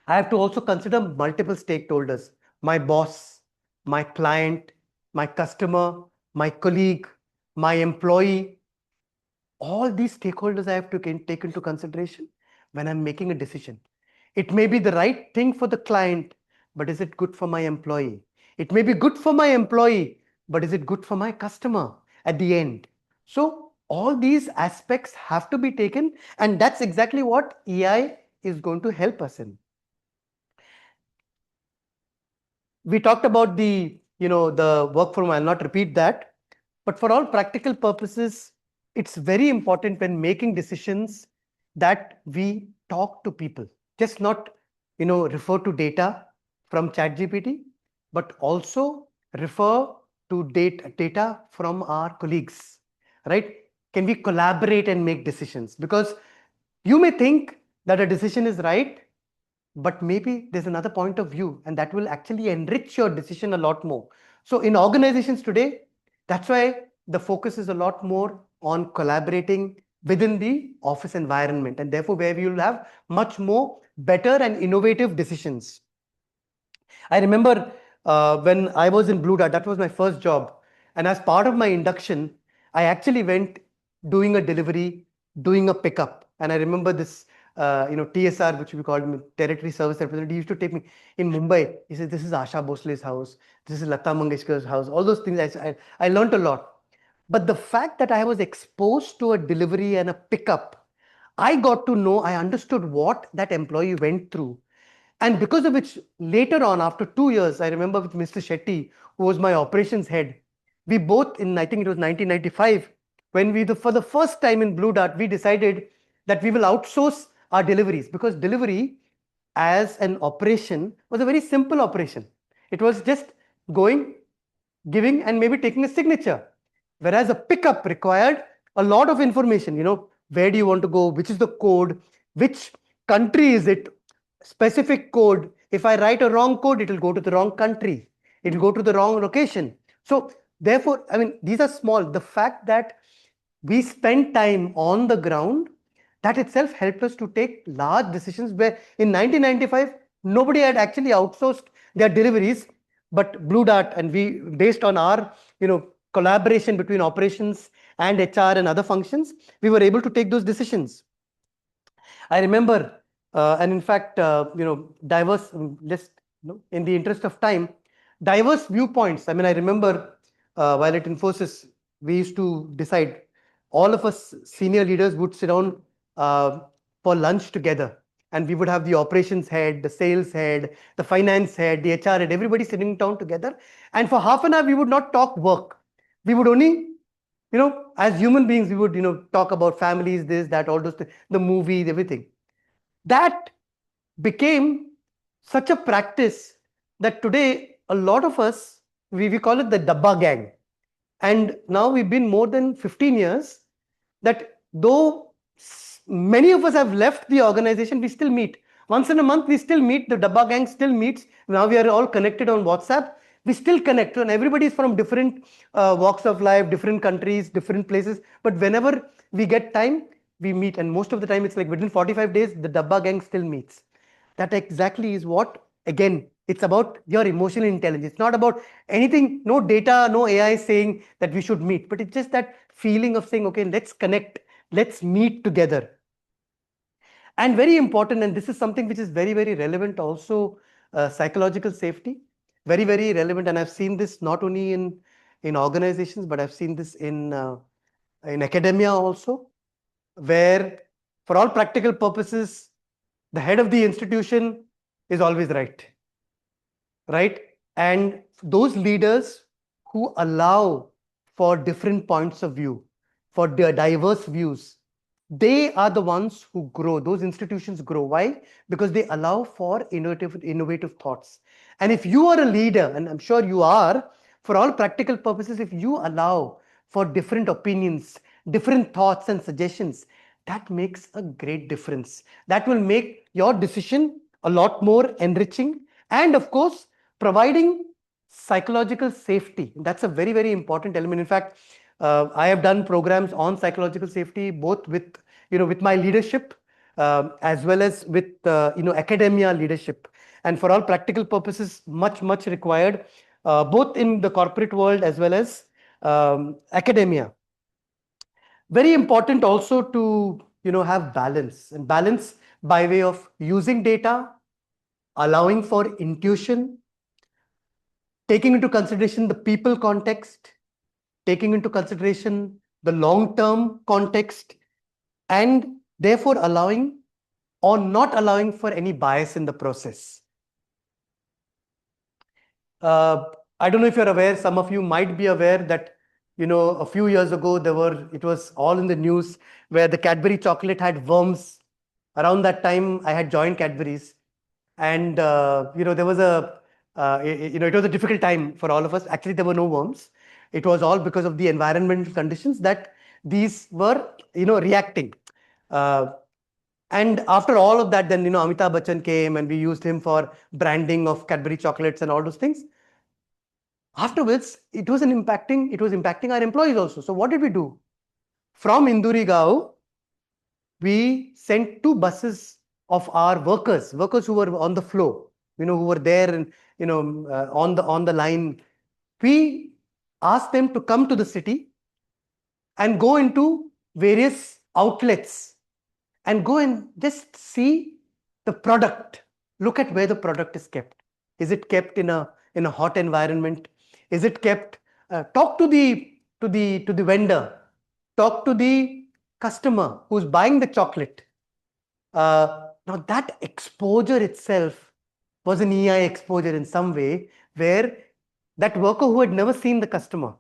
I have to also consider multiple stakeholders, my boss, my client, my customer, my colleague, my employee. All these stakeholders I have to take into consideration. when I'm making a decision. It may be the right thing for the client, but is it good for my employee? It may be good for my employee, but is it good for my customer at the end? So all these aspects have to be taken, and that's exactly what AI is going to help us in. We talked about the work from home. I'll not repeat that, but for all practical purposes, it's very important when making decisions that we talk to people, just not refer to data from ChatGPT, but also refer to data from our colleagues, right? Can we collaborate and make decisions? Because you may think that a decision is right, but maybe there's another point of view, and that will actually enrich your decision a lot more. So in organizations today, that's why the focus is a lot more on collaborating within the office environment, and therefore where we will have much more better and innovative decisions. I remember when I was in Blue Dart, that was my first job, and as part of my induction, I actually went doing a delivery, doing a pickup, and I remember this TSR, which we called Territory Service Representative, he used to take me in Mumbai. He said, "This is Asha Bhosle's house. This is Lata Mangeshkar's house." All those things, I learned a lot. But the fact that I was exposed to a delivery and a pickup, I got to know, I understood what that employee went through. And because of which, later on, after 2 years, I remember with Mr. Shetty, who was my operations head, we both I think it was 1995, when for the first time in Blue Dart, we decided that we will outsource our deliveries, because delivery as an operation was a very simple operation. It was just going, giving, and maybe taking a signature. Whereas a pickup required a lot of information, where do you want to go, which is the code, which country is it, specific code. If I write a wrong code, it will go to the wrong country. It will go to the wrong location. So therefore, I mean, these are small. The fact that we spend time on the ground, that itself helped us to take large decisions, where in 1995, nobody had actually outsourced their deliveries, but Blue Dart, and we, based on our, collaboration between operations and HR and other functions, we were able to take those decisions. I remember, and in fact, diverse, in the interest of time, diverse viewpoints. I mean, I remember while at Infosys, we used to decide, all of us senior leaders would sit down for lunch together, and we would have the operations head, the sales head, the finance head, the HR head, everybody sitting down together. And for half an hour, we would not talk work. We would only, as human beings, we would, talk about families, this, that, all those things, the movies, everything. That became such a practice that today, a lot of us, we call it the Dabba gang. And now we've been more than 15 years that though many of us have left the organization, we still meet. Once in a month, we still meet. The Dabba gang still meets. Now we are all connected on WhatsApp. We still connect, and everybody is from different walks of life, different countries, different places. But whenever we get time, we meet. And most of the time, it's like within 45 days, the Dabba gang still meets. That exactly is what, again, it's about your emotional intelligence. It's not about anything, no data, no AI saying that we should meet, but it's just that feeling of saying, okay, let's connect, let's meet together. And very important, and this is something which is very, very relevant also, psychological safety, very, very relevant. And I've seen this not only in organizations, but I've seen this in academia also, where for all practical purposes, the head of the institution is always right. And those leaders who allow for different points of view, for their diverse views, they are the ones who grow. Those institutions grow. Why? Because they allow for innovative thoughts. And if you are a leader, and I'm sure you are, for all practical purposes, if you allow for different opinions, different thoughts and suggestions, that makes a great difference. That will make your decision a lot more enriching, and of course, providing psychological safety. That's a very, very important element. In fact, I have done programs on psychological safety, both with, with my leadership, as well as with, academia leadership. And for all practical purposes, much, much required, both in the corporate world as well as academia. Very important also to, have balance. And balance by way of using data, allowing for intuition, taking into consideration the people context, taking into consideration the long-term context, and therefore allowing or not allowing for any bias in the process. I don't know if you're aware, some of you might be aware that, a few years ago, it was all in the news where the Cadbury chocolate had worms. Around that time, I had joined Cadbury's, and, there was it was a difficult time for all of us. Actually, there were no worms. It was all because of the environmental conditions that these were, reacting. And after all of that, then, Amitabh Bachchan came and we used him for branding of Cadbury chocolates and all those things. Afterwards, it was impacting our employees also. So what did we do? From Indurigao, we sent 2 buses of our workers who were on the floor, who were there and, on the line. We asked them to come to the city and go into various outlets and go and just see the product. Look at where the product is kept. Is it kept in a hot environment? Is it kept? Talk to the vendor. Talk to the customer who's buying the chocolate. Now that exposure itself was an EI exposure in some way, where that worker who had never seen the customer,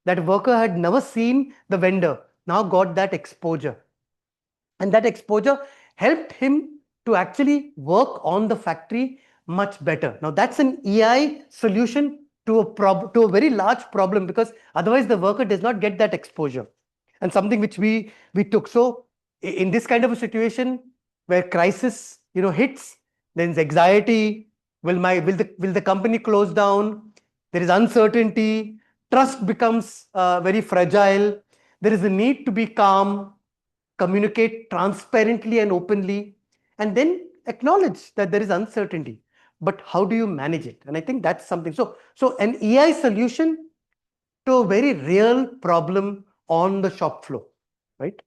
that worker had never seen the vendor, now got that exposure. And that exposure helped him to actually work on the factory much better. Now that's an EI solution to a very large problem, because otherwise the worker does not get that exposure. And something which we took. So in this kind of a situation where crisis hits, there's anxiety. Will the company close down? There is uncertainty. Trust becomes very fragile. There is a need to be calm, communicate transparently and openly, and then acknowledge that there is uncertainty. But how do you manage it? And I think that's something. So an EI solution to a very real problem on the shop floor, right?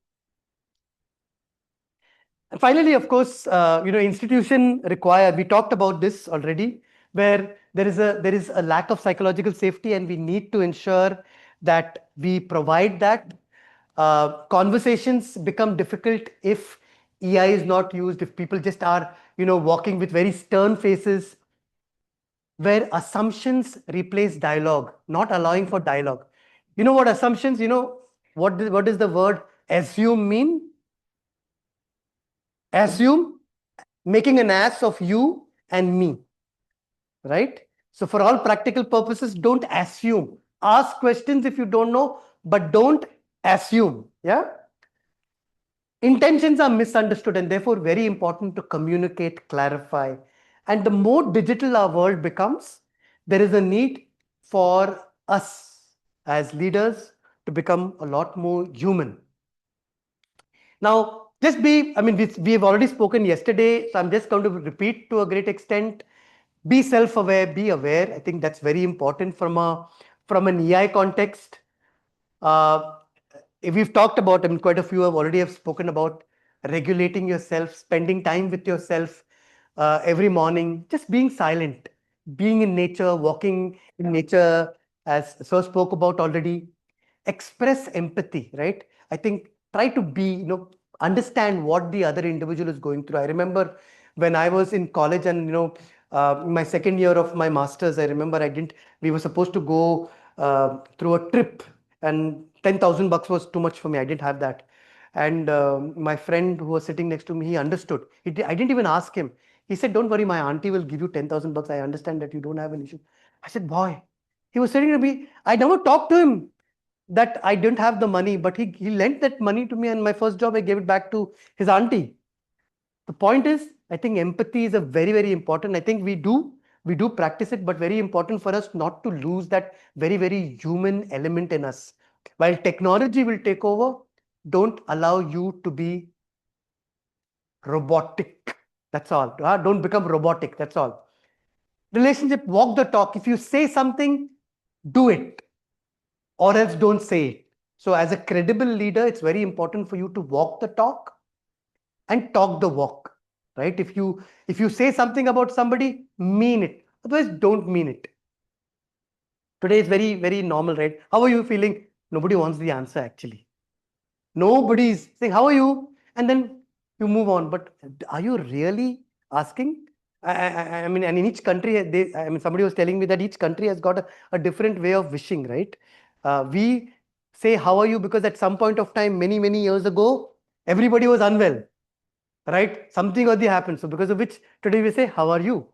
And finally, of course, institution require. We talked about this already, where there is a lack of psychological safety, and we need to ensure that we provide that. Conversations become difficult if EI is not used, if people just are, walking with very stern faces, where assumptions replace dialogue, not allowing for dialogue. You know what assumptions, what does the word assume mean? Assume, making an ass of you and me, right? So for all practical purposes, don't assume. Ask questions if you don't know, but don't assume. Yeah. Intentions are misunderstood, and therefore very important to communicate, clarify. And the more digital our world becomes, there is a need for us as leaders to become a lot more human. Now, we have already spoken yesterday, so I'm just going to repeat to a great extent. Be self-aware, be aware. I think that's very important from an EI context. We've talked about, quite a few have already spoken about regulating yourself, spending time with yourself every morning, just being silent, being in nature, walking in nature, as Sir spoke about already. Express empathy, right? I think try to be, understand what the other individual is going through. I remember when I was in college and, my second year of my master's, I remember we were supposed to go through a trip, and 10,000 bucks was too much for me. I didn't have that. And my friend who was sitting next to me, he understood. I didn't even ask him. He said, "Don't worry, my auntie will give you 10,000 bucks. I understand that you don't have an issue." I said, "Boy," he was sitting to me. I never talked to him that I didn't have the money, but he lent that money to me, and my first job, I gave it back to his auntie. The point is, I think empathy is a very, very important. I think we do practice it, but very important for us not to lose that very, very human element in us. While technology will take over, don't allow you to be robotic. That's all. Don't become robotic. That's all. Relationship, walk the talk. If you say something, do it, or else don't say it. So as a credible leader, it's very important for you to walk the talk and talk the walk. right? If you say something about somebody, mean it. Otherwise, don't mean it. Today is very, very normal, right? How are you feeling? Nobody wants the answer actually. Nobody is saying, how are you? And then you move on. But are you really asking? I mean, and in each country, I mean, somebody was telling me that each country has got a different way of wishing, right? We say, how are you? Because at some point of time, many, many years ago, everybody was unwell, right? Something or the happened. So because of which today we say, how are you?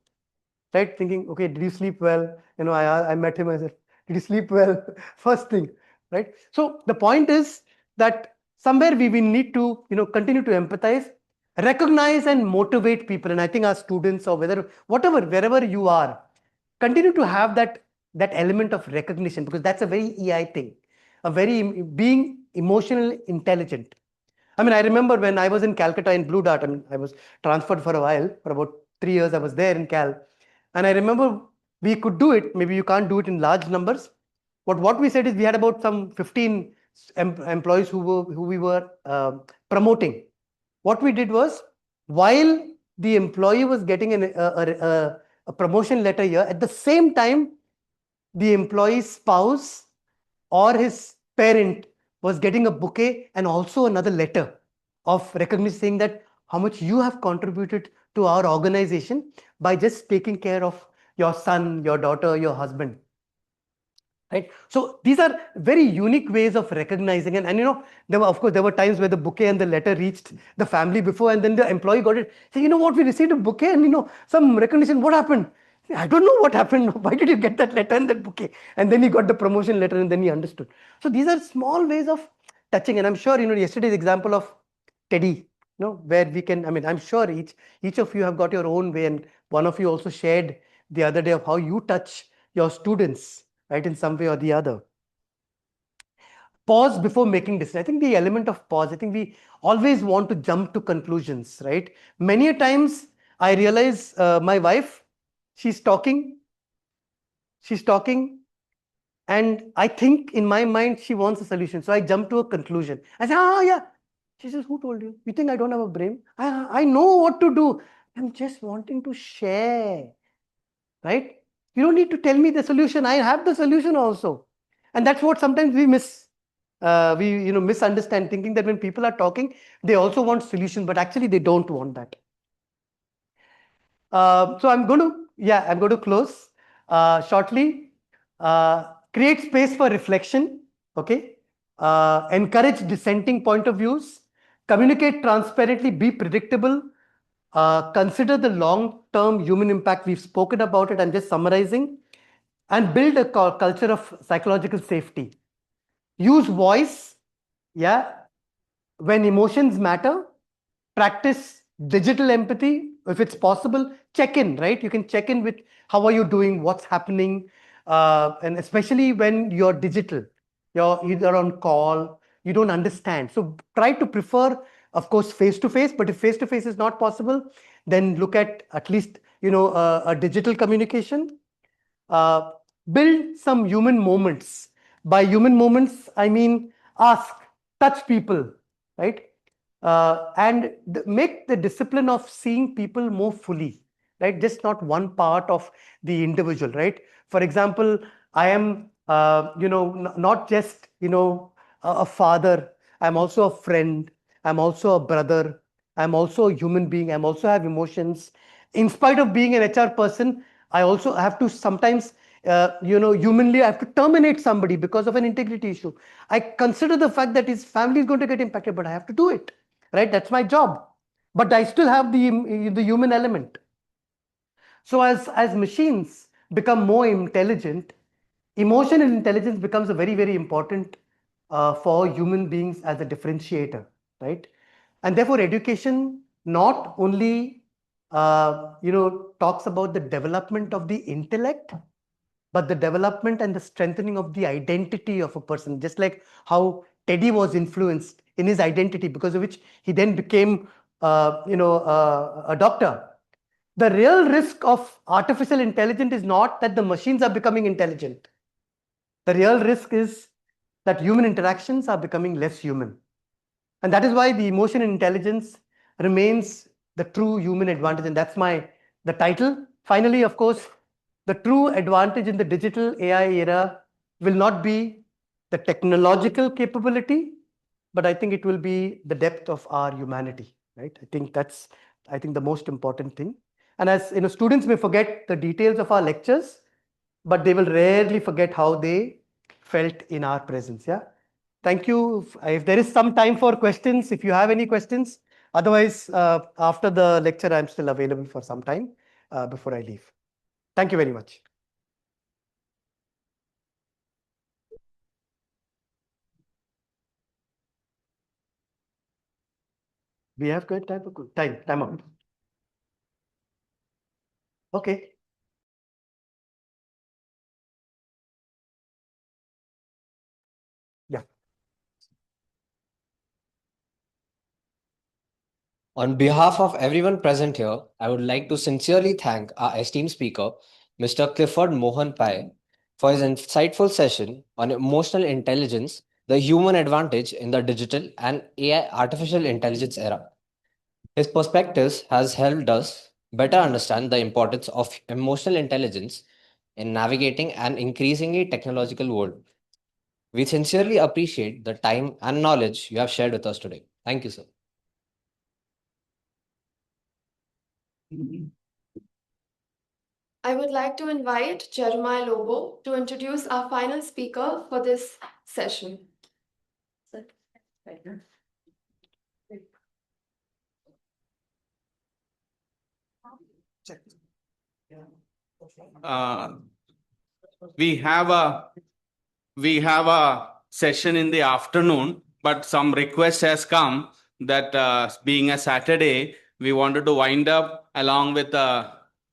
Right? Thinking, okay, did you sleep well? You know, I met him, I said, did you sleep well? First thing, right? So the point is that somewhere we need to, continue to empathize, recognize and motivate people. And I think our students or wherever you are, continue to have that element of recognition, because that's a very EI thing, being emotional intelligent. I mean, I remember when I was in Calcutta in Blue Dart, I mean, I was transferred for a while, for about 3 years I was there in Cal. And I remember we could do it. Maybe you can't do it in large numbers. But what we said is we had about some 15 employees who we were promoting. What we did was, while the employee was getting a promotion letter here, at the same time, the employee's spouse or his parent was getting a bouquet and also another letter of recognition saying that how much you have contributed to our organization by just taking care of your son, your daughter, your husband. Right? So these are very unique ways of recognizing. And there were times where the bouquet and the letter reached the family before, and then the employee got it. Say, you know what, we received a bouquet and some recognition. What happened? I don't know what happened. Why did you get that letter and that bouquet? And then he got the promotion letter and then he understood. So these are small ways of touching. And I'm sure, yesterday's example of Teddy, where we can, I mean, I'm sure each of you have got your own way. And one of you also shared the other day of how you touch your students, right, in some way or the other. Pause before making decisions. I think the element of pause, I think we always want to jump to conclusions, right? Many a times I realize my wife, she's talking, and I think in my mind she wants a solution. So I jump to a conclusion. I say, yeah. She says, who told you? You think I don't have a brain? I know what to do. I'm just wanting to share, right? You don't need to tell me the solution. I have the solution also. And that's what sometimes we misunderstand, thinking that when people are talking, they also want solutions, but actually they don't want that. So I'm going to close shortly. Create space for reflection. Okay. Encourage dissenting point of views. Communicate transparently. Be predictable. Consider the long-term human impact. We've spoken about it. I'm just summarizing. And build a culture of psychological safety. Use voice, when emotions matter. Practice digital empathy. If it's possible, check in, right? You can check in with how are you doing, what's happening. And especially when you're digital, you're either on call, you don't understand. So try to prefer, of course, face-to-face, but if face-to-face is not possible, then look at least, a digital communication. Build some human moments. By human moments, I mean ask, touch people, right? And make the discipline of seeing people more fully, right? Just not one part of the individual, right? For example, I am, not just, a father. I'm also a friend. I'm also a brother. I'm also a human being. I'm also have emotions. In spite of being an HR person, I also have to sometimes, humanly, I have to terminate somebody because of an integrity issue. I consider the fact that his family is going to get impacted, but I have to do it, right? That's my job. But I still have the human element. So as machines become more intelligent, emotion and intelligence becomes a very, very important for human beings as a differentiator, right? And therefore, education not only talks about the development of the intellect, but the development and the strengthening of the identity of a person. Just like how Teddy was influenced in his identity, because of which he then became, a doctor. The real risk of artificial intelligence is not that the machines are becoming intelligent. The real risk is that human interactions are becoming less human. And that is why the emotion and intelligence remains the true human advantage, and that's the title. Finally, of course, the true advantage in the digital AI era will not be the technological capability, but I think it will be the depth of our humanity, right? I think that's the most important thing. And as you know, students may forget the details of our lectures, but they will rarely forget how they felt in our presence. Yeah. Thank you. If there is some time for questions, if you have any questions, otherwise, after the lecture, I'm still available for some time before I leave. Thank you very much. We have good time for good time out. Okay. Yeah. On behalf of everyone present here, I would like to sincerely thank our esteemed speaker, Mr. Clifford Mohan Pai, for his insightful session on emotional intelligence, the human advantage in the digital and AI artificial intelligence era. His perspectives has helped us better understand the importance of emotional intelligence in navigating an increasingly technological world. We sincerely appreciate the time and knowledge you have shared with us today. Thank you, sir. I would like to invite Jeremiah Lobo to introduce our final speaker for this session. We have a session in the afternoon, but some request has come that being a Saturday, we wanted to wind up along with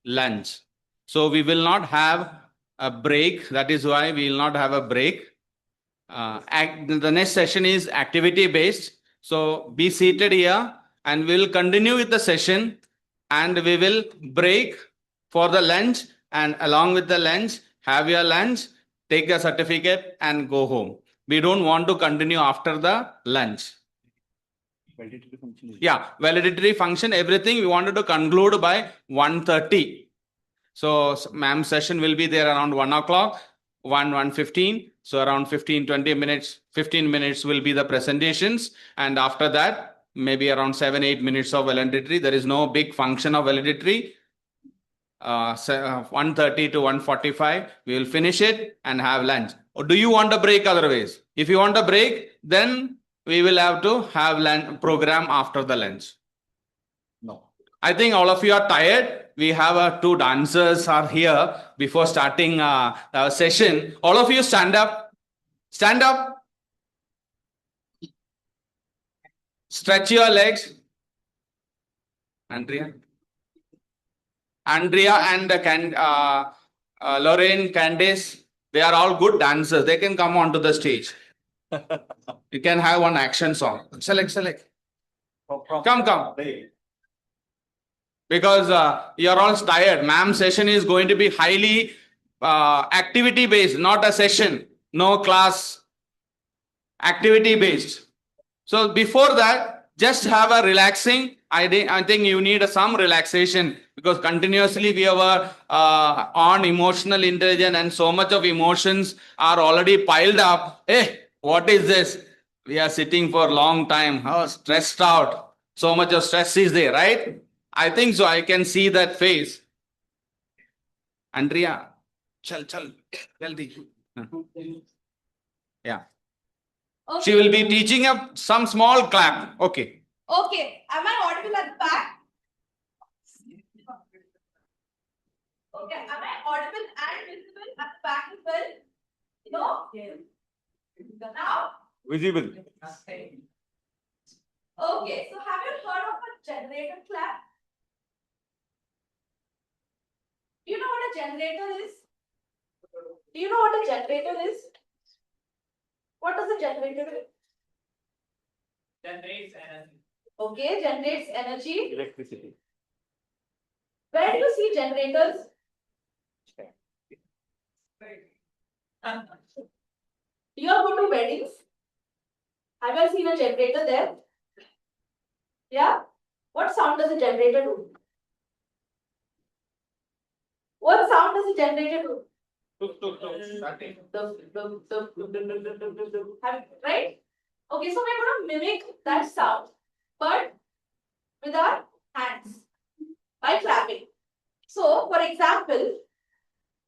lunch. So we will not have a break. That is why we will not have a break. The next session is activity based. So be seated here and we will continue with the session and we will break for the lunch, and along with the lunch, have your lunch, take a certificate and go home. We don't want to continue after the lunch. Yeah, validatory function, everything we wanted to conclude by 1:30. So ma'am session will be there around 1 o'clock, 1:15. So around 15-20 minutes, 15 minutes will be the presentations. And after that, maybe around 7-8 minutes of validatory. There is no big function of validatory. 1:30 to 1:45, we will finish it and have lunch. Or do you want a break otherwise? If you want a break, then we will have to have lunch program after the lunch. No. I think all of you are tired. We have two dancers are here before starting our session. All of you stand up. Stand up. Stretch your legs. Andrea and Lorraine, Candice, they are all good dancers. They can come onto the stage. You can have one action song. Select. Come. Because you're all tired. Ma'am session is going to be highly activity based, not a session. No class. Activity based. So before that, just have a relaxing. I think you need some relaxation because continuously we are on emotional intelligence and so much of emotions are already piled up. Hey, what is this? We are sitting for a long time. Oh, stressed out. So much of stress is there, right? I think so. I can see that face. Andrea, chal, jaldi. Yeah. Okay. She will be teaching some small clap. Okay. Okay, am I audible at the back? Okay, am I audible and visible at the back as well? No? Now? Visible. Okay, so have you heard of a generator clap? Do you know what a generator is? Do you know what a generator is? What does a generator do? Generates energy. Okay, generates energy. Electricity. Where do you see generators? You all go to weddings. Have you seen a generator there? Yeah? What sound does a generator do? What sound does a generator do? Right? Okay, so we're going to mimic that sound, but with our hands by clapping. So, for example,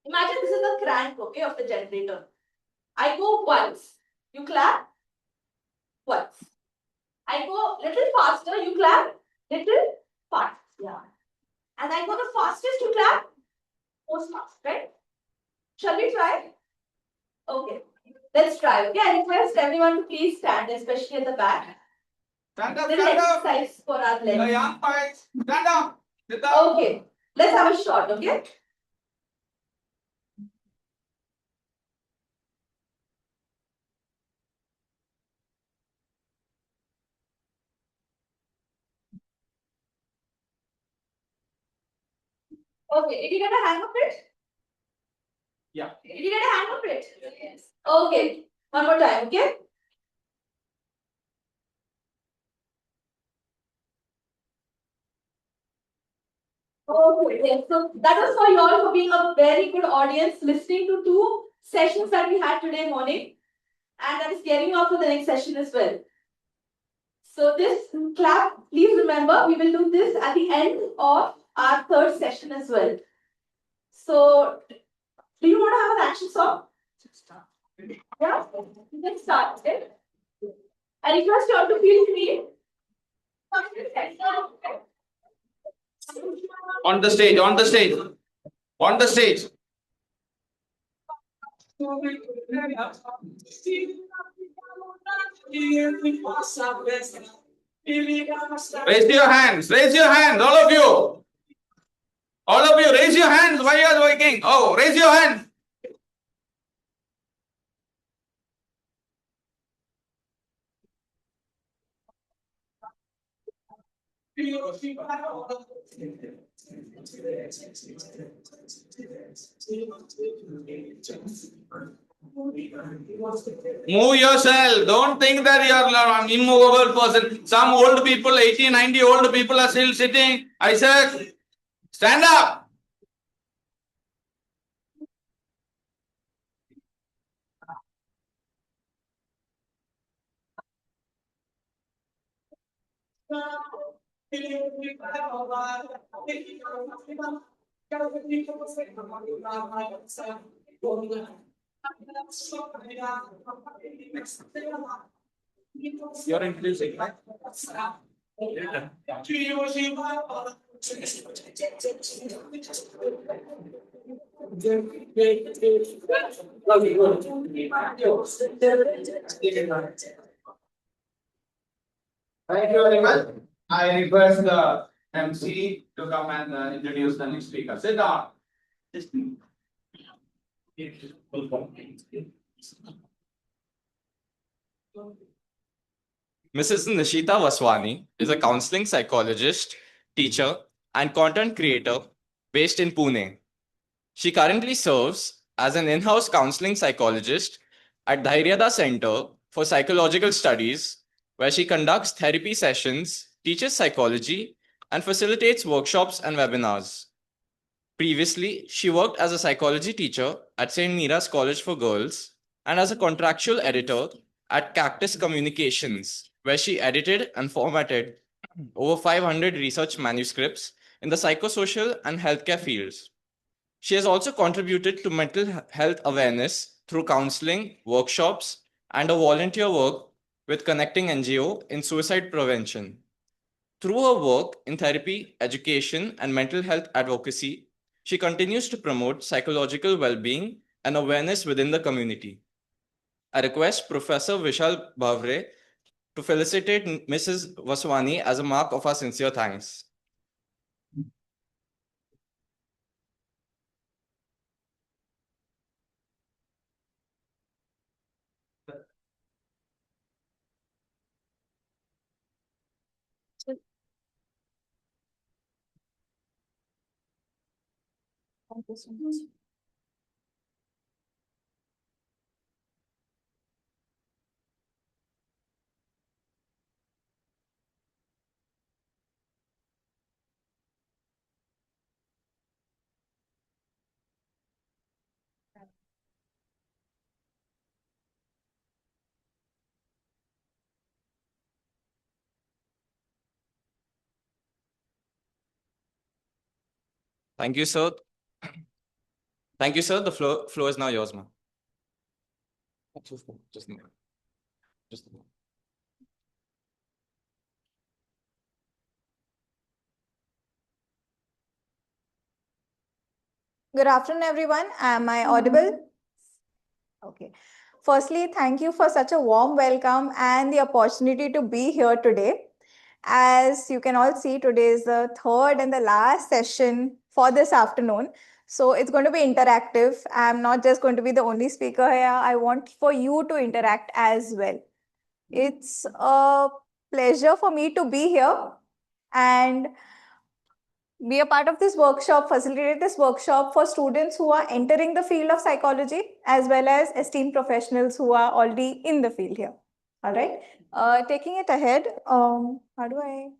imagine this is the crank, okay, of the generator. I go once, you clap once. I go little faster, you clap little fast. Yeah. And I go the fastest, you clap most fast, right? Shall we try? Okay. Let's try. Okay. I request everyone to please stand, especially at the back. Stand up, Little stand up. exercise for our The legs. young boys, stand up. Sit down. Okay. Let's have a shot, okay? Okay. Did you get a hang of it? Yeah. Did you get a hang of it? Yes. Okay. One more time, okay? Okay, yes. So that was for you all for being a very good audience, listening to two sessions that we had today morning, and that is gearing you up for the next session as well. So this clap, please remember, we will do this at the end of our third session as well. So, do you want to have an action song? Yeah, you can start. Okay? I request you all to feel free. On the stage, on the stage. On the stage. Raise your hands, all of you. All of you, raise your hands while you are working. Oh, raise your hand. Move yourself. Don't think that you are an immovable person. Some old people, 80, 90 old people are still sitting. I said, stand up. You're introducing, right? Thank you very much. I request the MC to come and introduce the next speaker. Sit down. Mrs. Nishita Vaswani is a counseling psychologist, teacher, and content creator based in Pune. She currently serves as an in-house counseling psychologist at Dhairyada Center for Psychological Studies, where she conducts therapy sessions, teaches psychology, and facilitates workshops and webinars. Previously, she worked as a psychology teacher at St. Mira's College for Girls and as a contractual editor at Cactus Communications, where she edited and formatted over 500 research manuscripts in the psychosocial and healthcare fields. She has also contributed to mental health awareness through counseling, workshops, and a volunteer work with Connecting NGO in suicide prevention. Through her work in therapy, education, and mental health advocacy, she continues to promote psychological well-being and awareness within the community. I request Professor Vishal Bhavre to felicitate Mrs. Vaswani as a mark of our sincere thanks. Thank you so much. Thank you, sir. Thank you, sir. The floor is now yours, ma'am. Just a minute. Just a minute. Good afternoon, everyone. Am I audible? Okay. Firstly, thank you for such a warm welcome and the opportunity to be here today. As you can all see, today is the third and the last session for this afternoon. So it's going to be interactive. I'm not just going to be the only speaker here. I want for you to interact as well. It's a pleasure for me to be here and be a part of this workshop, facilitate this workshop for students who are entering the field of psychology, as well as esteemed professionals who are already in the field here. All right. Taking it ahead, how do I?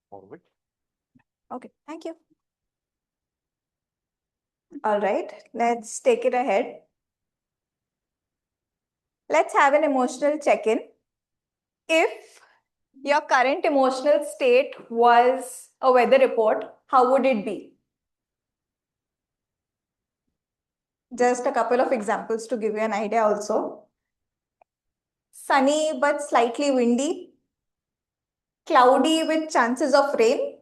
Forward. Okay, thank you. All right, let's take it ahead. Let's have an emotional check-in. If your current emotional state was a weather report, how would it be? Just a couple of examples to give you an idea also. Sunny but slightly windy, cloudy with chances of rain,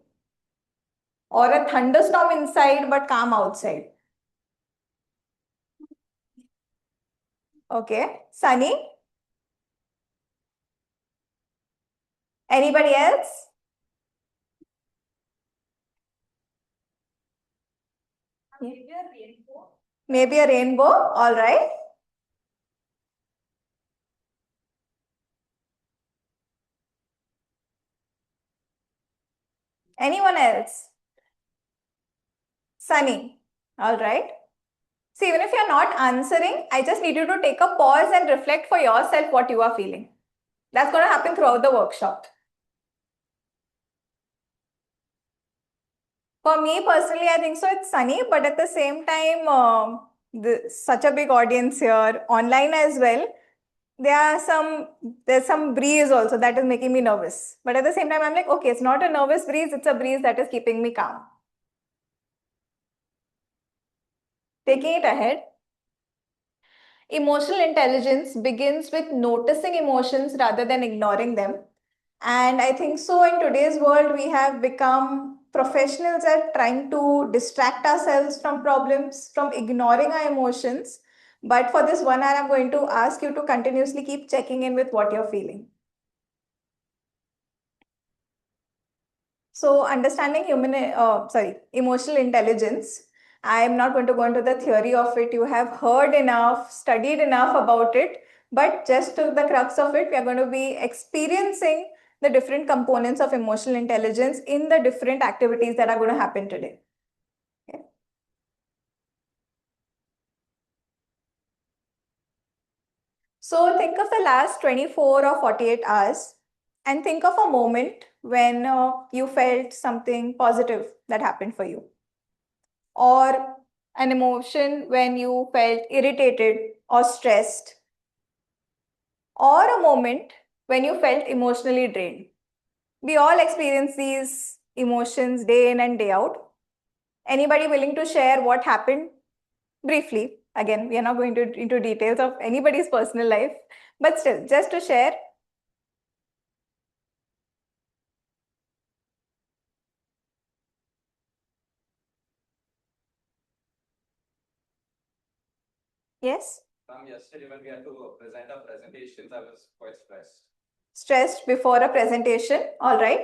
or a thunderstorm inside but calm outside. Okay, sunny. Anybody else? Maybe a rainbow. Maybe a rainbow, all right. Anyone else? Sunny, all right. So even if you're not answering, I just need you to take a pause and reflect for yourself what you are feeling. That's going to happen throughout the workshop. For me personally, I think so it's sunny, but at the same time, such a big audience here, online as well, there's some breeze also that is making me nervous. But at the same time, I'm like, okay, it's not a nervous breeze, it's a breeze that is keeping me calm. Taking it ahead, emotional intelligence begins with noticing emotions rather than ignoring them. And I think so in today's world, we have become professionals at trying to distract ourselves from problems, from ignoring our emotions. But for this 1 hour, I'm going to ask you to continuously keep checking in with what you're feeling. So understanding emotional intelligence, I am not going to go into the theory of it. You have heard enough, studied enough about it, but just to the crux of it, we are going to be experiencing the different components of emotional intelligence in the different activities that are going to happen today. Okay. So think of the last 24 or 48 hours and think of a moment when you felt something positive that happened for you, or an emotion when you felt irritated or stressed, or a moment when you felt emotionally drained. We all experience these emotions day in and day out. Anybody willing to share what happened briefly? Again, we are not going into details of anybody's personal life, but still, just to share. Yes? Yesterday when we had to present our presentations, I was quite stressed. Stressed before a presentation, all right.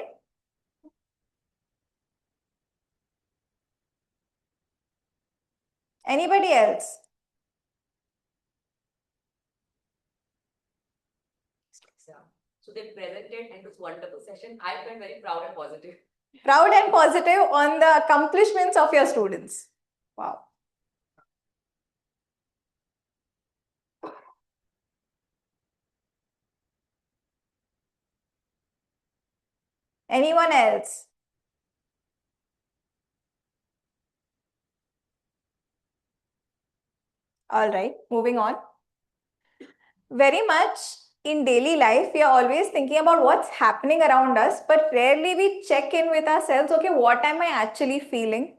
Anybody else? So they presented and it was wonderful session. I felt very proud and positive. Proud and positive on the accomplishments of your students. Wow. Anyone else? All right, moving on. Very much in daily life, we are always thinking about what's happening around us, but rarely we check in with ourselves. Okay, what am I actually feeling?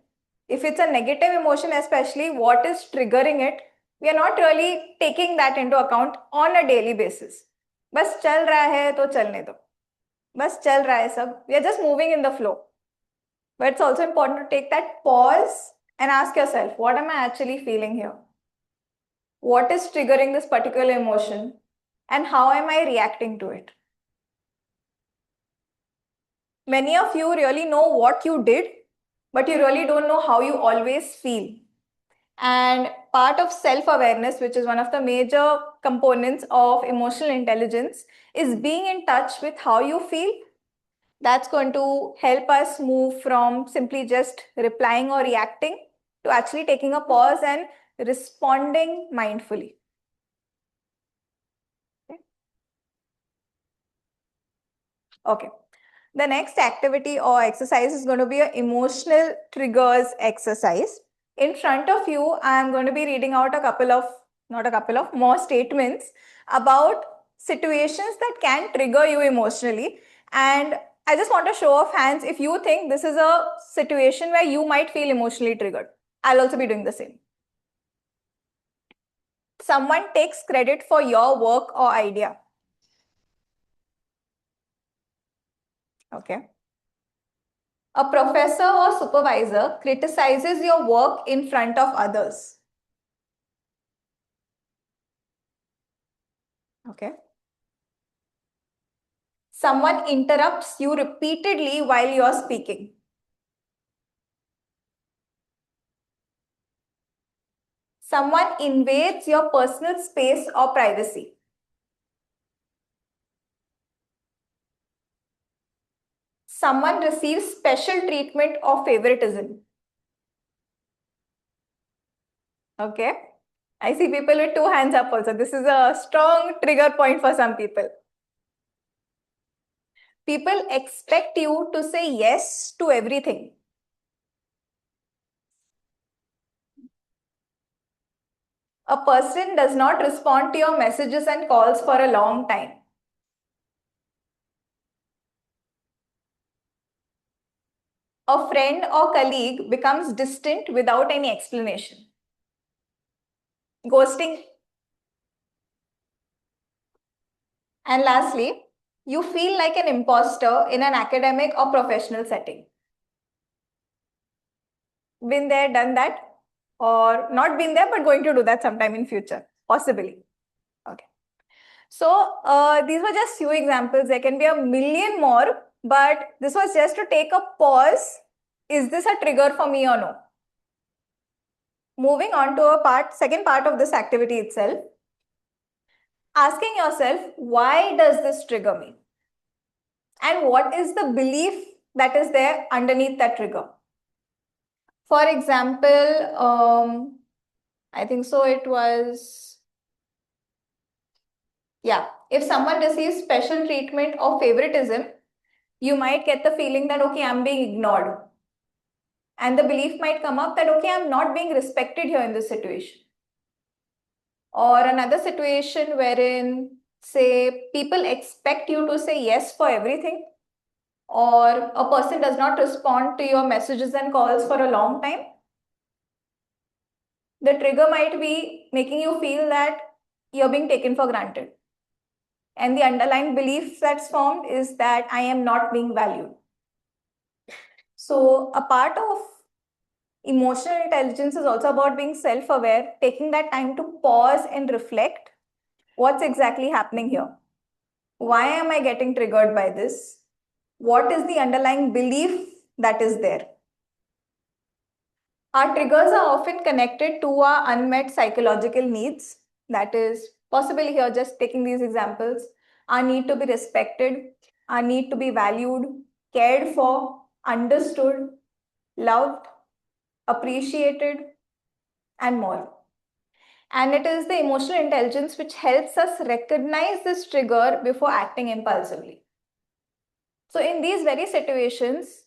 If it's a negative emotion, especially, what is triggering it? We are not really taking that into account on a daily basis. बस चल रहा है तो चलने दो. बस चल रहा है सब. We are just moving in the flow. But it's also important to take that pause and ask yourself, what am I actually feeling here? What is triggering this particular emotion? And how am I reacting to it? Many of you really know what you did, but you really don't know how you always feel. And part of self-awareness, which is one of the major components of emotional intelligence, is being in touch with how you feel. That's going to help us move from simply just replying or reacting to actually taking a pause and responding mindfully. Okay. The next activity or exercise is going to be an emotional triggers exercise. In front of you, I am going to be reading out more statements about situations that can trigger you emotionally. And I just want a show of hands if you think this is a situation where you might feel emotionally triggered. I'll also be doing the same. Someone takes credit for your work or idea. Okay. A professor or supervisor criticizes your work in front of others. Okay. Someone interrupts you repeatedly while you are speaking. Someone invades your personal space or privacy. Someone receives special treatment or favoritism. Okay. I see people with 2 hands up also. This is a strong trigger point for some people. People expect you to say yes to everything. A person does not respond to your messages and calls for a long time. A friend or colleague becomes distant without any explanation. Ghosting. And lastly, you feel like an imposter in an academic or professional setting. Been there, done that, or not been there, but going to do that sometime in future, possibly. Okay. So these were just few examples. There can be a million more, but this was just to take a pause. Is this a trigger for me or no? Moving on to a second part of this activity itself. Asking yourself, why does this trigger me? And what is the belief that is there underneath that trigger? For example, I think so it was, yeah, if someone receives special treatment or favoritism, you might get the feeling that, okay, I'm being ignored. And the belief might come up that, okay, I'm not being respected here in this situation. Or another situation wherein, say, people expect you to say yes for everything, or a person does not respond to your messages and calls for a long time. The trigger might be making you feel that you're being taken for granted. And the underlying belief that's formed is that I am not being valued. So a part of emotional intelligence is also about being self-aware, taking that time to pause and reflect. What's exactly happening here? Why am I getting triggered by this? What is the underlying belief that is there? Our triggers are often connected to our unmet psychological needs. That is possibly here, just taking these examples, our need to be respected, our need to be valued, cared for, understood, loved, appreciated, and more. And it is the emotional intelligence which helps us recognize this trigger before acting impulsively. So in these very situations,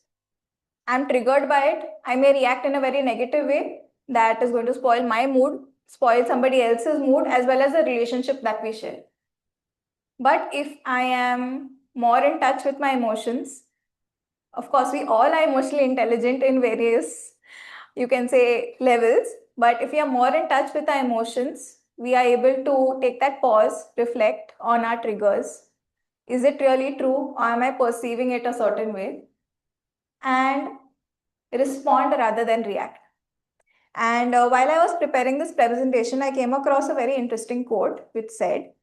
I'm triggered by it. I may react in a very negative way that is going to spoil my mood, spoil somebody else's mood, as well as the relationship that we share. But if I am more in touch with my emotions, of course, we all are emotionally intelligent in various, you can say, levels. But if we are more in touch with our emotions, we are able to take that pause, reflect on our triggers. Is it really true, or am I perceiving it a certain way? And respond rather than react. And while I was preparing this presentation, I came across a very interesting quote which said,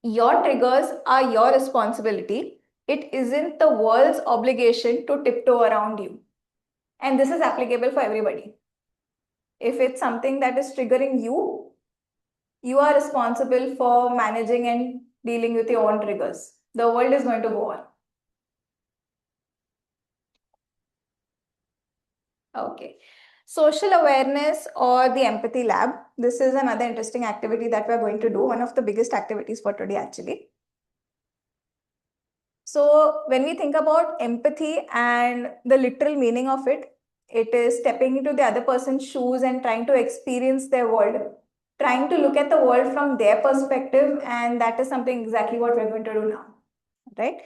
"Your triggers are your responsibility. It isn't the world's obligation to tiptoe around you." And this is applicable for everybody. If it's something that is triggering you, you are responsible for managing and dealing with your own triggers. The world is going to go on. Okay. Social awareness or the empathy lab. This is another interesting activity that we're going to do. One of the biggest activities for today, actually. So when we think about empathy and the literal meaning of it, it is stepping into the other person's shoes and trying to experience their world, trying to look at the world from their perspective, and that is something exactly what we're going to do now, right?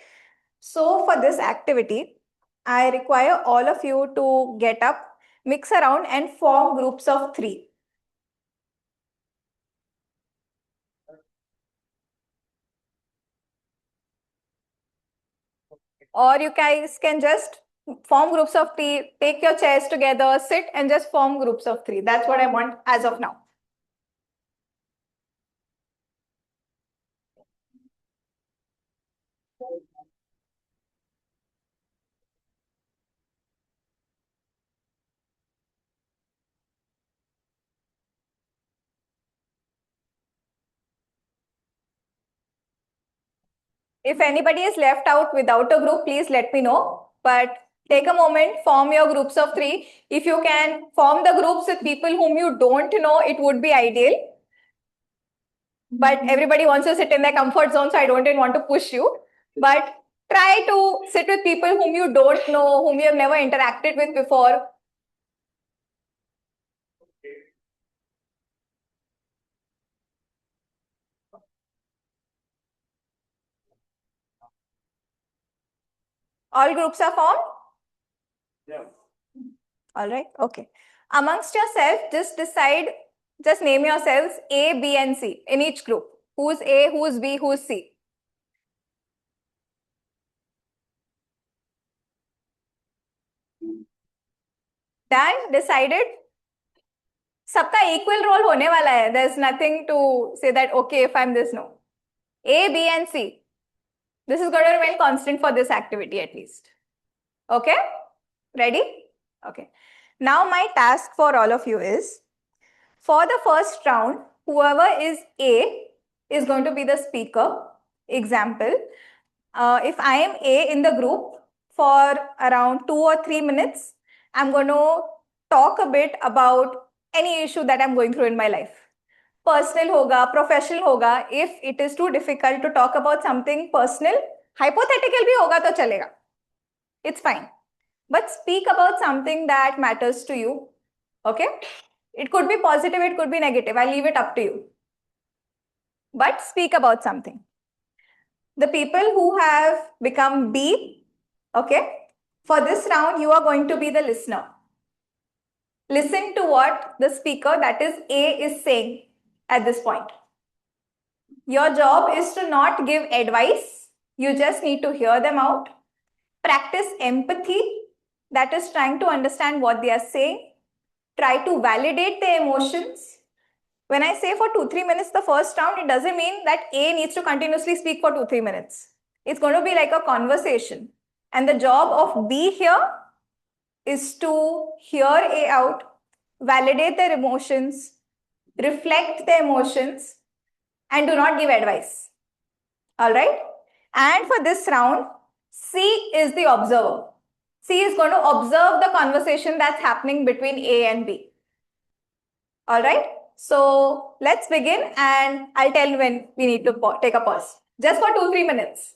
So for this activity, I require all of you to get up, mix around and form groups of 3. Or you guys can just form groups of 3, take your chairs together, sit and just form groups of 3. That's what I want as of now. If anybody is left out without a group, please let me know. But take a moment, form your groups of 3. If you can form the groups with people whom you don't know, it would be ideal. But everybody wants to sit in their comfort zone, so I don't even want to push you. But try to sit with people whom you don't know, whom you have never interacted with before. All groups are formed? Yeah. All right, okay. Amongst yourself, just decide, just name yourselves A, B, and C in each group. Who's A, who's B, who's C? Done? Decided? सबका equal role होने वाला है. There's nothing to say that, okay, if I'm this, no. A, B, and C. This is going to remain constant for this activity at least. Okay? Ready? Okay. Now my task for all of you is, for the first round, whoever is A is going to be the speaker. Example, if I am A in the group for around 2 or 3 minutes, I'm going to talk a bit about any issue that I'm going through in my life. Personal hoga, professional hoga. If it is too difficult to talk about something personal, hypothetical bhi hoga to chalega. It's fine. But speak about something that matters to you. Okay? It could be positive, it could be negative. I'll leave it up to you. But speak about something. The people who have become B, okay, for this round, you are going to be the listener. Listen to what the speaker, that is A, is saying at this point. Your job is to not give advice. You just need to hear them out. Practice empathy, that is trying to understand what they are saying. Try to validate their emotions. When I say for 2-3 minutes the first round, it doesn't mean that A needs to continuously speak for 2-3 minutes. It's going to be like a conversation. And the job of B here is to hear A out, validate their emotions, reflect their emotions, and do not give advice. All right? And for this round, C is the observer. C is going to observe the conversation that's happening between A and B. All right? So let's begin, and I'll tell when we need to take a pause. Just for 2-3 minutes.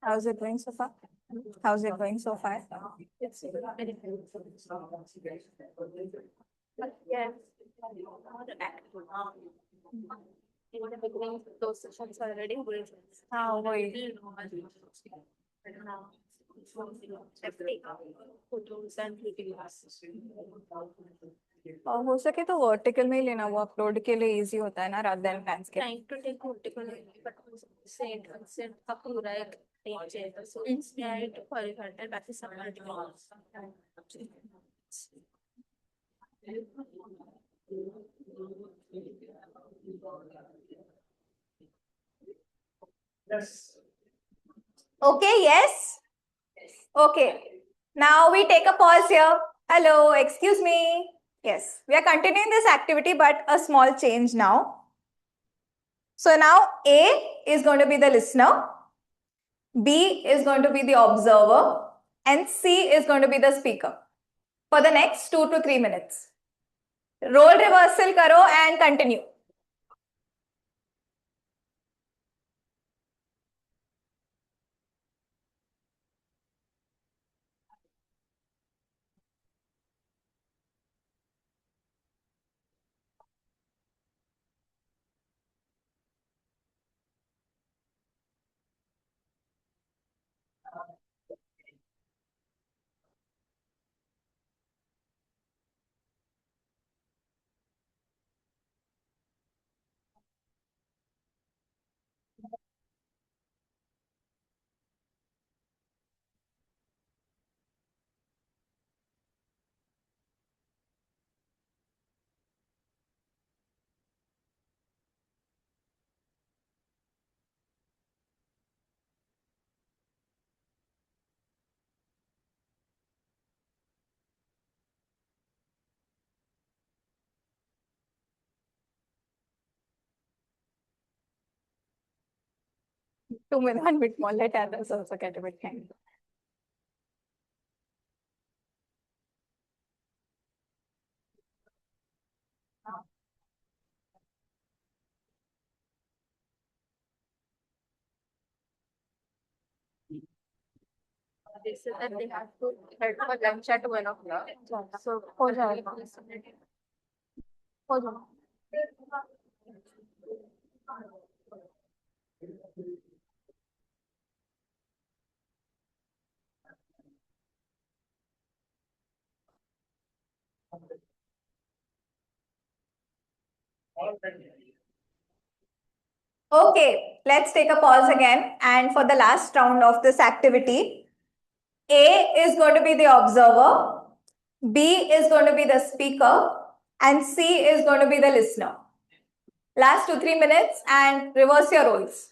How's it going so far? How's it going so far? It's yeah. In the beginning, those sessions are already going. How are you? Photos and videos. और हो सके तो vertical में ही लेना, वो upload के लिए easy होता है ना, rather than landscape. Trying to take vertical, but said का पूरा एक page है, so it's very horizontal, बाकी सब vertical. Yes. Okay, yes. Okay. Now we take a pause here. Hello, excuse me. Yes, we are continuing this activity, but a small change now. So now A is going to be the listener, B is going to be the observer, and C is going to be the speaker for the next 2 to 3 minutes. Role reversal karo and continue. Two minutes, 1 bit more. Let others also get a bit time. They said that they have to head for lunch at 1 o'clock. So, हो जाएगा. हो जाएगा. Okay, let's take a pause again. And for the last round of this activity, A is going to be the observer, B is going to be the speaker, and C is going to be the listener. Last 2-3 minutes and reverse your roles.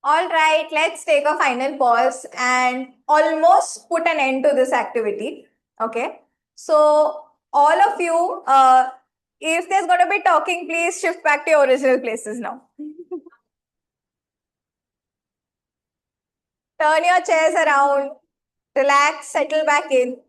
All right, let's take a final pause and almost put an end to this activity. Okay. So, all of you, if there's going to be talking, please shift back to your original places now. Turn your chairs around, relax, settle back in.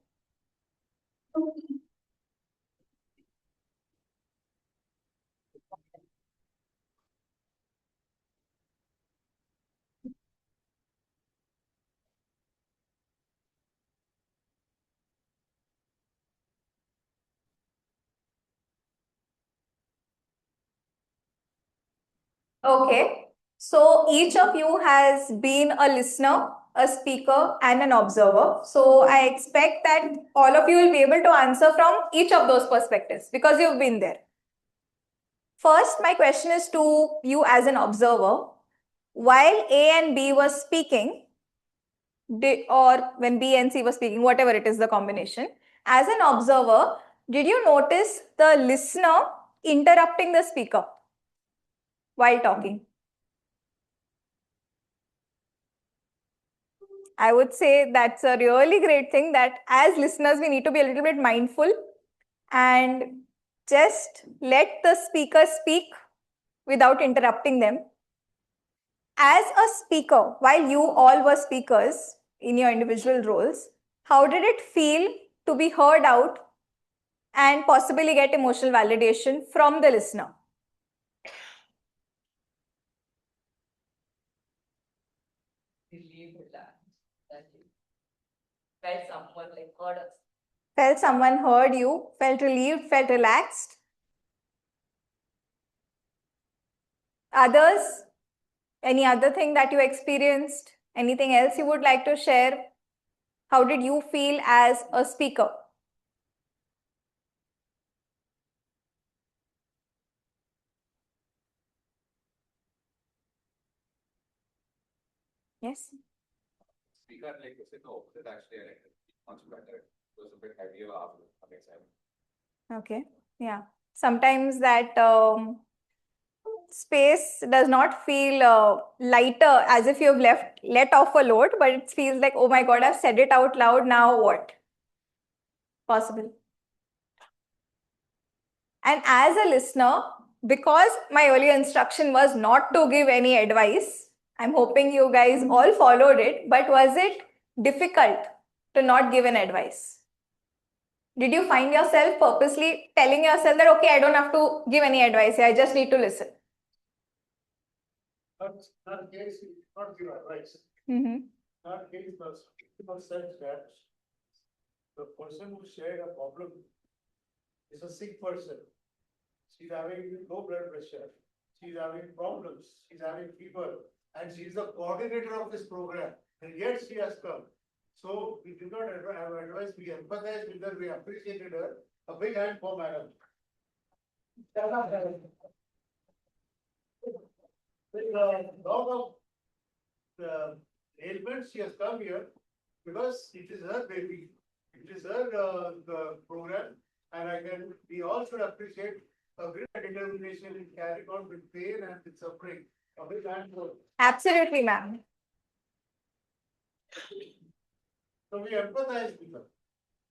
Okay, so each of you has been a listener, a speaker, and an observer. So I expect that all of you will be able to answer from each of those perspectives because you've been there. First, my question is to you as an observer. While A and B was speaking, or when B and C was speaking, whatever it is, the combination, as an observer, did you notice the listener interrupting the speaker while talking? I would say that's a really great thing that as listeners, we need to be a little bit mindful and just let the speaker speak without interrupting them. As a speaker, while you all were speakers in your individual roles, how did it feel to be heard out and possibly get emotional validation from the listener? Felt someone like heard us. Felt someone heard you, felt relieved, felt relaxed. Others, any other thing that you experienced? Anything else you would like to share? How did you feel as a speaker? Yes. Speaker, like you said, the opposite actually, much better. It was a bit heavier after some exam. Okay. Yeah. Sometimes that space does not feel lighter as if you have let off a load, but it feels like, oh my God, I've said it out loud. Now what? Possible. And as a listener, because my earlier instruction was not to give any advice, I'm hoping you guys all followed it, but was it difficult to not give an advice? Did you find yourself purposely telling yourself that, okay, I don't have to give any advice here, I just need to listen? Not case, not give advice. Mm-hmm. Not case, but said that the person who shared a problem is a sick person. She's having low blood pressure. She's having problems. She's having fever. And she's the coordinator of this program. And yet she has come. So we did not have advice. We empathized with her. We appreciated her. A big hand for madam. With a lot of ailments, she has come here because it is her baby. It is her the program. And we all should appreciate a great determination in carrying on with pain and with suffering. A big hand for. Absolutely, ma'am. So we empathize with her.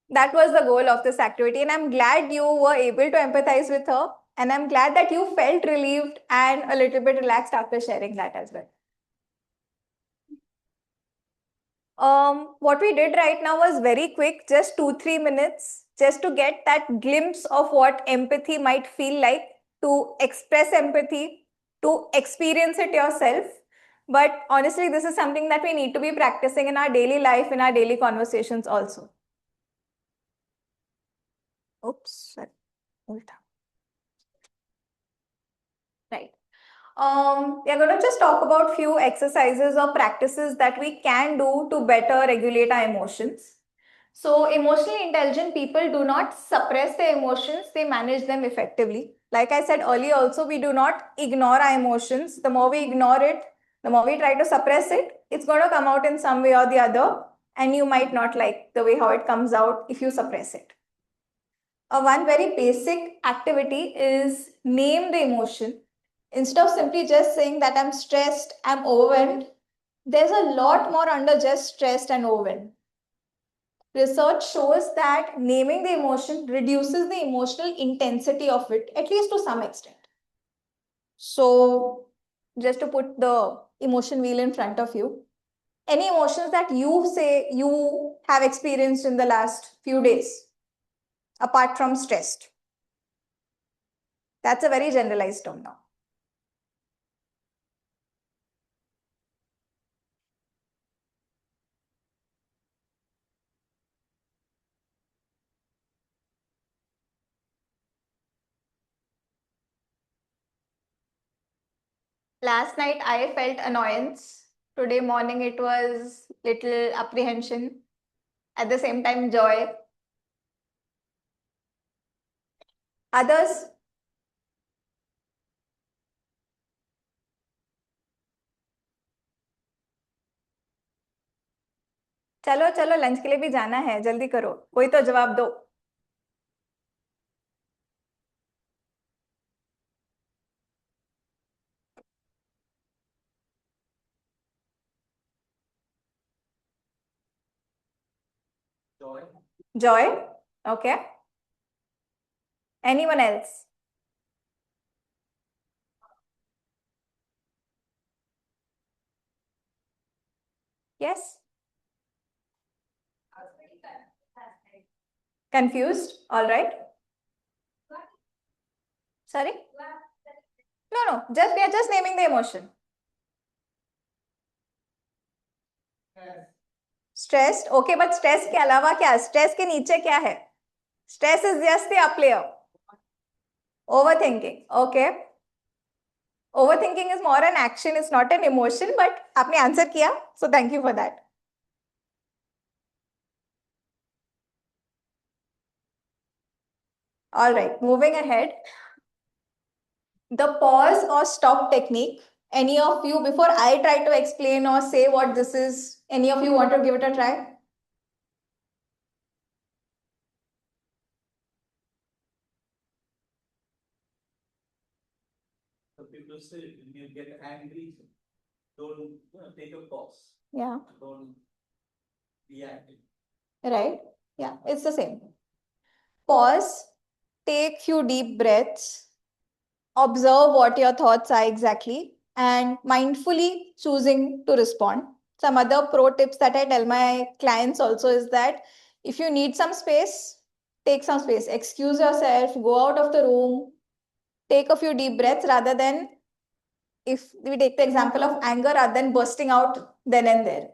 That was the goal of this activity, and I'm glad you were able to empathize with her, and I'm glad that you felt relieved and a little bit relaxed after sharing that as well. What we did right now was very quick, just 2-3 minutes, just to get that glimpse of what empathy might feel like, to express empathy, to experience it yourself. But honestly, this is something that we need to be practicing in our daily life, in our daily conversations also. Oops, sorry. Right. We are going to just talk about few exercises or practices that we can do to better regulate our emotions. So emotionally intelligent people do not suppress their emotions, they manage them effectively. Like I said earlier also, we do not ignore our emotions. The more we ignore it, the more we try to suppress it, it's going to come out in some way or the other, and you might not like the way how it comes out if you suppress it. One very basic activity is name the emotion. Instead of simply just saying that I'm stressed, I'm overwhelmed, There's a lot more under just stressed and overwhelmed. Research shows that naming the emotion reduces the emotional intensity of it, at least to some extent. So, just to put the emotion wheel in front of you, any emotions that you say you have experienced in the last few days, apart from stressed. That's a very generalized term now. Last night I felt annoyance. Today morning it was little apprehension. At the same time joy. Others? चलो चलो lunch के लिए भी जाना है, जल्दी करो, कोई तो जवाब दो. Joy. Joy? Okay. Anyone else? Yes? Confused? All right. Sorry? No, just we are just naming the emotion. Stressed? Okay, but stress के अलावा क्या? Stress के नीचे क्या है? Stress is just the up layer. Overthinking. Okay. Overthinking is more an action, it's not an emotion, but आपने answer किया, so thank you for that. All right, moving ahead. The pause or stop technique. Any of you, before I try to explain or say what this is, any of you want to give it a try? So people say when you get angry, don't take a pause. Yeah. Don't react. Right? Yeah, it's the same. Pause, take few deep breaths, observe what your thoughts are exactly, and mindfully choosing to respond. Some other pro tips that I tell my clients also is that if you need some space, take some space, excuse yourself, go out of the room, take a few deep breaths rather than, if we take the example of anger, rather than bursting out then and there.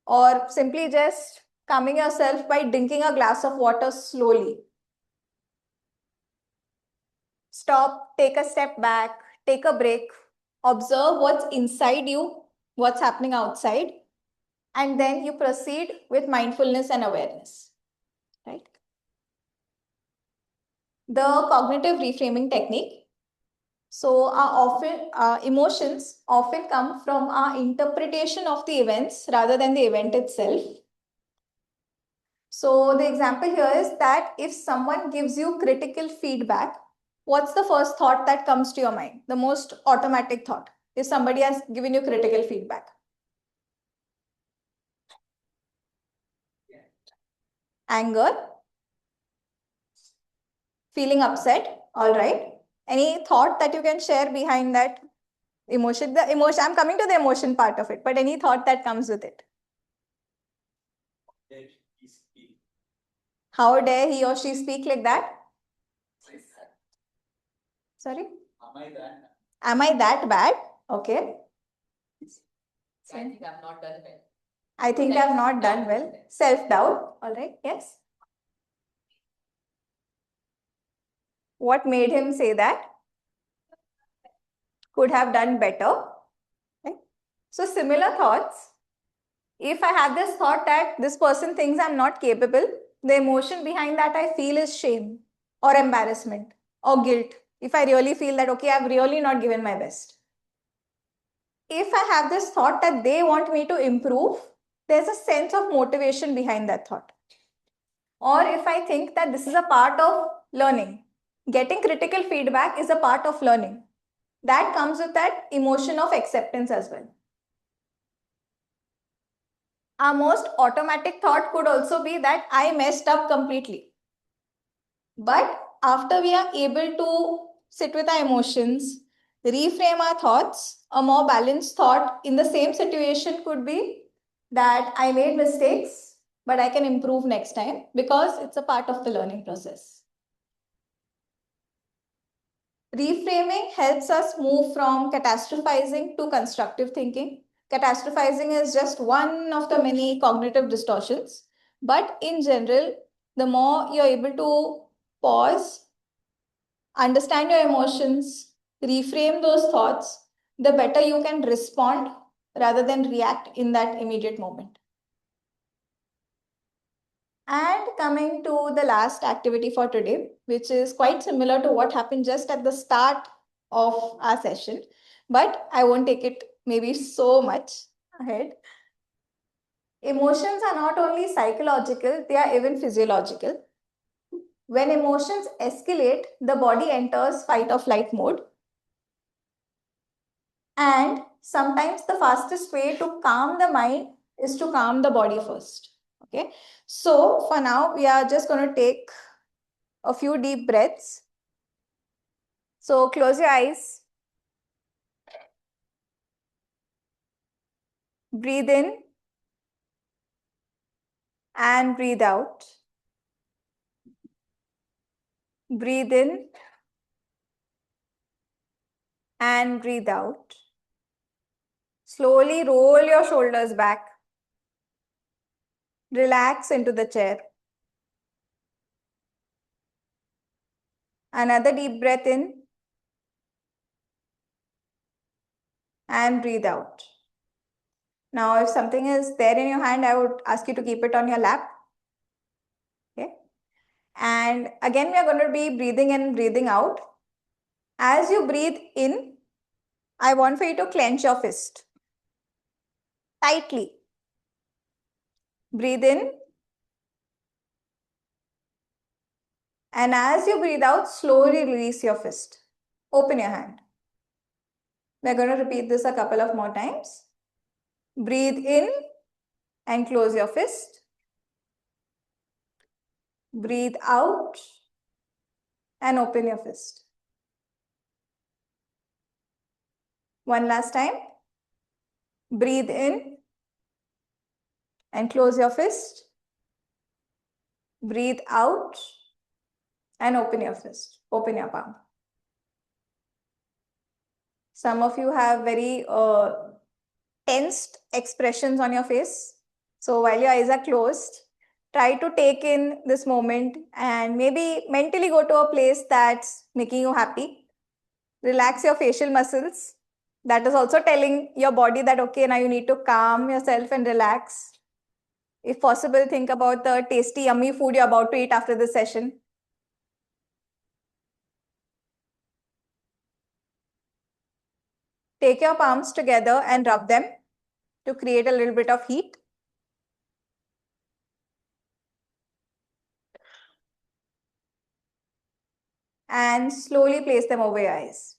Or simply just calming yourself by drinking a glass of water slowly. Stop, take a step back, take a break, observe what's inside you, what's happening outside, and then you proceed with mindfulness and awareness, right? The cognitive reframing technique. So our emotions often come from our interpretation of the events rather than the event itself. So the example here is that if someone gives you critical feedback, what's the first thought that comes to your mind? The most automatic thought, if somebody has given you critical feedback. Anger, feeling upset, all right. Any thought that you can share behind that emotion? The emotion, I'm coming to the emotion part of it, but any thought that comes with it? How dare he or she speak like that? Sorry? Am I that bad? Okay. I think I've not done well. I think I've not done well. Self-doubt. All right. Yes. What made him say that? Could have done better. Right? So similar thoughts. If I have this thought that this person thinks I'm not capable, the emotion behind that I feel is shame or embarrassment or guilt. If I really feel that, okay, I've really not given my best. If I have this thought that they want me to improve, there's a sense of motivation behind that thought. Or if I think that this is a part of learning, getting critical feedback is a part of learning. That comes with that emotion of acceptance as well. our most automatic thought could also be that I messed up completely. But after we are able to sit with our emotions, reframe our thoughts, a more balanced thought in the same situation could be that I made mistakes, but I can improve next time because it's a part of the learning process. Reframing helps us move from catastrophizing to constructive thinking. Catastrophizing is just one of the many cognitive distortions, but in general, the more you're able to pause, understand your emotions, reframe those thoughts, the better you can respond rather than react in that immediate moment. And coming to the last activity for today, which is quite similar to what happened just at the start of our session, but I won't take it maybe so much ahead. Emotions are not only psychological, they are even physiological. When emotions escalate, the body enters fight or flight mode. And sometimes the fastest way to calm the mind is to calm the body first. Okay. So for now, we are just going to take a few deep breaths. So close your eyes. Breathe in and breathe out. Breathe in and breathe out. Slowly roll your shoulders back. Relax into the chair. Another deep breath in and breathe out. Now, if something is there in your hand, I would ask you to keep it on your lap. Okay. And again, we are going to be breathing in, breathing out. As you breathe in, I want for you to clench your fist tightly. Breathe in. And as you breathe out, slowly release your fist. Open your hand. We're going to repeat this a couple of more times. Breathe in and close your fist. Breathe out and open your fist. One last time. Breathe in and close your fist. Breathe out and open your fist. Open your palm. Some of you have very tensed expressions on your face. So while your eyes are closed, try to take in this moment and maybe mentally go to a place that's making you happy. Relax your facial muscles. That is also telling your body that, okay, now you need to calm yourself and relax. If possible, think about the tasty, yummy food you're about to eat after this session. Take your palms together and rub them to create a little bit of heat. And slowly place them over your eyes.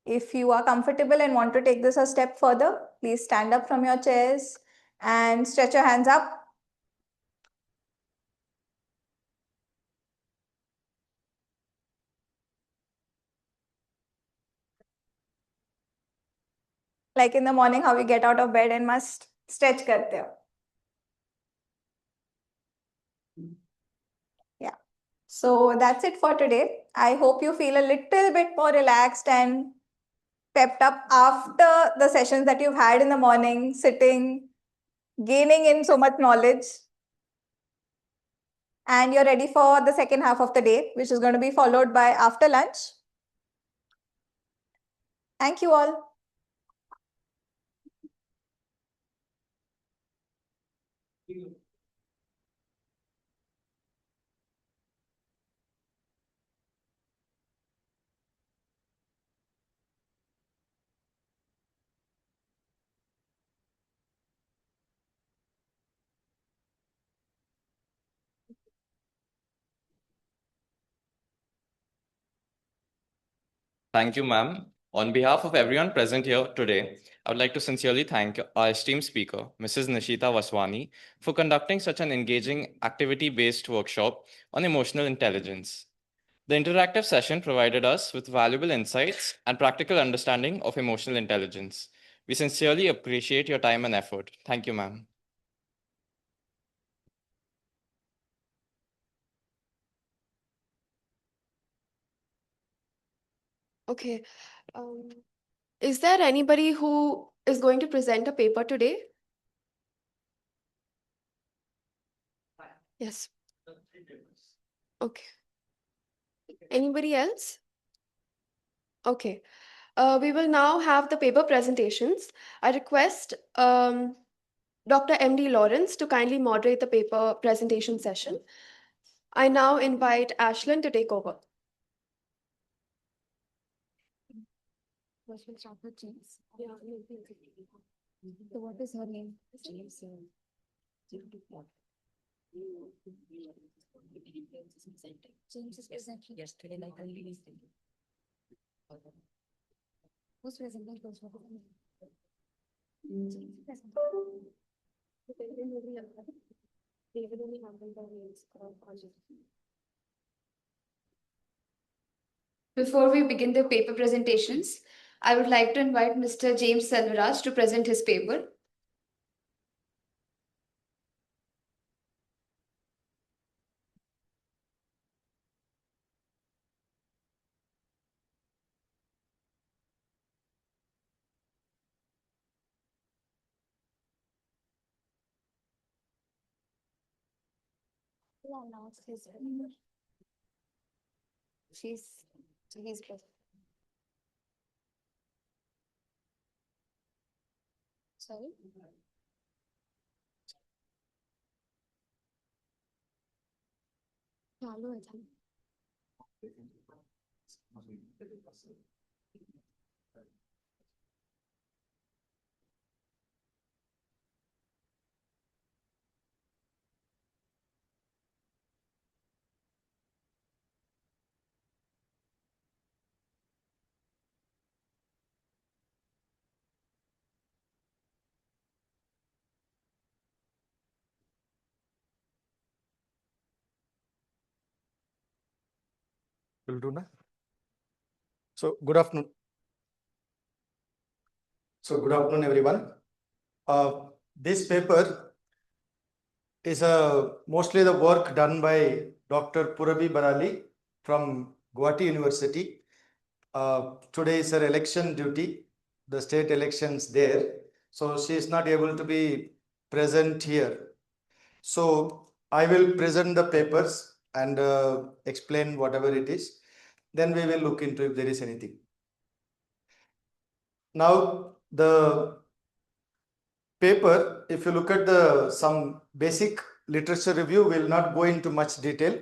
If you are comfortable and want to take this a step further, please stand up from your chairs and stretch your hands up. Like in the morning, how we get out of bed and must stretch karte ho. Yeah. So that's it for today. I hope you feel a little bit more relaxed and pepped up after the sessions that you've had in the morning, sitting, gaining in so much knowledge. And you're ready for the second half of the day, which is going to be followed by after lunch. Thank you all. Thank you, ma'am. On behalf of everyone present here today, I would like to sincerely thank our esteemed speaker, Mrs. Nishita Vaswani, for conducting such an engaging activity-based workshop on emotional intelligence. The interactive session provided us with valuable insights and practical understanding of emotional intelligence. We sincerely appreciate your time and effort. Thank you, ma'am. Okay. Is there anybody who is going to present a paper today? Yes. Okay. Anybody else? Okay. We will now have the paper presentations. I request Dr. M.D. Lawrence to kindly moderate the paper presentation session. I now invite Ashlyn to take over. First we'll start with James. So what is her name? James. James is presenting. Yesterday, like I released it. Who's presenting first? What is her name? James is presenting. David only handled the names. Before we begin the paper presentations, I would like to invite Mr. James Selvaraj to present his paper. Who announced his he's present. Sorry? चालू है चालू Will do na? So good afternoon. Good afternoon, everyone. This paper is mostly the work done by Dr. Purabi Barali from Guwahati University. Today is her election duty, the state elections there. So she is not able to be present here. So I will present the papers and explain whatever it is. Then we will look into if there is anything. Now the paper, if you look at some basic literature review, will not go into much detail.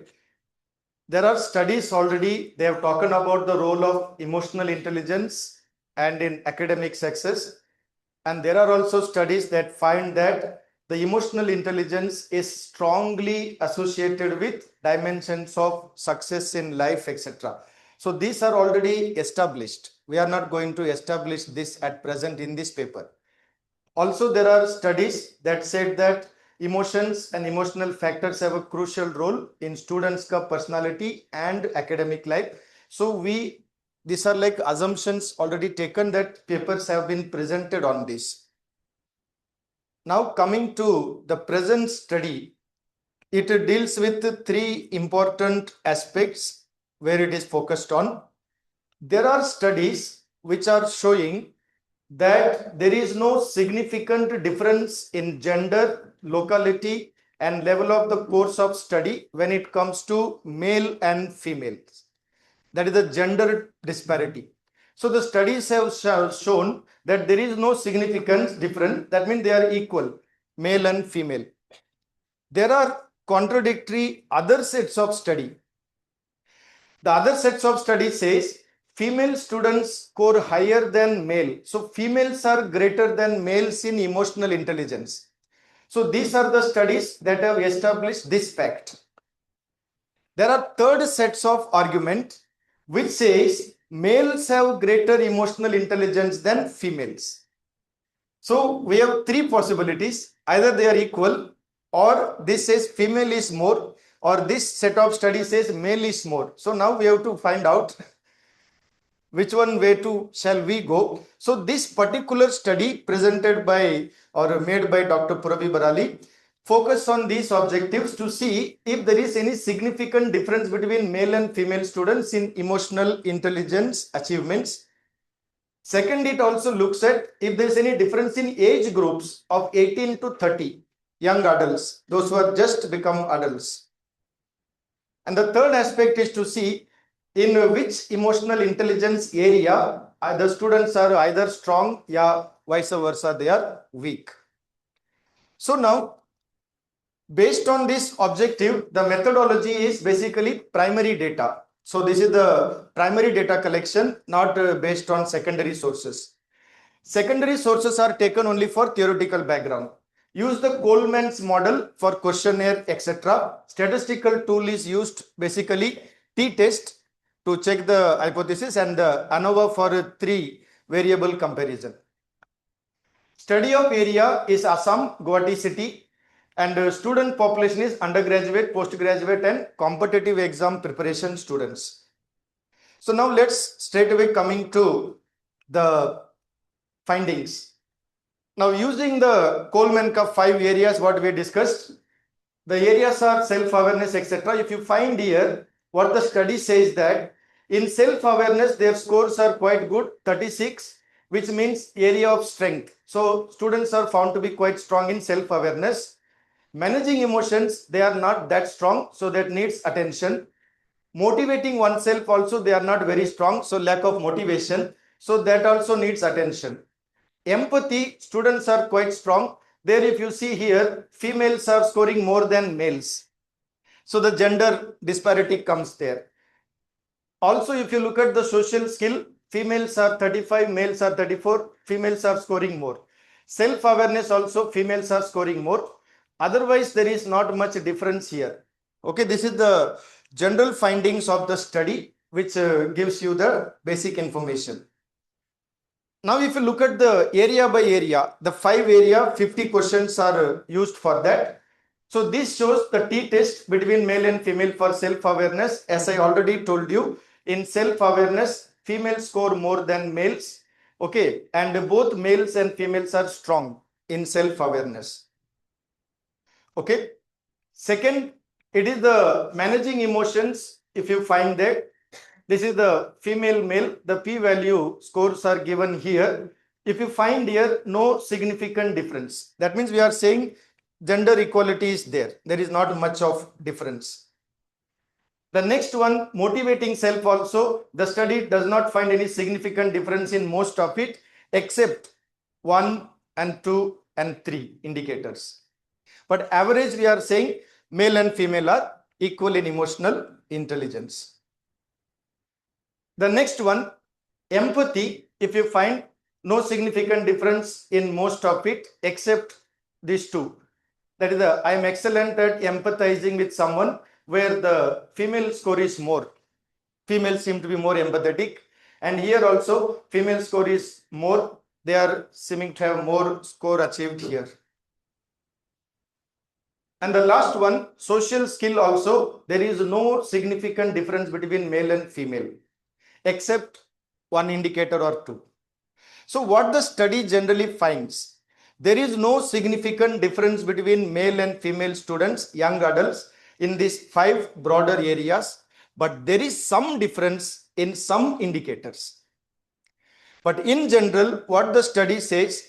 There are studies already, they have talked about the role of emotional intelligence and in academic success. And there are also studies that find that the emotional intelligence is strongly associated with dimensions of success in life, etc. So these are already established. We are not going to establish this at present in this paper. Also, there are studies that said that emotions and emotional factors have a crucial role in students' personality and academic life. So these are like assumptions already taken that papers have been presented on this. Now coming to the present study, it deals with three important aspects where it is focused on. There are studies which are showing that there is no significant difference in gender, locality, and level of the course of study when it comes to male and females. That is the gender disparity. So the studies have shown that there is no significant difference. That means they are equal, male and female. There are contradictory other sets of study. The other sets of study says female students score higher than male. So females are greater than males in emotional intelligence. So these are the studies that have established this fact. There are third sets of argument which says males have greater emotional intelligence than females. So we have three possibilities. Either they are equal, or this says female is more, or this set of studies says male is more. So now we have to find out which one way to shall we go. So this particular study presented by or made by Dr. Purabhi Barali focus on these objectives to see if there is any significant difference between male and female students in emotional intelligence achievements. Second, it also looks at if there is any difference in age groups of 18 to 30, young adults, those who have just become adults. And the third aspect is to see in which emotional intelligence area the students are either strong, yeah, vice versa, they are weak. So now, based on this objective, the methodology is basically primary data. So this is the primary data collection, not based on secondary sources. Secondary sources are taken only for theoretical background. Use the Coleman's model for questionnaire, etc. Statistical tool is used, basically t-test to check the hypothesis, and the ANOVA for a 3 variable comparison. Study of area is Assam, Guwahati city, and student population is undergraduate, postgraduate and competitive exam preparation students. So now let's straight away coming to the findings. Now using the Coleman Cup 5 areas what we discussed, the areas are self-awareness, etc. If you find here what the study says that in self-awareness their scores are quite good, 36, which means area of strength. So students are found to be quite strong in self-awareness. Managing emotions, they are not that strong, so that needs attention. Motivating oneself also, they are not very strong, so lack of motivation, so that also needs attention. Empathy, students are quite strong. There if you see here, females are scoring more than males. So the gender disparity comes there. Also, if you look at the social skill, females are 35, males are 34, females are scoring more. Self-awareness also, females are scoring more. Otherwise, there is not much difference here. Okay, this is the general findings of the study, which gives you the basic information. Now, if you look at the area by area, the 5 area, 50 questions are used for that. So this shows the t-test between male and female for self-awareness. As I already told you, in self-awareness, females score more than males. Okay, and both males and females are strong in self-awareness. Okay. Second, it is the managing emotions. If you find that, this is the female male, the p-value scores are given here. If you find here no significant difference, that means we are saying gender equality is there. There is not much of difference. The next one, motivating self also, the study does not find any significant difference in most of it, except 1 and 2 and 3 indicators. But average, we are saying male and female are equal in emotional intelligence. The next one, empathy, if you find no significant difference in most of it except these two. That is I am excellent at empathizing with someone, where the female score is more. Females seem to be more empathetic. And here also female score is more. They are seeming to have more score achieved here. And the last one, social skill also, there is no significant difference between male and female, except one indicator or two. So what the study generally finds, there is no significant difference between male and female students, young adults, in these 5 broader areas, but there is some difference in some indicators. But in general, what the study says,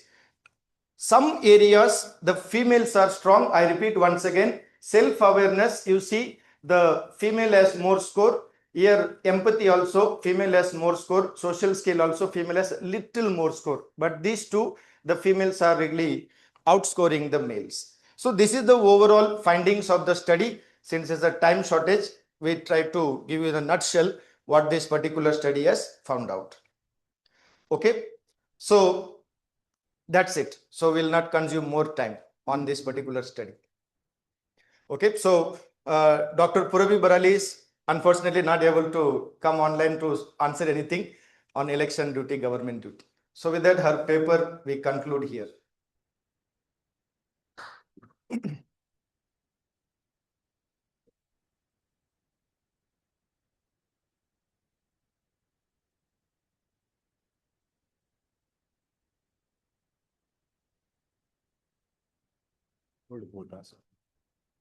some areas the females are strong. I repeat once again, self-awareness, you see the female has more score. Here empathy also female has more score. Social skill also female has little more score. But these two, the females are really outscoring the males. So this is the overall findings of the study. Since there's a time shortage, we try to give you in a nutshell what this particular study has found out. Okay, so that's it. So we'll not consume more time on this particular study. Okay, so Dr. Purabhi Barali's unfortunately not able to come online to answer anything on election duty, government duty. So with that, her paper we conclude here.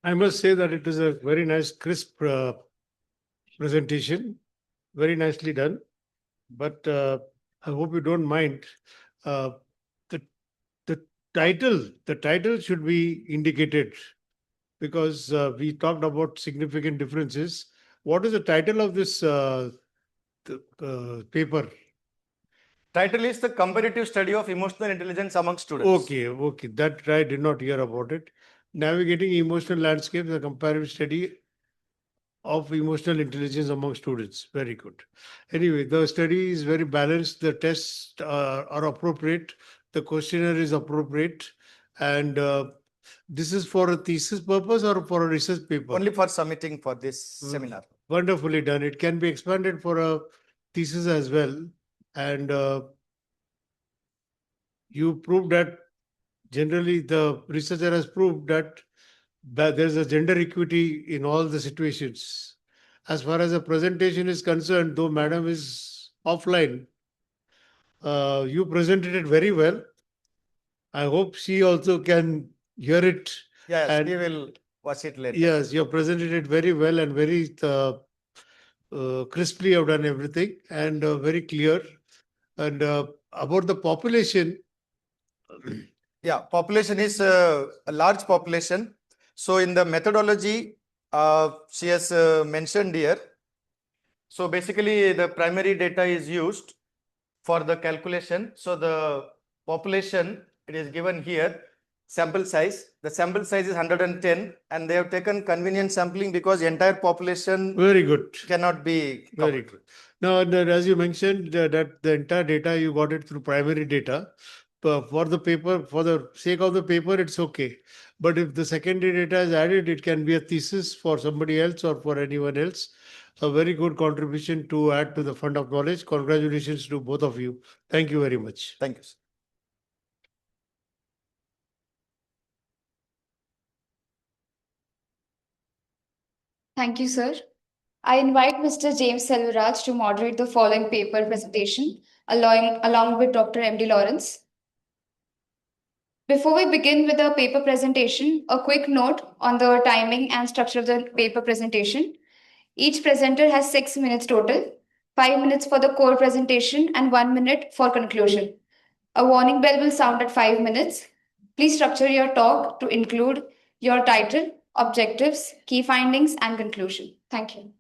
I must say that it is a very nice, crisp presentation, very nicely done. But I hope you don't mind. Uh, the the the title should be indicated because we talked about significant differences. What is the title of this paper? Title is the comparative study of emotional intelligence among students. Okay, that I did not hear about it. Navigating emotional landscapes, a comparative study of emotional intelligence among students. Very good. Anyway, the study is very balanced. The tests are appropriate. The questionnaire is appropriate. And this is for a thesis purpose or for a research paper? Only for submitting for this seminar. Wonderfully done. It can be expanded for a thesis as well. And you proved that generally the researcher has proved that there's a gender equity in all the situations. As far as the presentation is concerned, though madam is offline, you presented it very well. I hope she also can hear it. Yes, and we will watch it later. Yes, you have presented it very well and very crisply have done everything and very clear. And about the population. Yeah, population is a large population. So in the methodology, she has mentioned here. So basically the primary data is used for the calculation. So the population, it is given here, sample size. The sample size is 110 and they have taken convenient sampling because entire population Very good. cannot be covered. Very good. Now, as you mentioned, that the entire data you got it through primary data. For the paper, for the sake of the paper, it's okay. But if the secondary data is added, it can be a thesis for somebody else or for anyone else. A very good contribution to add to the fund of knowledge. Congratulations to both of you. Thank you very much. Thank you, sir. Thank you, sir. I invite Mr. James Selvaraj to moderate the following paper presentation along with Dr. M.D. Lawrence. Before we begin with the paper presentation, a quick note on the timing and structure of the paper presentation. Each presenter has 6 minutes total, 5 minutes for the core presentation and 1 minute for conclusion. A warning bell will sound at 5 minutes. Please structure your talk to include your title, objectives, key findings, and conclusion. Thank you.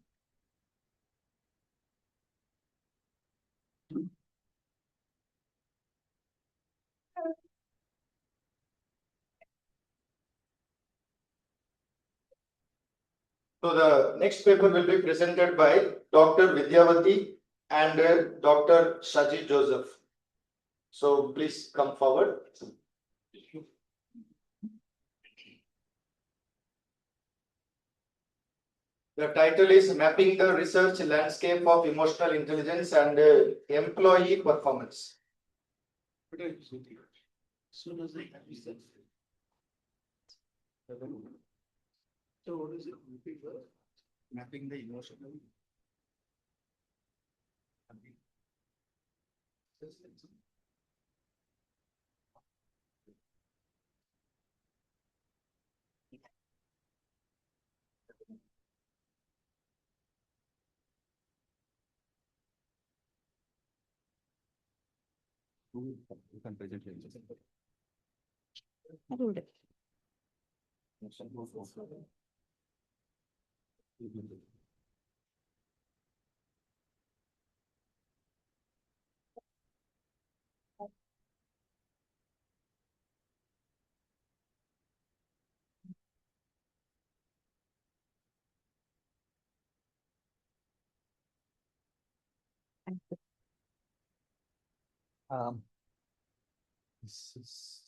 So the next paper will be presented by Dr. Vidyavati and Dr. Shaji Joseph. So please come forward. The title is Mapping the Research Landscape of Emotional Intelligence and Employee Performance. So what is it? Mapping the emotional. You can present it. This is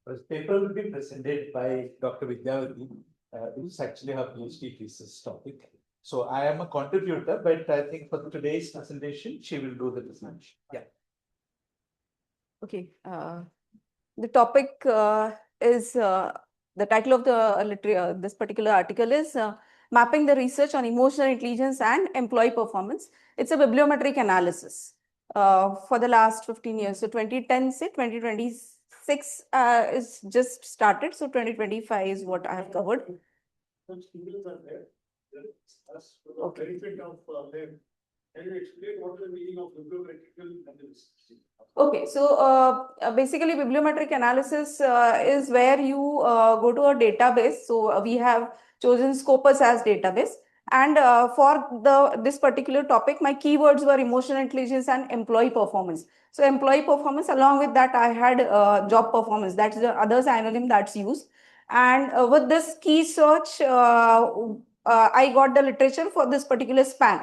this paper will be presented by Dr. Vidyavati. This is actually her PhD thesis topic. So I am a contributor, but I think for today's presentation, she will do the presentation. Yeah. Okay. The topic is the title of the this particular article is Mapping the Research on Emotional Intelligence and Employee Performance. It's a bibliometric analysis for the last 15 years. So 2010 se 2026 is just started. So 2025 is what I have covered. Okay. Can you explain what is the meaning of bibliometrical analysis? Okay, so basically bibliometric analysis is where you go to a database. So we have chosen Scopus as database. And for this particular topic, my keywords were emotional intelligence and employee performance. So employee performance, along with that, I had job performance. That's the other synonym that's used. And with this key search, I got the literature for this particular span,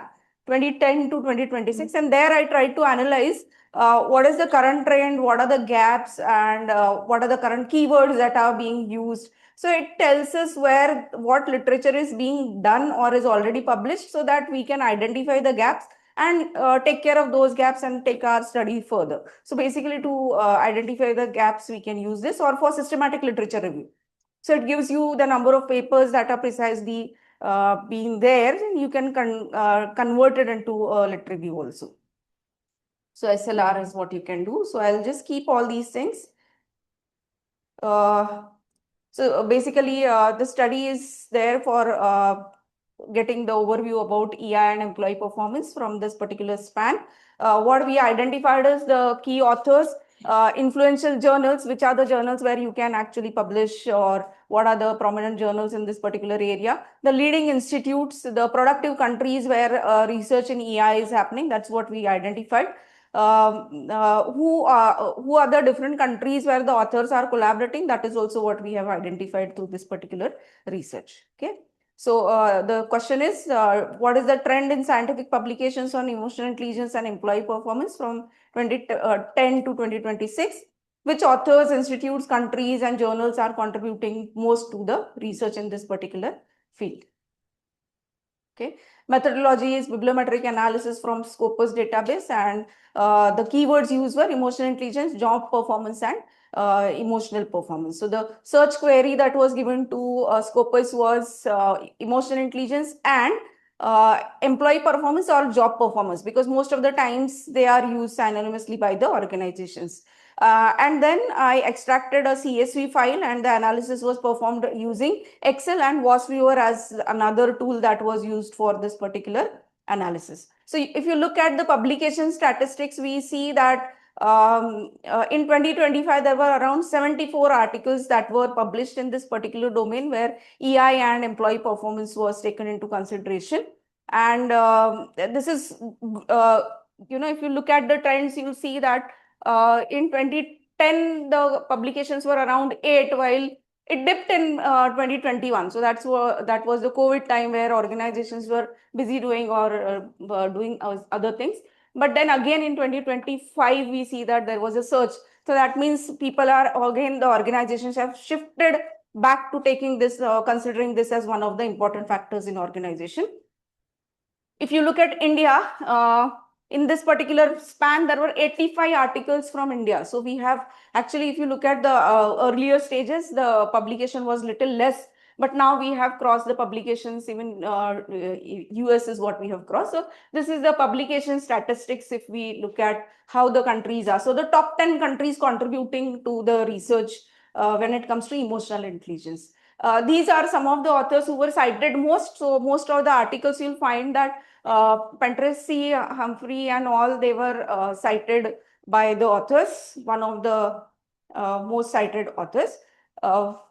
2010 to 2026. And there I tried to analyze what is the current trend, what are the gaps, and what are the current keywords that are being used. So it tells us what literature is being done or is already published, so that we can identify the gaps and take care of those gaps and take our study further. So basically to identify the gaps, we can use this, or for systematic literature review. So it gives you the number of papers that are precisely being there, and you can convert it into a lit review also. So SLR is what you can do. So I'll just keep all these things. So basically, the study is there for getting the overview about EI and employee performance from this particular span. What we identified as the key authors, influential journals, which are the journals where you can actually publish, or what are the prominent journals in this particular area, the leading institutes, the productive countries where research in EI is happening. That's what we identified. Who are the different countries where the authors are collaborating? That is also what we have identified through this particular research. Okay. So the question is, what is the trend in scientific publications on emotional intelligence and employee performance from 2010 to 2026? Which authors, institutes, countries, and journals are contributing most to the research in this particular field? Okay. Methodology is bibliometric analysis from Scopus database, and the keywords used were emotional intelligence, job performance, and emotional performance. So the search query that was given to Scopus was emotional intelligence and employee performance or job performance, because most of the times they are used synonymously by the organizations. And then I extracted a CSV file, and the analysis was performed using Excel and WASViewer as another tool that was used for this particular analysis. So if you look at the publication statistics, we see that in 2025, there were around 74 articles that were published in this particular domain where EI and employee performance was taken into consideration. And this is, if you look at the trends, you'll see that in 2010, the publications were around 8, while it dipped in 2021. So that was the COVID time where organizations were busy doing or doing other things. But then again in 2025, we see that there was a surge. So that means people are, again, the organizations have shifted back to taking this, considering this as one of the important factors in organization. If you look at India, in this particular span, there were 85 articles from India. So we have actually, if you look at the earlier stages, the publication was little less, but now we have crossed the publications, even US is what we have crossed. So this is the publication statistics if we look at how the countries are. So the top 10 countries contributing to the research when it comes to emotional intelligence. These are some of the authors who were cited most. So most of the articles you'll find that Pentresi, Humphrey, and all, they were cited by the authors, one of the most cited authors.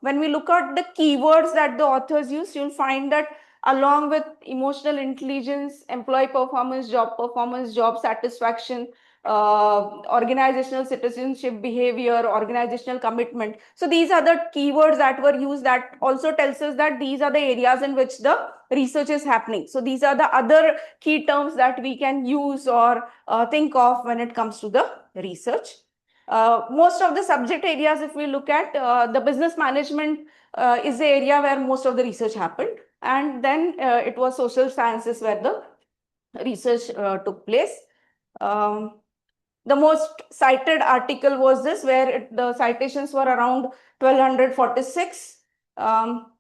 When we look at the keywords that the authors use, you'll find that along with emotional intelligence, employee performance, job satisfaction, organizational citizenship behavior, organizational commitment. So these are the keywords that were used, that also tells us that these are the areas in which the research is happening. So these are the other key terms that we can use or think of when it comes to the research. Most of the subject areas, if we look at the business management is the area where most of the research happened. And then it was social sciences where the research took place. The most cited article was this, where the citations were around 1246.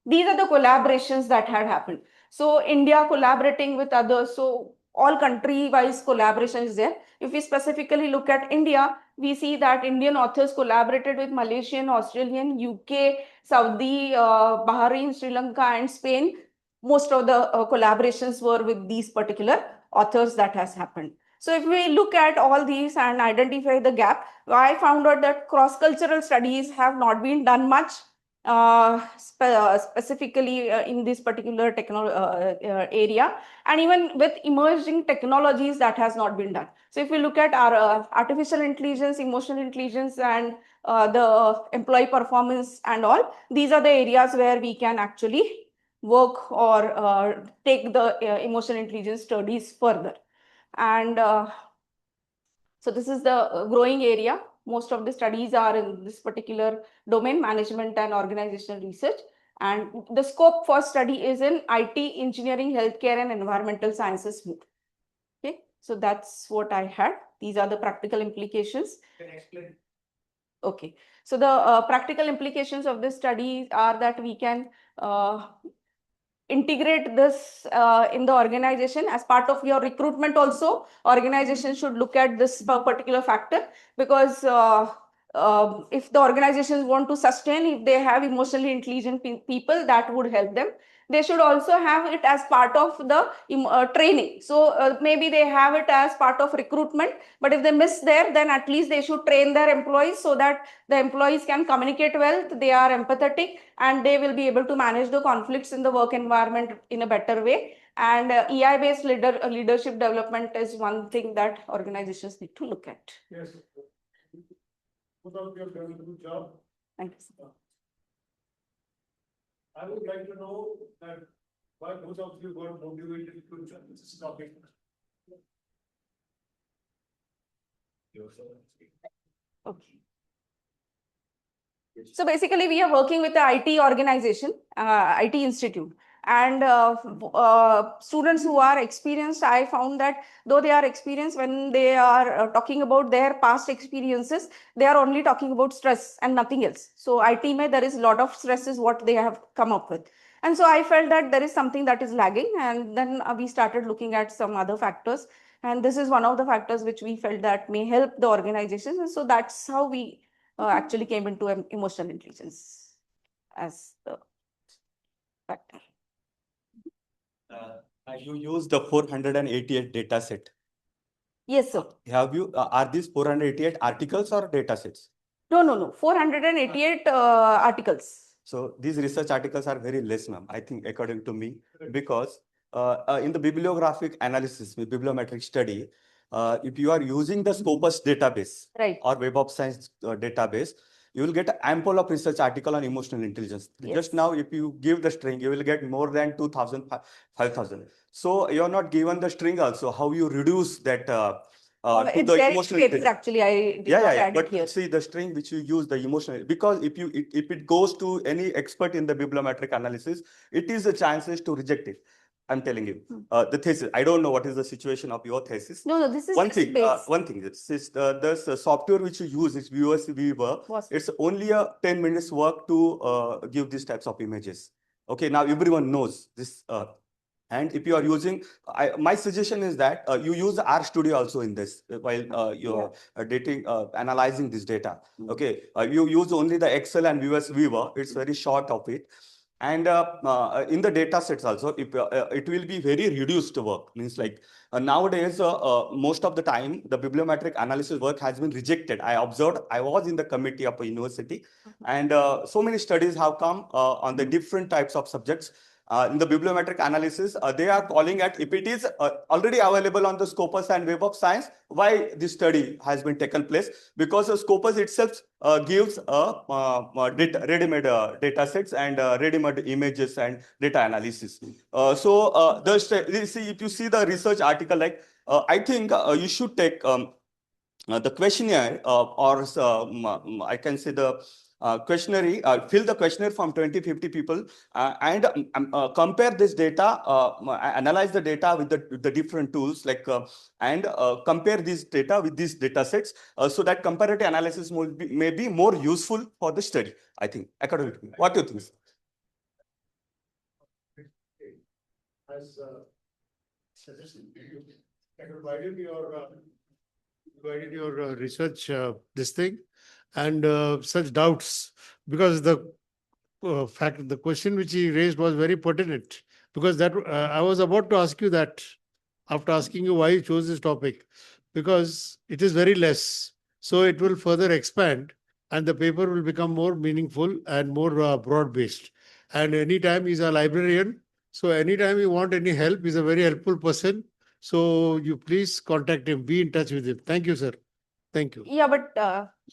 These are the collaborations that had happened. So India collaborating with others. So all country-wise collaboration is there. If we specifically look at India, we see that Indian authors collaborated with Malaysian, Australian, UK, Saudi, Bahrain, Sri Lanka, and Spain. Most of the collaborations were with these particular authors that has happened. So if we look at all these and identify the gap, I found out that cross-cultural studies have not been done much, specifically in this particular area, and even with emerging technologies that has not been done. So if we look at our artificial intelligence, emotional intelligence, and the employee performance and all, these are the areas where we can actually work or take the emotional intelligence studies further. And so this is the growing area. Most of the studies are in this particular domain, management and organizational research. And the scope for study is in IT, engineering, healthcare, and environmental sciences. Okay, so that's what I had. These are the practical implications. Can you explain? Okay, so the practical implications of this study are that we can integrate this in the organization as part of your recruitment. Also, organization should look at this particular factor, because if the organizations want to sustain, if they have emotionally intelligent people, that would help them. They should also have it as part of the training. So maybe they have it as part of recruitment, but if they miss there, then at least they should train their employees so that the employees can communicate well, they are empathetic, and they will be able to manage the conflicts in the work environment in a better way. And EI-based leadership development is one thing that organizations need to look at. Yes. Both of you have done a good job. Thank you. I would like to know that why both of you got motivated to join this topic. Okay. So basically, we are working with the IT organization, IT institute, and students who are experienced. I found that though they are experienced, when they are talking about their past experiences, they are only talking about stress and nothing else. So IT mein there is a lot of stress is what they have come up with. And so I felt that there is something that is lagging, and then we started looking at some other factors. And this is one of the factors which we felt that may help the organizations. And so that's how we actually came into emotional intelligence as the factor. You used the 488 data set. Yes, sir. Have you, are these 488 articles or data sets? No. 488 articles. So these research articles are very less, ma'am, I think, according to me, because in the bibliographic analysis, bibliometric study, if you are using the Scopus database or Web of Science database, you will get ample of research article on emotional intelligence. Yes. Just now, if you give the string, you will get more than 2,000, 5,000. So you are not given the string also, how you reduce that to it's the very emotional paper, intelligence. actually, I did not add But it here. see the string which you use, the emotional, because if it goes to any expert in the bibliometric analysis, it is a chances to reject it. I'm telling you, the thesis. I don't know what is the situation of your thesis. No, this is one thing. text-based. One thing. This is the software which you use is Viewer. It's only a 10 minutes work to give these types of images. Okay, now everyone knows this. And if you are using, my suggestion is that you use RStudio also in this while you're analyzing this data. Okay, you use only the Excel and Viewer. It's very short of it. And in the data sets also, if, it will be very reduced work. Means like nowadays, most of the time, the bibliometric analysis work has been rejected. I observed, I was in the committee of a university, and so many studies have come on the different types of subjects. In the bibliometric analysis, they are calling at if it is already available on the Scopus and Web of Science, why this study has been taken place? Because Scopus itself gives ready-made data sets and ready-made images and data analysis. If you see the research article, like I think you should take the questionnaire or I can say the questionnaire, fill the questionnaire from 20-50 people and compare this data, analyze the data with the different tools and compare this data with these data sets so that comparative analysis may be more useful for the study, I think, according to me. What do you think? As suggested, and provided your research this thing and such doubts, because the the question which he raised was very pertinent, because that I was about to ask you that after asking you why you chose this topic, because it is very less, so it will further expand and the paper will become more meaningful and more broad based. And anytime he's a librarian, so anytime you want any help, he's a very helpful person. So you please contact him, be in touch with him. Thank you, sir. Thank you. Yeah, but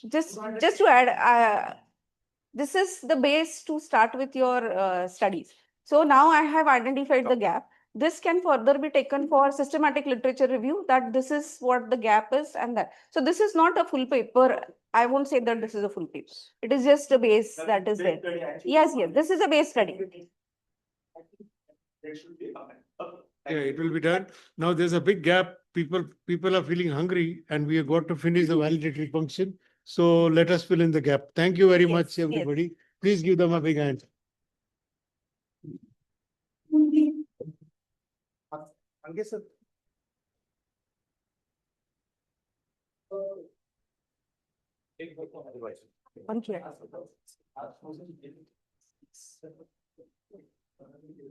just to add, this is the base to start with your studies. So now I have identified the gap. This can further be taken for systematic literature review, that this is what the gap is and that. So this is not a full paper. I won't say that this is a full paper. It is just a base that is there. Yes, this is a base study. Yeah, it will be done. Now there's a big gap. People are feeling hungry and we have got to finish the validatory function. So let us fill in the gap. Thank you very much, everybody. Please give them a big hand.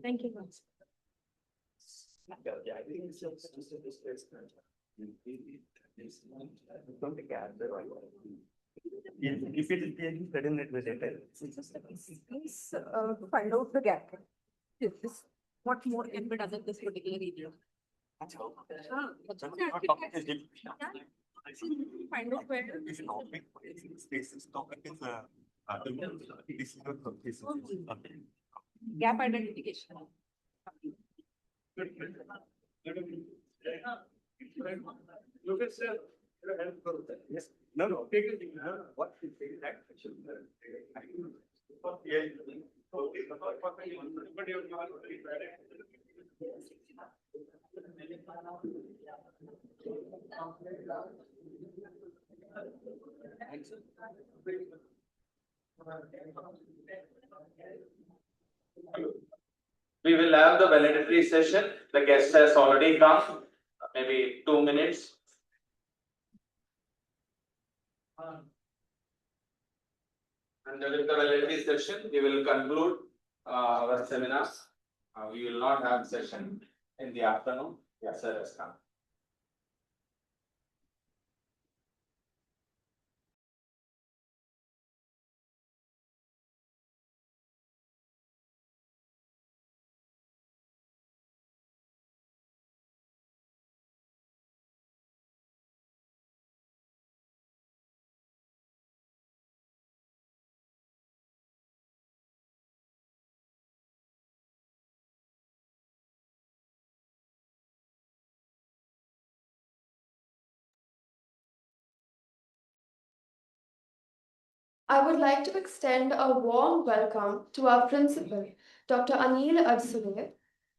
Thank you. Please find out the gap. What more can be done in this particular area? Find out where. Gap identification. Look at sir. Yes. No. Take a thing. What is that? We will have the validatory session. The guest has already come, maybe 2 minutes. And during the validity session, we will conclude our seminars. We will not have session in the afternoon. Yes, sir has come. I would like to extend a warm welcome to our principal, Dr. Anil Adsule,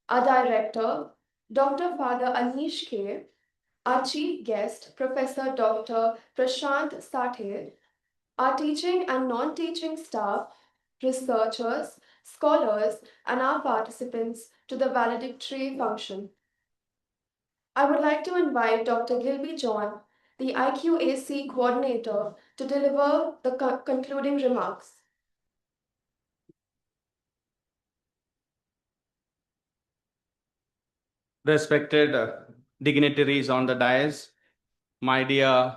our director, Dr. Father Anish K, our chief guest, Professor Dr. Prashant Sathe, our teaching and non-teaching staff, researchers, scholars, and our participants to the valedictory function. I would like to invite Dr. Gilby John, the IQAC coordinator, to deliver the concluding remarks. Respected dignitaries on the dais, my dear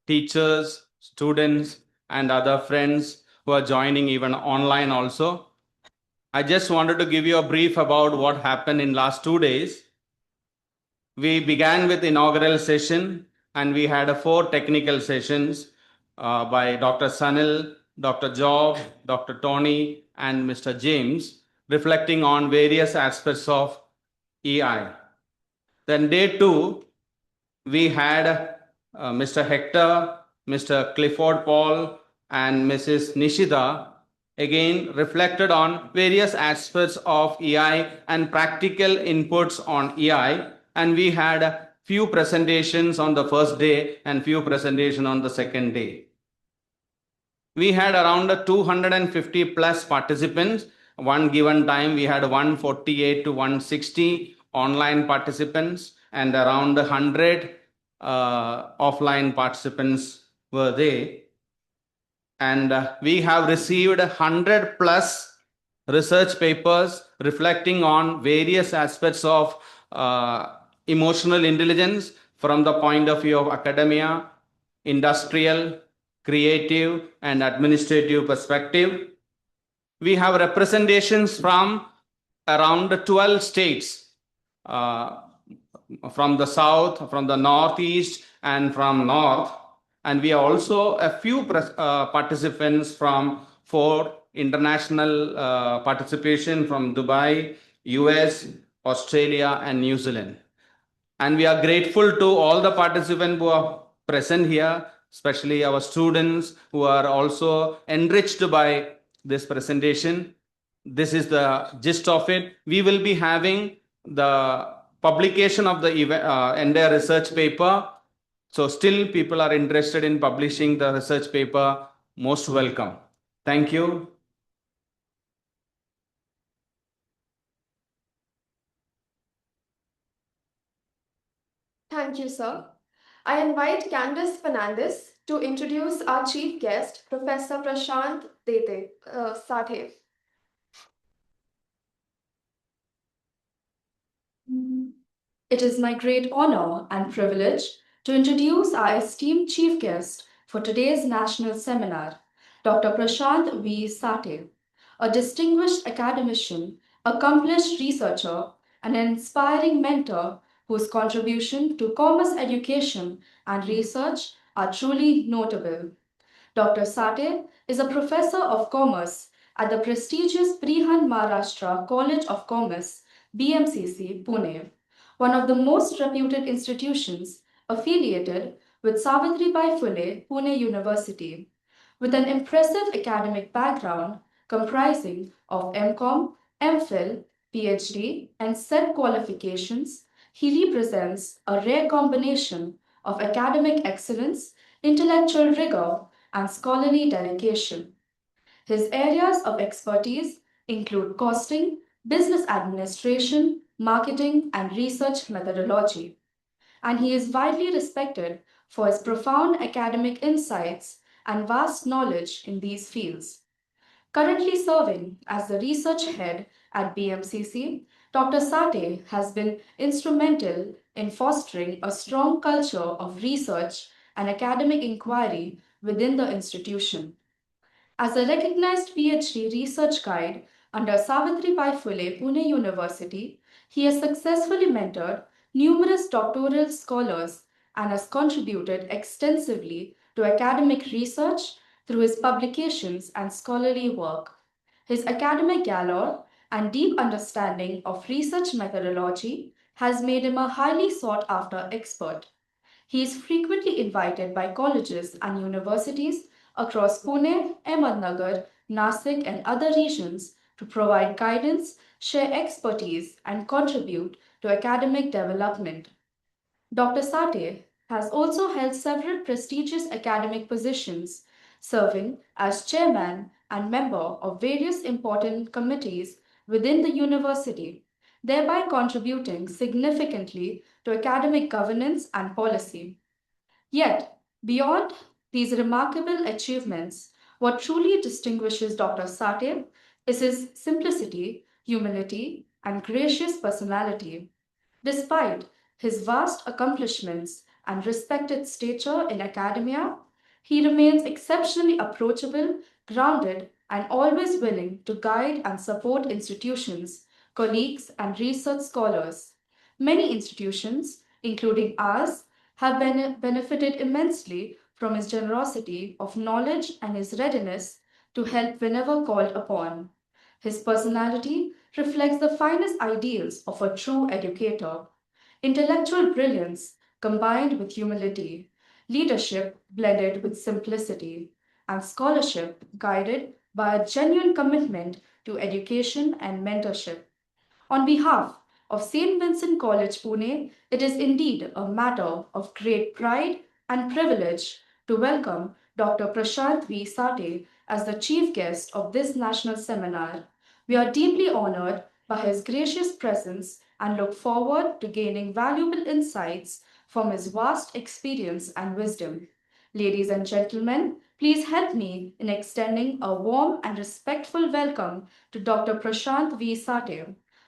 teachers, students, and other friends who are joining even online also. I just wanted to give you a brief about what happened in last 2 days. We began with inaugural session and we had 4 technical sessions by Dr. Sanil, Dr. Job, Dr. Tony, and Mr. James, reflecting on various aspects of EI. Then day 2, we had Mr. Hector, Mr. Clifford Paul, and Mrs. Nishida again reflected on various aspects of EI and practical inputs on EI. And we had a few presentations on the first day and few presentations on the second day. We had around 250 plus participants. One given time, we had 148 to 160 online participants and around 100 offline participants were there. And we have received 100 plus research papers reflecting on various aspects of emotional intelligence from the point of view of academia, industrial, creative, and administrative perspective. We have representations from around 12 states, from the south, from the northeast, and from north. And we have also a few participants from 4 international participation from Dubai, US, Australia, and New Zealand. And we are grateful to all the participants who are present here, especially our students who are also enriched by this presentation. This is the gist of it. We will be having the publication of the entire research paper. So still people are interested in publishing the research paper. Most welcome. Thank you. Thank you, sir. I invite Candice Fernandez to introduce our chief guest, Professor Prashant Sathe. It is my great honor and privilege to introduce our esteemed chief guest for today's national seminar, Dr. Prashant V. Sathe, a distinguished academician, accomplished researcher, and an inspiring mentor whose contribution to commerce education and research are truly notable. Dr. Sathe is a professor of commerce at the prestigious Brihan Maharashtra College of Commerce, BMCC, Pune, one of the most reputed institutions affiliated with Savitribai Phule Pune University. With an impressive academic background comprising of MCom, MPhil, PhD, and SET qualifications, he represents a rare combination of academic excellence, intellectual rigor, and scholarly dedication. His areas of expertise include costing, business administration, marketing, and research methodology. And he is widely respected for his profound academic insights and vast knowledge in these fields. Currently serving as the research head at BMCC, Dr. Sathe has been instrumental in fostering a strong culture of research and academic inquiry within the institution. As a recognized PhD research guide under Savitribai Phule Pune University, he has successfully mentored numerous doctoral scholars and has contributed extensively to academic research through his publications and scholarly work. His academic galore and deep understanding of research methodology has made him a highly sought-after expert. He is frequently invited by colleges and universities across Pune, Ahmednagar, Nasik, and other regions to provide guidance, share expertise, and contribute to academic development. Dr. Sathe has also held several prestigious academic positions, serving as chairman and member of various important committees within the university, thereby contributing significantly to academic governance and policy. Yet, beyond these remarkable achievements, what truly distinguishes Dr. Sathe is his simplicity, humility, and gracious personality. Despite his vast accomplishments and respected stature in academia, he remains exceptionally approachable, grounded, and always willing to guide and support institutions, colleagues, and research scholars. Many institutions, including ours, have benefited immensely from his generosity of knowledge and his readiness to help whenever called upon. His personality reflects the finest ideals of a true educator. Intellectual brilliance combined with humility, leadership blended with simplicity, and scholarship guided by a genuine commitment to education and mentorship. On behalf of St. Vincent College, Pune, it is indeed a matter of great pride and privilege to welcome Dr. Prashant V. Sate as the chief guest of this national seminar. We are deeply honored by his gracious presence and look forward to gaining valuable insights from his vast experience and wisdom. Ladies and gentlemen, please help me in extending a warm and respectful welcome to Dr. Prashant V. Sate.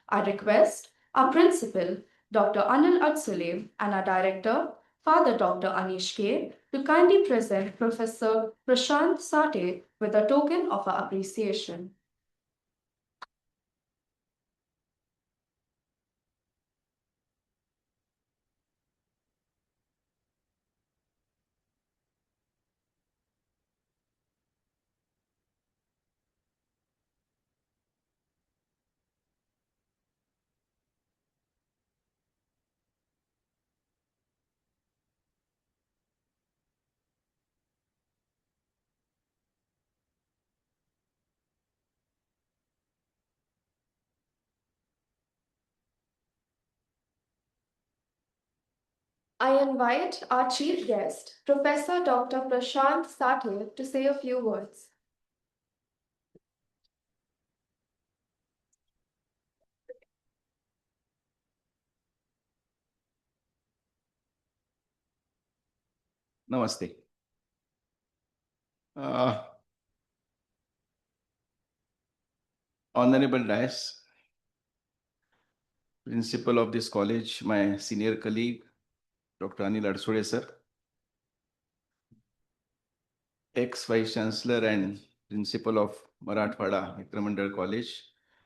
I request our principal, Dr. Anil Atsule, and our director, Father Dr. Anish K, to kindly present Professor Prashant Sate with a token of our appreciation. I invite our chief guest, Professor Dr. Prashant Sate, to say a few words. Namaste. Honorable Dias, Principal of this college, my senior colleague, Dr. Anil Adsule, sir, ex-Vice Chancellor and Principal of Marathwada Mitramandal College,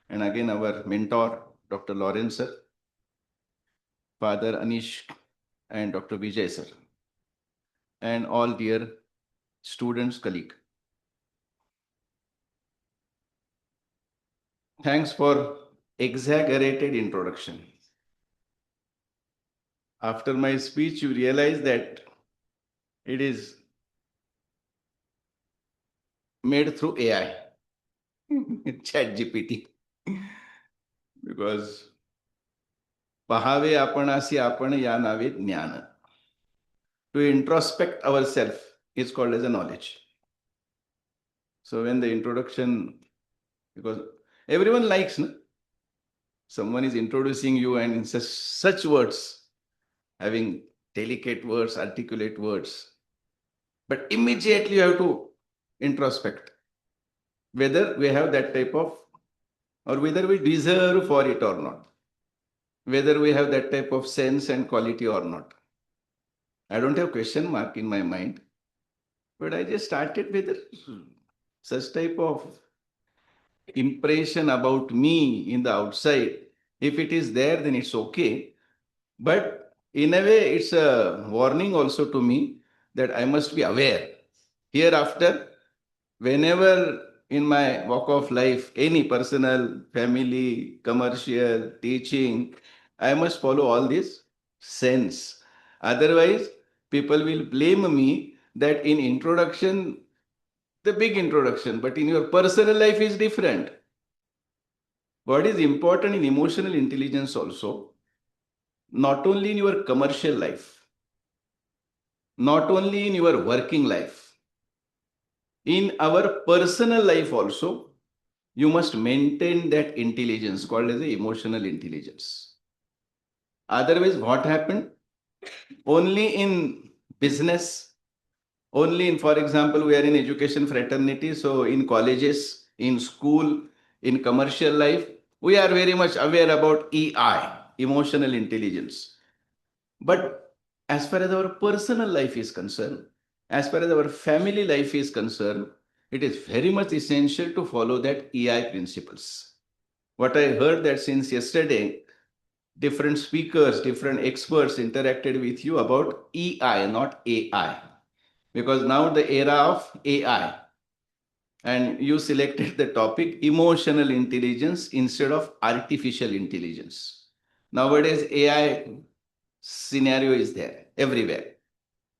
and again our mentor, Dr. Lawrence, sir, Father Anish and Dr. Vijay, sir, and all dear students, colleague. Thanks for exaggerated introduction. After my speech, you realize that it is made through AI, ChatGPT, because पहावे आपणासी आपण या नावे ज्ञान. To introspect ourselves is called as a knowledge. So when the introduction, because everyone likes, no? Someone is introducing you and in such words, having delicate words, articulate words, but immediately you have to introspect whether we have that type of, or whether we deserve for it or not, whether we have that type of sense and quality or not. I don't have question mark in my mind, but I just started with such type of impression about me in the outside. If it is there, then it's okay. But in a way, it's a warning also to me that I must be aware. Hereafter, whenever in my walk of life, any personal, family, commercial, teaching, I must follow all this sense. Otherwise, people will blame me that in introduction, the big introduction, but in your personal life is different. What is important in emotional intelligence also, not only in your commercial life, not only in your working life, in our personal life also, you must maintain that intelligence called as the emotional intelligence. Otherwise, what happened? Only in business, only in, for example, we are in education fraternity, so in colleges, in school, in commercial life, we are very much aware about EI, emotional intelligence. But as far as our personal life is concerned, as far as our family life is concerned, it is very much essential to follow that EI principles. What I heard that since yesterday, different speakers, different experts interacted with you about EI, not AI. Because now the era of AI, and you selected the topic emotional intelligence instead of artificial intelligence. Nowadays, AI scenario is there everywhere.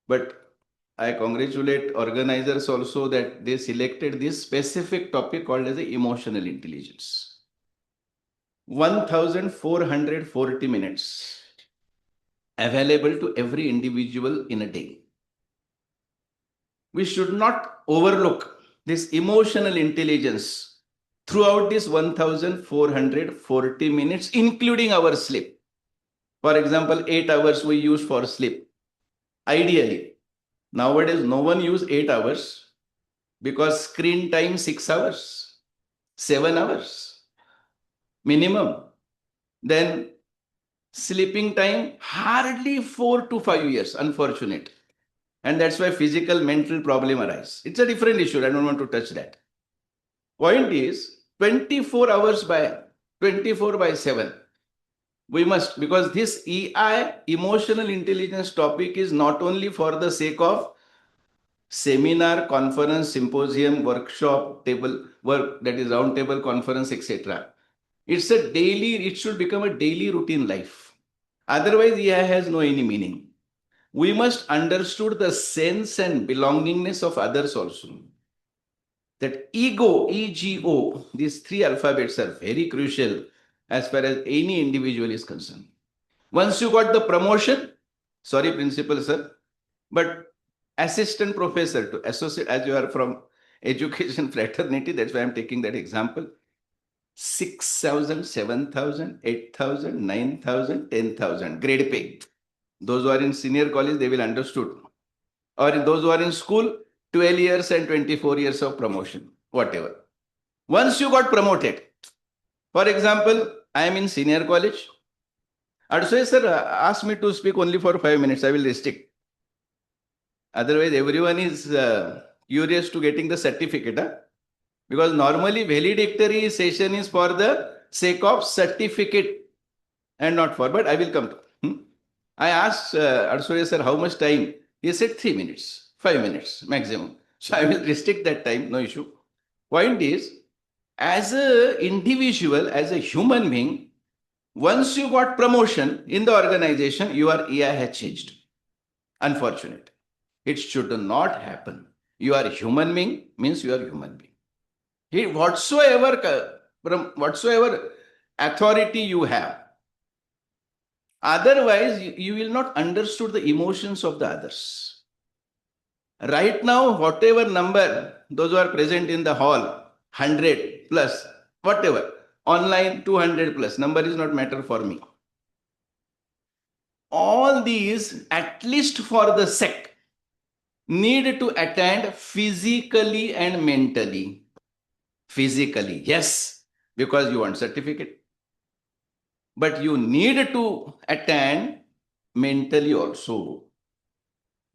But I congratulate organizers also that they selected this specific topic called as the emotional intelligence. 1,440 minutes available to every individual in a day. We should not overlook this emotional intelligence throughout this 1,440 minutes, including our sleep. For example, 8 hours we use for sleep. Ideally, nowadays no one use 8 hours because screen time 6 hours, 7 hours minimum. Then sleeping time hardly 4 to 5 years, unfortunate. And that's why physical, mental problem arise. It's a different issue. I don't want to touch that. Point is 24 hours by 24 by 7. We must, because this EI, emotional intelligence topic is not only for the sake of seminar, conference, symposium, workshop, table work, that is round table conference, etc. It's a daily, it should become a daily routine life. Otherwise, EI has no any meaning. We must understood the sense and belongingness of others also. That ego, EGO, these 3 alphabets are very crucial as far as any individual is concerned. Once you got the promotion, sorry, principal sir, but assistant professor to associate, as you are from education fraternity, that's why I'm taking that example. 6,000, 7,000, 8,000, 9,000, 10,000 grade pay. Those who are in senior college, they will understood. Or those who are in school, 12 years and 24 years of promotion, whatever. Once you got promoted, for example, I am in senior college. Adsoy sir asked me to speak only for 5 minutes. I will restrict. Otherwise, everyone is curious to getting the certificate. Huh? Because normally valedictory session is for the sake of certificate and not for, but I will come to. I asked Adsoy sir how much time. He said 3 minutes, 5 minutes maximum. So I will restrict that time, no issue. Point is, as an individual, as a human being, once you got promotion in the organization, your EI has changed. Unfortunate. It should not happen. You are a human being, means you are a human being. Whatsoever authority you have, otherwise you will not understood the emotions of the others. Right now, whatever number, those who are present in the hall, 100 plus, whatever, online 200 plus, number is not matter for me. All these, at least for the sec, need to attend physically and mentally. Physically, yes, because you want certificate. But you need to attend mentally also.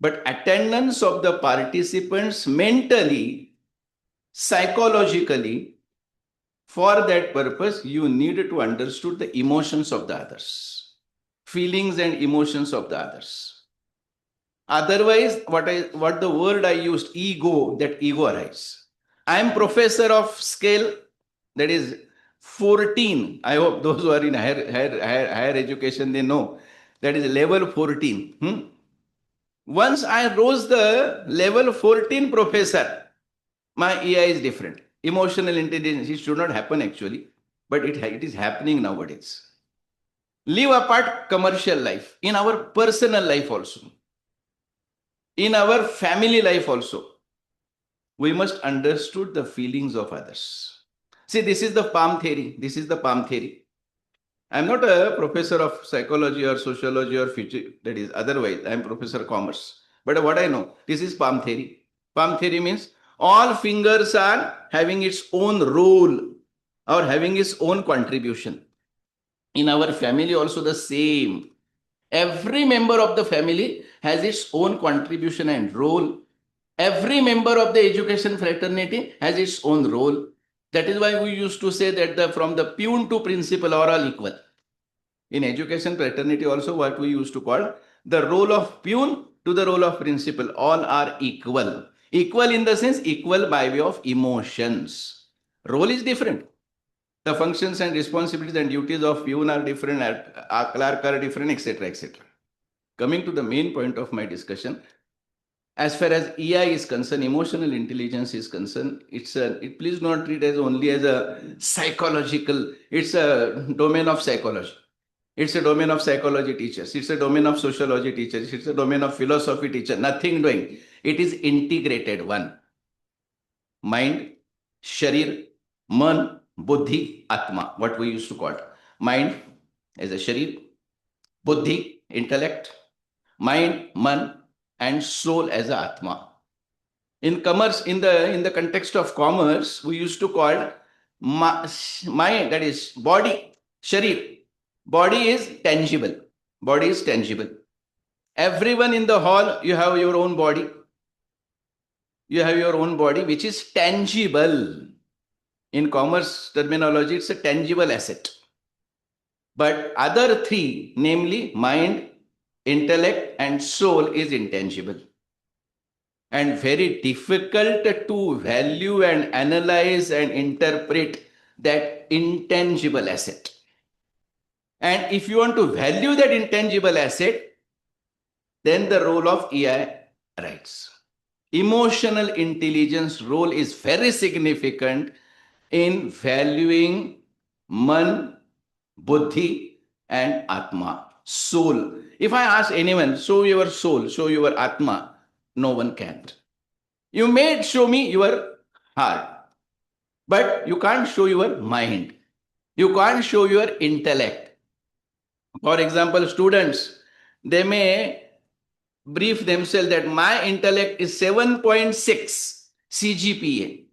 But attendance of the participants mentally, psychologically, for that purpose, you need to understood the emotions of the others, feelings and emotions of the others. Otherwise, what the word I used, ego, that ego arises. I am professor of scale, that is 14. I hope those who are in higher education, they know. That is level 14. Once I rose the level 14 professor, my EI is different. Emotional intelligence, it should not happen actually, but it is happening nowadays. Leave apart commercial life, in our personal life also, in our family life also, we must understood the feelings of others. See, this is the palm theory. This is the palm theory. I'm not a professor of psychology or sociology or future, that is otherwise, I'm professor of commerce. But what I know, this is palm theory. Palm theory means all fingers are having its own role or having its own contribution. In our family also the same. Every member of the family has its own contribution and role. Every member of the education fraternity has its own role. That is why we used to say that from the peon to principal are all equal. In education fraternity also what we used to call the role of peon to the role of principal, all are equal. Equal in the sense equal by way of emotions. Role is different. The functions and responsibilities and duties of peon are different, clerk are different, etc., etc. Coming to the main point of my discussion, as far as EI is concerned, emotional intelligence is concerned, please not treat it only as a psychological, it's a domain of psychology. It's a domain of psychology teachers. It's a domain of sociology teachers. It's a domain of philosophy teacher. Nothing doing. It is integrated one. Mind, sharir, man, buddhi, atma, what we used to call it. Mind as a sharir, buddhi, intellect, mind, man, and soul as a atma. In commerce, in the context of commerce, we used to call mind, that is body, sharir. Body is tangible. Body is tangible. Everyone in the hall, you have your own body. You have your own body, which is tangible. In commerce terminology, it's a tangible asset. But other three, namely mind, intellect, and soul, is intangible. And very difficult to value and analyze and interpret that intangible asset. And if you want to value that intangible asset, then the role of EI arises. Emotional intelligence role is very significant in valuing man, buddhi, and atma, soul. If I ask anyone, show your soul, show your atma, no one can. You may show me your heart, but you can't show your mind. You can't show your intellect. For example, students, they may brief themselves that my intellect is 7.6 CGPA,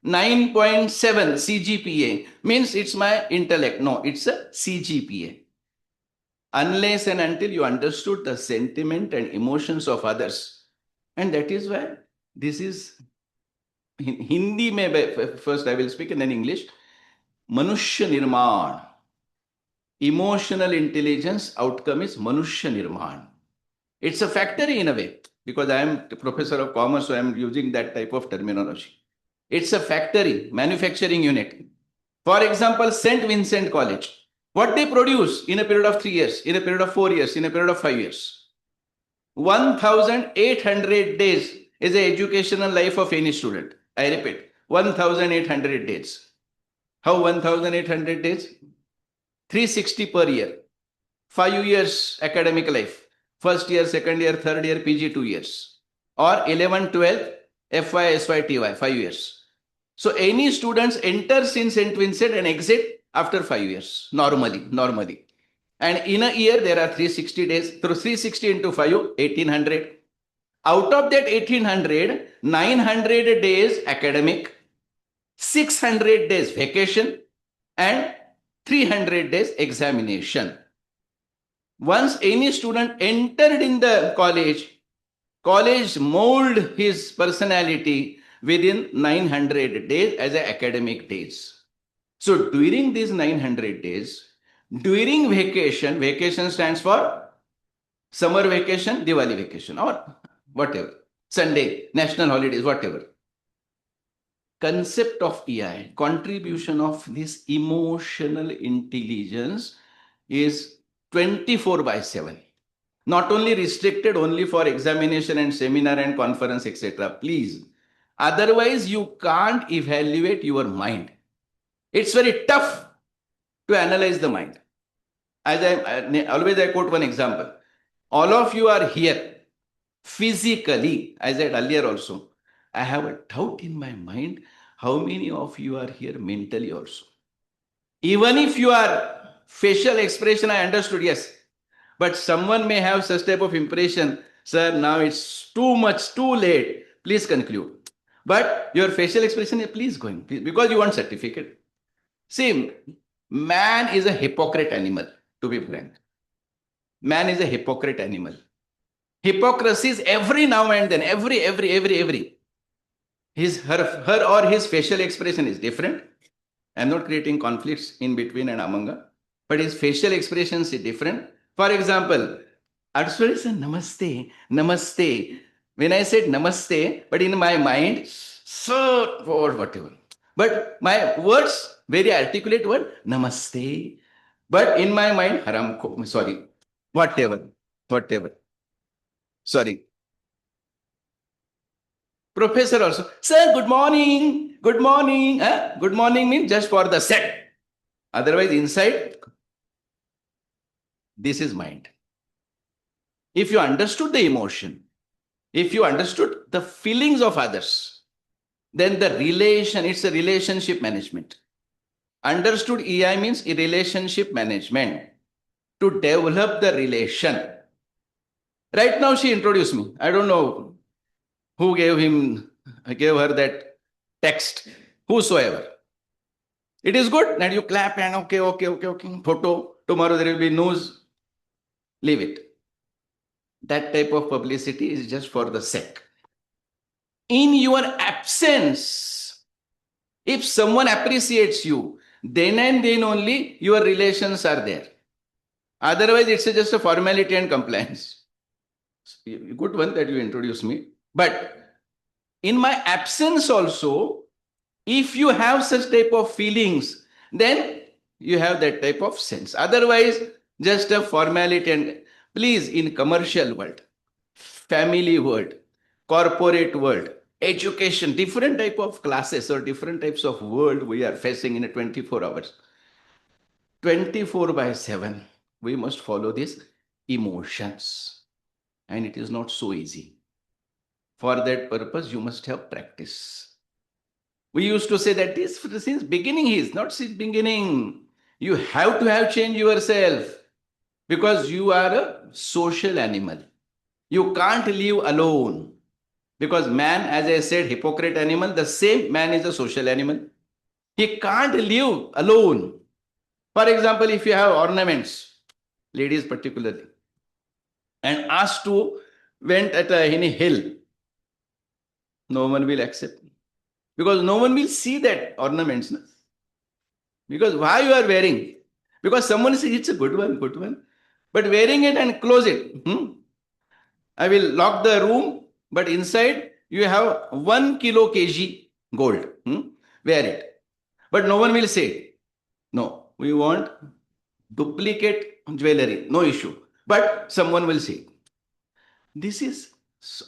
9.7 CGPA, means it's my intellect. No, it's a CGPA. Unless and until you understood the sentiment and emotions of others. And that is why this is, in Hindi, first I will speak and then English, Manushya Nirman. Emotional intelligence outcome is Manushya Nirman. It's a factory in a way, because I am the professor of commerce, so I am using that type of terminology. It's a factory, manufacturing unit. For example, St. Vincent College. What they produce in a period of 3 years, in a period of 4 years, in a period of 5 years. 1,800 days is the educational life of any student. I repeat, 1,800 days. How 1,800 days? 360 per year. 5 years academic life. First year, second year, third year, PG 2 years. Or 11, 12, FY, SY, TY, 5 years. So any students enters in St. Vincent and exit after 5 years, normally. And in a year, there are 360 days. Through 360 into 5, 1,800. Out of that 1,800, 900 days academic, 600 days vacation, and 300 days examination. Once any student entered in the college mold his personality within 900 days as academic days. So during these 900 days, during vacation stands for summer vacation, Diwali vacation, or whatever, Sunday, national holidays, whatever. Concept of EI, contribution of this emotional intelligence is 24/7. Not only restricted only for examination and seminar and conference, etc. Please. Otherwise, you can't evaluate your mind. It's very tough to analyze the mind. As I quote one example. All of you are here physically, as I said earlier also. I have a doubt in my mind how many of you are here mentally also. Even if you are facial expression, I understood, yes. But someone may have such type of impression, sir, now it's too much, too late. Please conclude. But your facial expression, please go in, please, because you want certificate. See, man is a hypocrite animal, to be frank. Man is a hypocrite animal. Hypocrisy is every now and then, every. Her or his facial expression is different. I'm not creating conflicts in between and among us, but his facial expressions is different. For example, Arswari said namaste, namaste. When I said namaste, but in my mind, so or whatever. But my words, very articulate word, namaste. But in my mind, haram, sorry, whatever. Sorry. Professor also, sir, good morning, good morning. Good morning means just for the set. Otherwise, inside, this is mind. If you understood the emotion, if you understood the feelings of others, then the relation, it's a relationship management. Understood EI means a relationship management to develop the relation. Right now, she introduced me. I don't know who gave her that text, whosoever. It is good that you clap and okay, photo. Tomorrow there will be news. Leave it. That type of publicity is just for the sake. In your absence, if someone appreciates you, then and then only your relations are there. Otherwise, it's just a formality and compliance. Good one that you introduced me. But in my absence also, if you have such type of feelings, then you have that type of sense. Otherwise, just a formality. And please, in commercial world, family world, corporate world, education, different type of classes or different types of world we are facing in a 24 hours. 24/7, we must follow these emotions. And it is not so easy. For that purpose, you must have practice. We used to say that this since beginning is not since beginning. You have to have changed yourself because you are a social animal. You can't live alone because man, as I said, hypocrite animal, the same man is a social animal. He can't live alone. For example, if you have ornaments, ladies particularly, and asked to went at any hill, no one will accept. Because no one will see that ornaments. No? Because why you are wearing? Because someone says it's a good one. But wearing it and close it. I will lock the room, but inside you have 1 kg gold. Wear it. But no one will say, no, we want duplicate jewelry. No issue. But someone will say, this is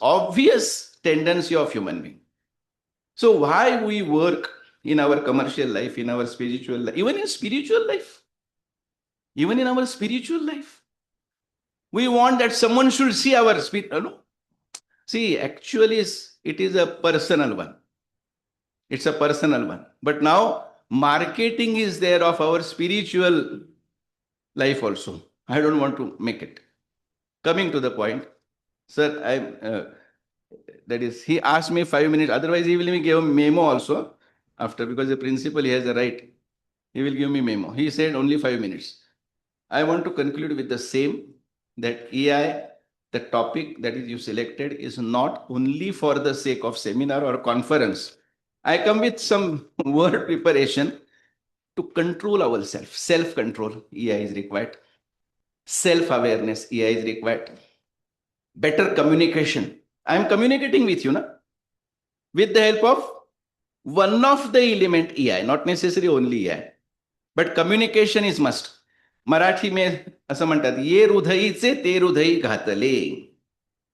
obvious tendency of human being. So why we work in our commercial life, in our spiritual life, even in spiritual life, even in our spiritual life, we want that someone should see our spirit. No? See, actually, it is a personal one. It's a personal one. But now marketing is there of our spiritual life also. I don't want to make it. Coming to the point, sir, that is, he asked me 5 minutes. Otherwise, he will give a memo also after, because the principal, he has a right. He will give me memo. He said only 5 minutes. I want to conclude with the same, that EI, the topic that is you selected, is not only for the sake of seminar or conference. I come with some word preparation to control ourselves. Self-control, EI is required. Self-awareness, EI is required. Better communication. I am communicating with you, na? With the help of one of the element EI, not necessarily only EI. But communication is must. Marathi में असं म्हणतात, ये हृदयीचे ते हृदयी घातले.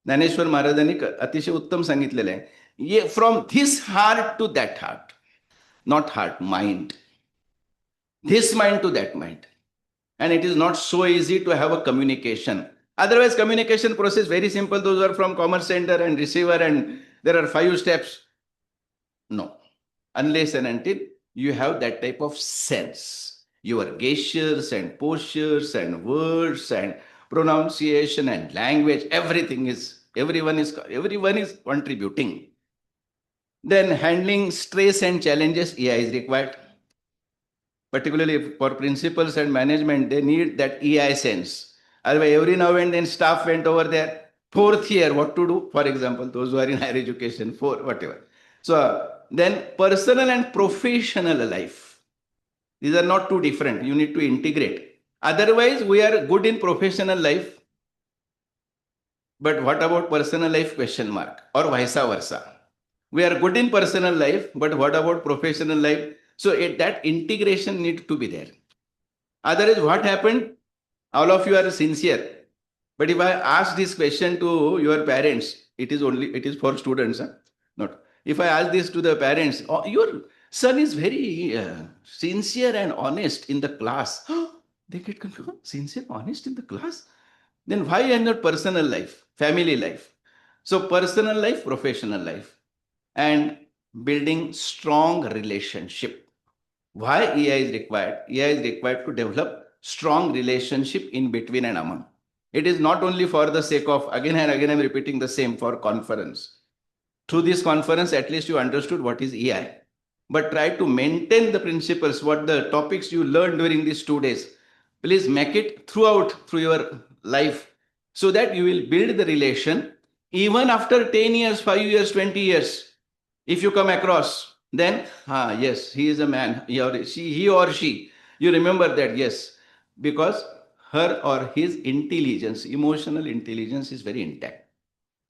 ज्ञानेश्वर महाराजांनी अतिशय उत्तम सांगितलेलं आहे. ये from this heart to that heart, not heart, mind. This mind to that mind. And it is not so easy to have a communication. Otherwise, communication process very simple. Those are from commerce center and receiver, and there are 5 steps. No. Unless and until you have that type of sense. Your gestures and postures and words and pronunciation and language, everything is, everyone is contributing. Then handling stress and challenges, EI is required. Particularly for principals and management, they need that EI sense. Otherwise, every now and then staff went over there. 4th year, what to do? For example, those who are in higher education, whatever. So then personal and professional life. These are not too different. You need to integrate. Otherwise, we are good in professional life. But what about personal life? Question mark. Or vice versa. We are good in personal life, but what about professional life? So that integration needs to be there. Otherwise, what happened? All of you are sincere. But if I ask this question to your parents, it is for students, not. If I ask this to the parents, oh, your son is very sincere and honest in the class. They get confused. Sincere, honest in the class? Then why and not personal life, family life? So personal life, professional life, and building strong relationship. Why EI is required? EI is required to develop strong relationship in between and among. It is not only for the sake of, again and again I'm repeating the same, for conference. Through this conference, at least you understood what is EI. But try to maintain the principles, what the topics you learned during these 2 days. Please make it throughout through your life so that you will build the relation even after 10 years, 5 years, 20 years. If you come across, then, yes, he is a man, he or she. You remember that, yes, because her or his intelligence, emotional intelligence is very intact.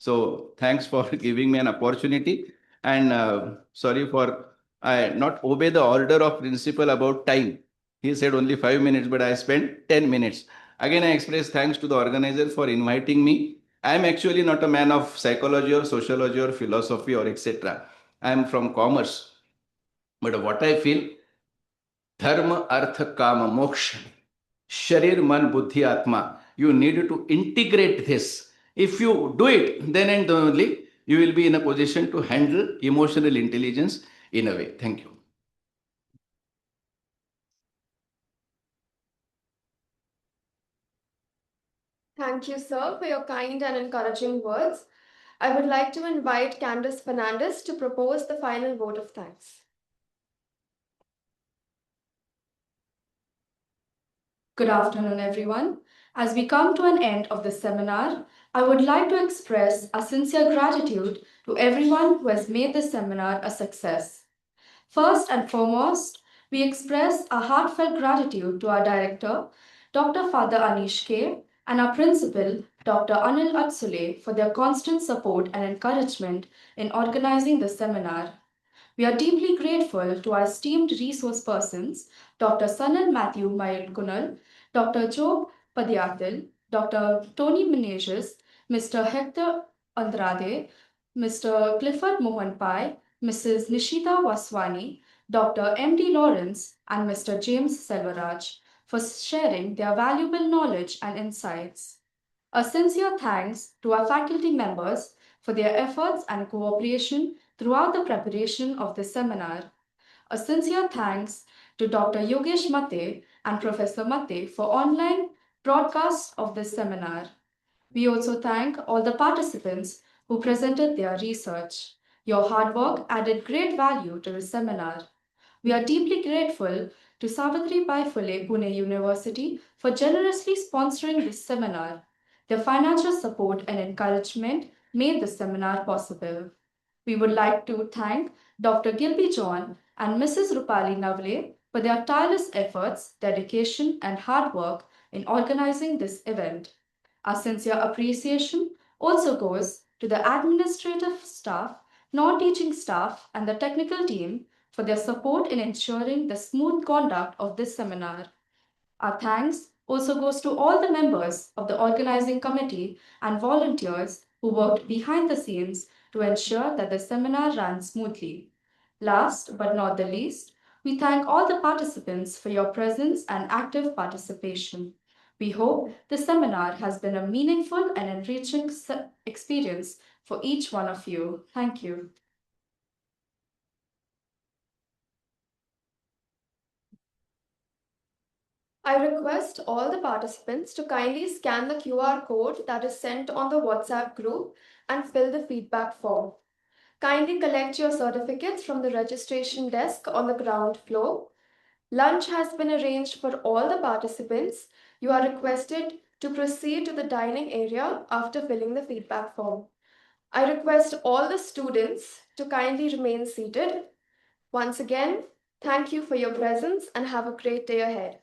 So thanks for giving me an opportunity, and sorry for I not obey the order of principal about time. He said only 5 minutes, but I spent 10 minutes. Again, I express thanks to the organizer for inviting me. I am actually not a man of psychology or sociology or philosophy or etc. I am from commerce. But what I feel, dharma, artha, kama, moksha, sharir, man, buddhi, atma, you need to integrate this. If you do it, then and only you will be in a position to handle emotional intelligence in a way. Thank you. Thank you, sir, for your kind and encouraging words. I would like to invite Candace Fernandez to propose the final vote of thanks. Good afternoon, everyone. As we come to an end of the seminar, I would like to express a sincere gratitude to everyone who has made this seminar a success. First and foremost, we express a heartfelt gratitude to our director, Dr. Father Anish K, and our principal, Dr. Anil Atsule, for their constant support and encouragement in organizing the seminar. We are deeply grateful to our esteemed resource persons, Dr. Sanal Matthew Mayal-Kunal, Dr. Job Padyatil, Dr. Tony Menezes, Mr. Hector Andrade, Mr. Clifford Mohan Pai, Mrs. Nishita Waswani, Dr. M.D. Lawrence, and Mr. James Selvaraj for sharing their valuable knowledge and insights. A sincere thanks to our faculty members for their efforts and cooperation throughout the preparation of this seminar. A sincere thanks to Dr. Yogesh Mate and Professor Mate for online broadcast of this seminar. We also thank all the participants who presented their research. Your hard work added great value to the seminar. We are deeply grateful to Savitribai Phule Pune University for generously sponsoring this seminar. Their financial support and encouragement made the seminar possible. We would like to thank Dr. Gilby John and Mrs. Rupali Navle for their tireless efforts, dedication, and hard work in organizing this event. Our sincere appreciation also goes to the administrative staff, non-teaching staff, and the technical team for their support in ensuring the smooth conduct of this seminar. Our thanks also goes to all the members of the organizing committee and volunteers who worked behind the scenes to ensure that the seminar ran smoothly. Last but not the least, we thank all the participants for your presence and active participation. We hope the seminar has been a meaningful and enriching experience for each one of you. Thank you. I request all the participants to kindly scan the QR code that is sent on the WhatsApp group and fill the feedback form. Kindly collect your certificates from the registration desk on the ground floor. Lunch has been arranged for all the participants. You are requested to proceed to the dining area after filling the feedback form. I request all the students to kindly remain seated. Once again, thank you for your presence and have a great day ahead.